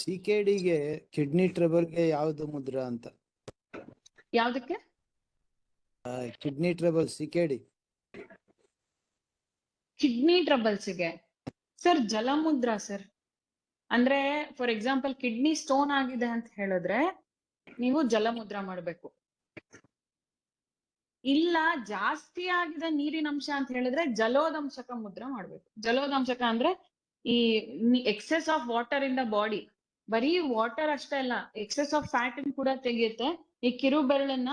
ಸಿಕೆಡಿಗೆ ಕಿಡ್ನಿ ಟ್ರಬಲ್ಗೆ ಯಾವ್ದು ಮುದ್ರಾ ಅಂತ? ಯಾವ್ದಕ್ಕೆ? Kidney trouble, CKD. ಕಿಡ್ನಿ ಟ್ರಬಲ್ಸ್ಗೆ ಸರ್ ಜಲಮುದ್ರಾ ಸರ್. ಅಂದ್ರೆ ಫಾರ್ ಎಕ್ಸಾಂಪಲ್ ಕಿಡ್ನಿ ಸ್ಟೋನ್ ಆಗಿದೆ ಅಂತ ಹೇಳಿದ್ರೆ ನೀವು ಜಲಮುದ್ರಾ ಮಾಡ್ಬೇಕು. ಇಲ್ಲ ಜಾಸ್ತಿ ಆಗಿದೆ ನೀರಿನ ಅಂಶ ಅಂತ ಹೇಳಿದ್ರೆ ಜಲೋದಂಶಕ ಮುದ್ರಾ ಮಾಡ್ಬೇಕು. ಜಲೋದಂಶಕ ಅಂದ್ರೆ ಈ excess of water in the body, ಬರೀ ವಾಟರ್ ಅಷ್ಟೇ ಅಲ್ಲ, ಎಕ್ಸೆಸ್ ಆಫ್ ಫ್ಯಾಟ್ ಕೂಡ ತೆಗೆಯುತ್ತೆ. ಈ ಕಿರು ಬೆರಳನ್ನ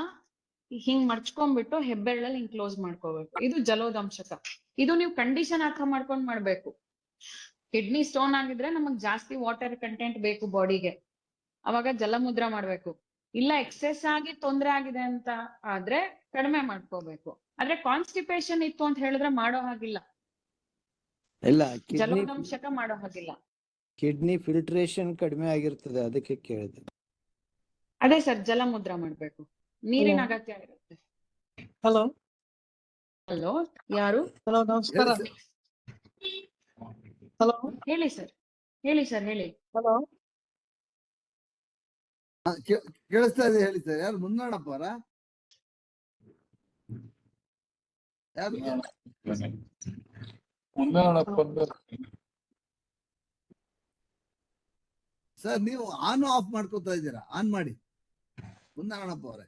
ಹಿಂಗ್ ಮಡ್ಚ್ಕೊಂಡ್ಬಿಟ್ಟು ಹೆಬ್ಬೆರಳಲ್ಲಿ ಹಿಂಗ್ ಕ್ಲೋಸ್ ಮಾಡ್ಕೋಬೇಕು. ಇದು ಜಲೋದಂಶಕ. ಇದು ನೀವು ಕಂಡೀಷನ್ ಅರ್ಥ ಮಾಡ್ಕೊಂಡ್ ಮಾಡ್ಬೇಕು. ಕಿಡ್ನಿ ಸ್ಟೋನ್ ಆಗಿದ್ರೆ ನಮಗ್ ಜಾಸ್ತಿ ವಾಟರ್ ಕಂಟೆಂಟ್ ಬೇಕು ಬಾಡಿಗೆ, ಅವಾಗ ಜಲಮುದ್ರಾ ಮಾಡ್ಬೇಕು. ಇಲ್ಲ ಎಕ್ಸೆಸ್ ಆಗಿ ತೊಂದರೆ ಆಗಿದೆ ಅಂತ ಆದ್ರೆ ಕಡಿಮೆ ಮಾಡ್ಕೋಬೇಕು. ಆದ್ರೆ ಕಾನ್ಸ್ಟಿಪೇಷನ್ ಇತ್ತು ಅಂತ ಹೇಳಿದ್ರೆ ಮಾಡೋ ಹಾಗಿಲ್ಲ, ಇಲ್ಲ ಜಲೋದಂಶಕ ಮಾಡೋ ಹಾಗಿಲ್ಲ. ಕಿಡ್ನಿ ಫಿಲ್ಟ್ರೇಷನ್ ಕಡಿಮೆ ಆಗಿರ್ತದೆ, ಅದಕ್ಕೆ ಕೇಳಿದೆ. ಅದೇ ಸರ್, ಜಲಮುದ್ರಾ ಮಾಡ್ಬೇಕು, ನೀರಿನ ಅಗತ್ಯ ಇರುತ್ತೆ. ಹಲೋ ಹಲೋ, ಯಾರು? ಹಲೋ, ನಮಸ್ಕಾರ. ಹಲೋ, ಹೇಳಿ ಸರ್, ಹೇಳಿ ಸರ್, ಹೇಳಿ. ಹಲೋ, ಕೇಳಿಸ್ತಾ ಇದೆ, ಹೇಳಿ ಸರ್. ಯಾರು ಮುನ್ನಣ್ಣಪ್ಪ ಅವರ? ಯಾರು? ಸರ್ ನೀವು ಆನ್ ಆಫ್ ಮಾಡ್ಕೋತಾ ಇದ್ದೀರಾ? ಆನ್ ಮಾಡಿ ಮುನ್ನಣ್ಣಪ್ಪ ಅವರೇ.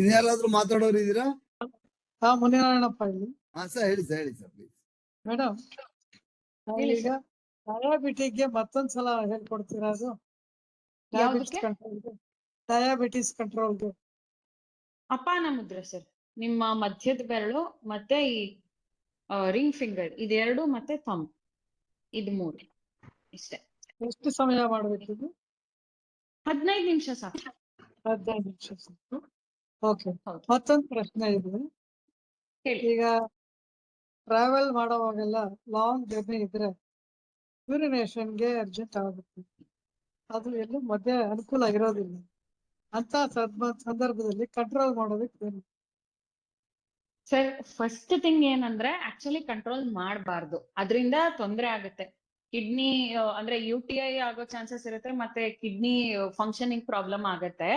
ಇನ್ಯಾರಾದ್ರೂ ಮಾತಾಡೋರು ಇದೀರಾ? ಹಾ, ಮುನಿನಾರಾಯಣಪ್ಪ ಇಲ್ಲಿ. ಹಾ ಸರ್, ಹೇಳಿ ಸರ್, ಹೇಳಿ ಸರ್ ಪ್ಲೀಸ್. ಮೇಡಮ್, ಹೇಳಿ ಈಗ ಡಯಾಬಿಟಿಗೆ ಮತ್ತೊಂದ್ಸಲ ಹೇಳ್ಕೊಡ್ತೀರಾ? ಅದು ಡಯಾಬಿಟಿಸ್ ಕಂಟ್ರೋಲ್ಗೆ, ಡಯಾಬಿಟಿಸ್ ಕಂಟ್ರೋಲ್ಗೆ ಅಪಾನ ಮುದ್ರೆ ಸರ್. ನಿಮ್ಮ ಮಧ್ಯದ ಬೆರಳು ಮತ್ತೆ ಈ ರಿಂಗ್ ಫಿಂಗರ್ ಇದೆರಡು ಮತ್ತೆ ಥಂಬ್, ಇದು 3 ಇಷ್ಟೇ. ಎಷ್ಟು ಸಮಯ ಮಾಡ್ಬೇಕಿದು? 15 ನಿಮಿಷ ಸಾಕು. 15 ನಿಮಿಷ ಸಾಕು. ಓಕೆ. ಹೌದು. ಮತ್ತೊಂದು ಪ್ರಶ್ನೆ ಇದೆ. ಹೇಳಿ. ಈಗ ಟ್ರಾವೆಲ್ ಮಾಡೋವಾಗೆಲ್ಲ ಲಾಂಗ್ ಜರ್ನಿ ಇದ್ರೆ ಯೂರಿನೇಷನ್ಗೆ ಅರ್ಜೆಂಟ್ ಆಗುತ್ತೆ, ಅದು ಎಲ್ಲೂ ಮಧ್ಯೆ ಅನುಕೂಲ ಇರೋದಿಲ್ಲ. ಅಂತ ಸಂದರ್ಭದಲ್ಲಿ ಕಂಟ್ರೋಲ್ ಮಾಡೋದಕ್ಕೆ ಏನು? ಸರ್ ಫಸ್ಟ್ ಥಿಂಗ್ ಏನಂದ್ರೆ ಆಕ್ಚುಲಿ ಕಂಟ್ರೋಲ್ ಮಾಡಬಾರ್ದು, ಅದರಿಂದ ತೊಂದರೆ ಆಗುತ್ತೆ. ಕಿಡ್ನಿ ಅಂದ್ರೆ UTI ಆಗೋ ಚಾನ್ಸಸ್ ಇರುತ್ತೆ, ಮತ್ತೆ ಕಿಡ್ನಿ ಫಂಕ್ಷನಿಂಗ್ ಪ್ರಾಬ್ಲಮ್ ಆಗತ್ತೆ.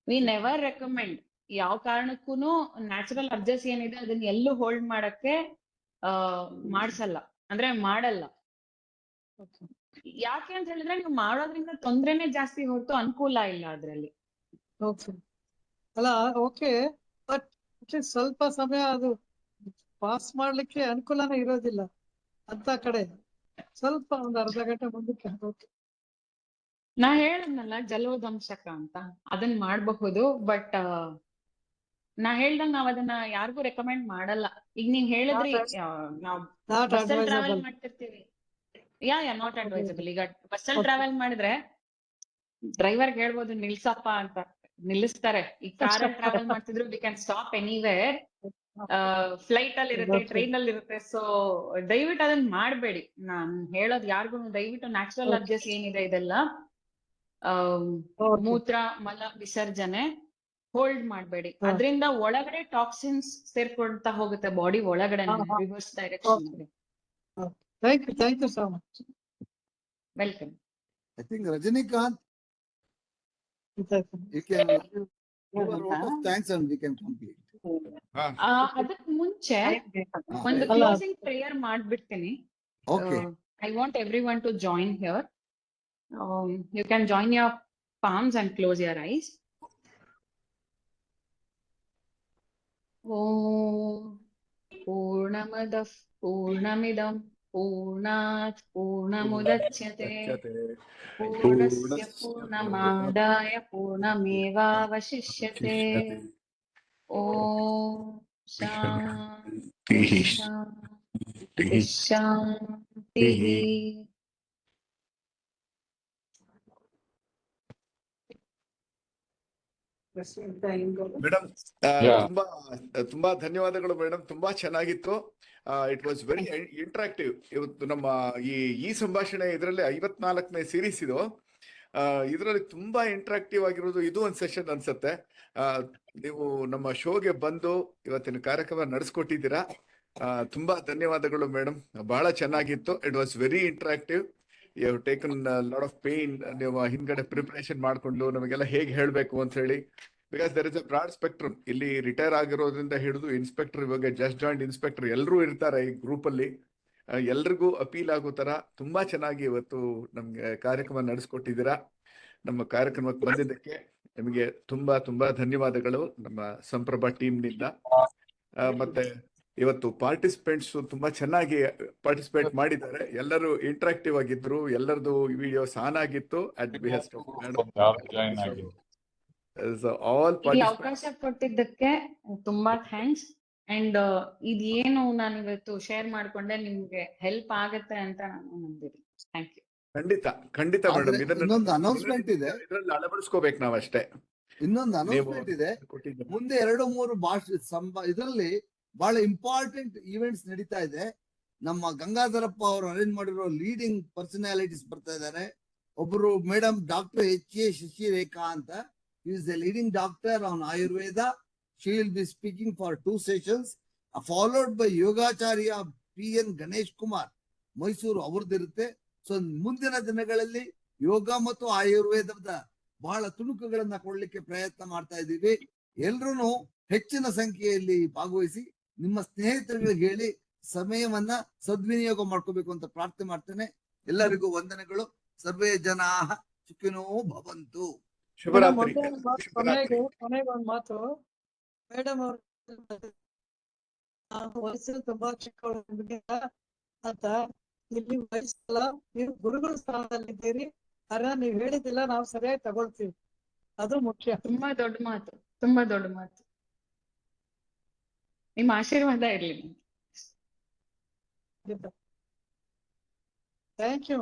ವಿ ನೆವರ್ ರೆಕಮೆಂಡ್ ಯಾವ ಕಾರಣಕ್ಕೂ ನ್ಯಾಚುರಲ್ ಅರ್ಜಸ್ ಏನಿದೆ ಅದನ್ನ ಎಲ್ಲೂ ಹೋಲ್ಡ್ ಮಾಡಕ್ಕೆ ಮಾಡ್ಸಲ್ಲ, ಅಂದ್ರೆ ಮಾಡಲ್ಲ. ಯಾಕೆ ಅಂತ ಹೇಳಿದ್ರೆ ನೀವು ಮಾಡೋದ್ರಿಂದ ತೊಂದ್ರೆನೆ ಜಾಸ್ತಿ ಹೊರತು ಅನುಕೂಲ ಇಲ್ಲ ಅದ್ರಲ್ಲಿ. ಓಕೆ ಅಲ್ಲ ಓಕೆ, ಬಟ್ ಸ್ವಲ್ಪ ಸಮಯ ಅದು ಪಾಸ್ ಮಾಡ್ಲಿಕ್ಕೆ ಅನುಕೂಲನೇ ಇರೋದಿಲ್ಲ ಅಂತ ಕಡೆ ಸ್ವಲ್ಪ ಒಂದು ಅರ್ಧ ಗಂಟೆ ಮುಂದಕ್ಕೆ ಹೋಗಿ. ನಾ ಹೇಳದ್ನಲ್ಲ ಜಲೋದಂಶಕ ಅಂತ, ಅದನ್ನ ಮಾಡಬಹುದು. ಬಟ್ ನಾ ಹೇಳ್ದಂಗ ನಾವ್ ಅದನ್ನ ಯಾರಿಗೂ ರೆಕಮೆಂಡ್ ಮಾಡಲ್ಲ. ಈಗ ನೀವ್ ಹೇಳಿದ್ರಿ ನಾವ್ ನಾಟ್ ಬಸ್ಸಲ್ಲಿ ಟ್ರಾವೆಲ್ ಅಡ್ವೈಸಬಲ್. ಮಾಡ್ತಿರ್ತೀವಿ. Not advisable. ಈಗ ಬಸ್ಸಲ್ಲಿ ಟ್ರಾವೆಲ್ ಮಾಡಿದ್ರೆ ಡ್ರೈವರ್ಗೆ ಹೇಳ್ಬೋದು ನಿಲ್ಸಪ್ಪ ಅಂತ, ನಿಲ್ಲಿಸ್ತಾರೆ. ಈಗ ಕಾರಲ್ಲಿ ಟ್ರಾವೆಲ್ ಮಾಡ್ತಿದ್ರು we can stop anywhere. Flight ಅಲ್ಲಿ ಇರುತ್ತೆ, ಟ್ರೈನ್ ಅಲ್ಲಿ ಇರುತ್ತೆ. ಸೊ ದಯವಿಟ್ಟು ಅದನ್ನ ಮಾಡ್ಬೇಡಿ. ನಾನ್ ಹೇಳೋದ್ ಯಾರಿಗೂ ದಯವಿಟ್ಟು ನ್ಯಾಚುರಲ್ ಅರ್ಜಸ್ ಏನಿದೆ ಇದೆಲ್ಲ ಮೂತ್ರ ಮಲ ವಿಸರ್ಜನೆ ಹೋಲ್ಡ್ ಮಾಡ್ಬೇಡಿ. ಅದರಿಂದ ಒಳಗಡೆ ಟಾಕ್ಸಿನ್ಸ್ ಸೇರ್ಕೊಳ್ತಾ ಹೋಗುತ್ತೆ ಬಾಡಿ ಒಳಗಡೆ reverse direction. Thank you so much. Welcome. I think Rajinikanth, you can give a vote of thanks and we can complete. ಅದಕ್ ಮುಂಚೆ ಒಂದು ಕ್ಲೋಸಿಂಗ್ ಪ್ರೇಯರ್ ಮಾಡ್ಬಿಡ್ತೀನಿ. Okay. I want everyone to join here. You can join your palms and close your eyes. Om Purnamadah Purnamidam Purnat Purnamudachyate Purnasya Purnamadaya Purnamevavashishyate. Om Shanti Shanti Shanti. Madam Yeah. ತುಂಬಾ ಧನ್ಯವಾದಗಳು madam, ತುಂಬಾ ಚೆನ್ನಾಗಿತ್ತು. It was very interactive. ಇವತ್ತು ನಮ್ಮ ಈ ಸಂಭಾಷಣೆ ಇದರಲ್ಲಿ 54ನೇ series ಇದು. ಇದರಲ್ಲಿ ತುಂಬಾ ಇಂಟ್ರಾಕ್ಟಿವ್ ಆಗಿರೋದು ಇದು ಒಂದು ಸೆಷನ್ ಅನ್ಸುತ್ತೆ. ನೀವು ನಮ್ಮ ಶೋಗೆ ಬಂದು ಇವತ್ತಿನ ಕಾರ್ಯಕ್ರಮ ನಡೆಸ್ಕೊಟ್ಟಿದ್ದೀರಾ. ತುಂಬಾ ಧನ್ಯವಾದಗಳು ಮೇಡಮ್, ಬಹಳ ಚೆನ್ನಾಗಿತ್ತು. It was very interactive. You have taken lot of pain. ನೀವು ಹಿಂದ್ಗಡೆ ಪ್ರಿಪರೇಷನ್ ಮಾಡ್ಕೊಂಡು ನಮಗೆಲ್ಲ ಹೇಗೆ ಹೇಳ್ಬೇಕು ಅಂತ ಹೇಳಿ. Because there is a broad spectrum. ಇಲ್ಲಿ ರಿಟೈರ್ ಆಗಿರೋದ್ರಿಂದ ಹಿಡಿದು ಇನ್ಸ್ಪೆಕ್ಟರ್, ಇವಾಗ ಜಸ್ಟ್ ಜಾಯಿಂಟ್ ಇನ್ಸ್ಪೆಕ್ಟರ್ ಎಲ್ಲರೂ ಇರ್ತಾರೆ ಈ ಗ್ರೂಪ್ ಅಲ್ಲಿ. ಎಲ್ರಿಗೂ ಅಪೀಲ್ ಆಗೋ ತರ ತುಂಬಾ ಚೆನ್ನಾಗಿ ಇವತ್ತು ನಮ್ಗೆ ಕಾರ್ಯಕ್ರಮ ನಡೆಸ್ಕೊಟ್ಟಿದ್ದೀರಾ. ನಮ್ಮ ಕಾರ್ಯಕ್ರಮಕ್ಕೆ ಬಂದಿದ್ದಕ್ಕೆ ನಿಮಗೆ ತುಂಬಾ ತುಂಬಾ ಧನ್ಯವಾದಗಳು ನಮ್ಮ ಸಂಪ್ರಭಾ ಟೀಮ್ ನಿಂದ. ಮತ್ತೆ ಇವತ್ತು ಪಾರ್ಟಿಸಿಪೆಂಟ್ಸ್ ತುಂಬಾ ಚೆನ್ನಾಗಿ ಪಾರ್ಟಿಸಿಪೇಟ್ ಮಾಡಿದ್ದಾರೆ. ಎಲ್ಲರೂ ಇಂಟ್ರಾಕ್ಟಿವ್ ಆಗಿದ್ರು, ಎಲ್ಲರದು ವಿಡಿಯೋಸ್ ಆನ್ ಆಗಿತ್ತು. ಜಾಯಿನ್ ಆಗಿ ಆಲ್ ಈ ಅವಕಾಶ ಕೊಟ್ಟಿದ್ದಕ್ಕೆ ತುಂಬಾ ಥ್ಯಾಂಕ್ಸ್. ಅಂಡ್ ಇದೇನು ನಾನು ಇವತ್ತು ಶೇರ್ ಮಾಡ್ಕೊಂಡೆ ನಿಮ್ಗೆ ಹೆಲ್ಪ್ ಆಗತ್ತೆ ಅಂತ ನಾನು ನಂಬಿದ್ದೀನಿ. Thank you. ಖಂಡಿತ ಮೇಡಮ್. ಇನ್ನೊಂದು announcement ಇದೆ. ಇದರಲ್ಲಿ ಅಳವಡಿಸ್ಕೋಬೇಕು ನಾವಷ್ಟೇ. ಇನ್ನೊಂದು ಅನೌನ್ಸ್ಮೆಂಟ್ ಇದೆ. ಮುಂದೆ 2-3 ಇದರಲ್ಲಿ ಬಹಳ ಇಂಪಾರ್ಟೆಂಟ್ ಈವೆಂಟ್ಸ್ ನಡೀತಾ ಇದೆ. ನಮ್ಮ ಗಂಗಾಧರಪ್ಪ ಅವರು ಅರೇಂಜ್ ಮಾಡಿರೋ ಲೀಡಿಂಗ್ ಪರ್ಸನಾಲಿಟೀಸ್ ಬರ್ತಾ ಇದ್ದಾರೆ. ಒಬ್ರು ಮೇಡಮ್ ಡಾಕ್ಟರ್ H.A. ಶಶಿರೇಖಾ ಅಂತ. Is a leading doctor on Ayurveda. She will be speaking for 2 sessions, followed by Yogacharya P.N. Ganesh Kumar Mysuru ಅವ್ರದ್ದಿರುತ್ತೆ. ಸೊ ಮುಂದಿನ ದಿನಗಳಲ್ಲಿ ಯೋಗ ಮತ್ತು ಆಯುರ್ವೇದದ ಬಹಳ ತುಣುಕುಗಳನ್ನ ಕೊಡ್ಲಿಕ್ಕೆ ಪ್ರಯತ್ನ ಮಾಡ್ತಾ ಇದ್ದೀವಿ. ಎಲ್ರೂ ಹೆಚ್ಚಿನ ಸಂಖ್ಯೆಯಲ್ಲಿ ಭಾಗವಹಿಸಿ ನಿಮ್ಮ ಸ್ನೇಹಿತರಿಗೆ ಹೇಳಿ ಸಮಯವನ್ನ ಸದ್ವಿನಿಯೋಗ ಮಾಡ್ಕೋಬೇಕು ಅಂತ ಪ್ರಾರ್ಥನೆ ಮಾಡ್ತೇನೆ. ಎಲ್ಲರಿಗೂ ವಂದನೆಗಳು. ಸರ್ವೇ ಜನಾಃ ಸುಖಿನೋ ಭವಂತು. ಶುಭರಾತ್ರಿ. ಕೊನೆಗೆ ಒಂದು ಮಾತು ಮೇಡಮ್ ಅವರು, ವಯಸ್ಸಲ್ಲಿ ತುಂಬಾ ಚಿಕ್ಕವಳು ಅಂತ. ಇಲ್ಲಿ ವಯಸ್ಸಲ್ಲ, ನೀವು ಗುರುಗಳ ಸ್ಥಾನದಲ್ಲಿದ್ದೀರಿ. ಅರ ನೀವ್ ಹೇಳಿದಿಲ್ಲ, ನಾವು ಸರಿಯಾಗಿ ತಗೊಳ್ತೀವಿ. ಅದು ಮುಖ್ಯ. ತುಂಬಾ ದೊಡ್ಡ ಮಾತು, ತುಂಬಾ ದೊಡ್ಡ ಮಾತು. ನಿಮ್ಮ ಆಶೀರ್ವಾದ ಇರ್ಲಿ. Thank you.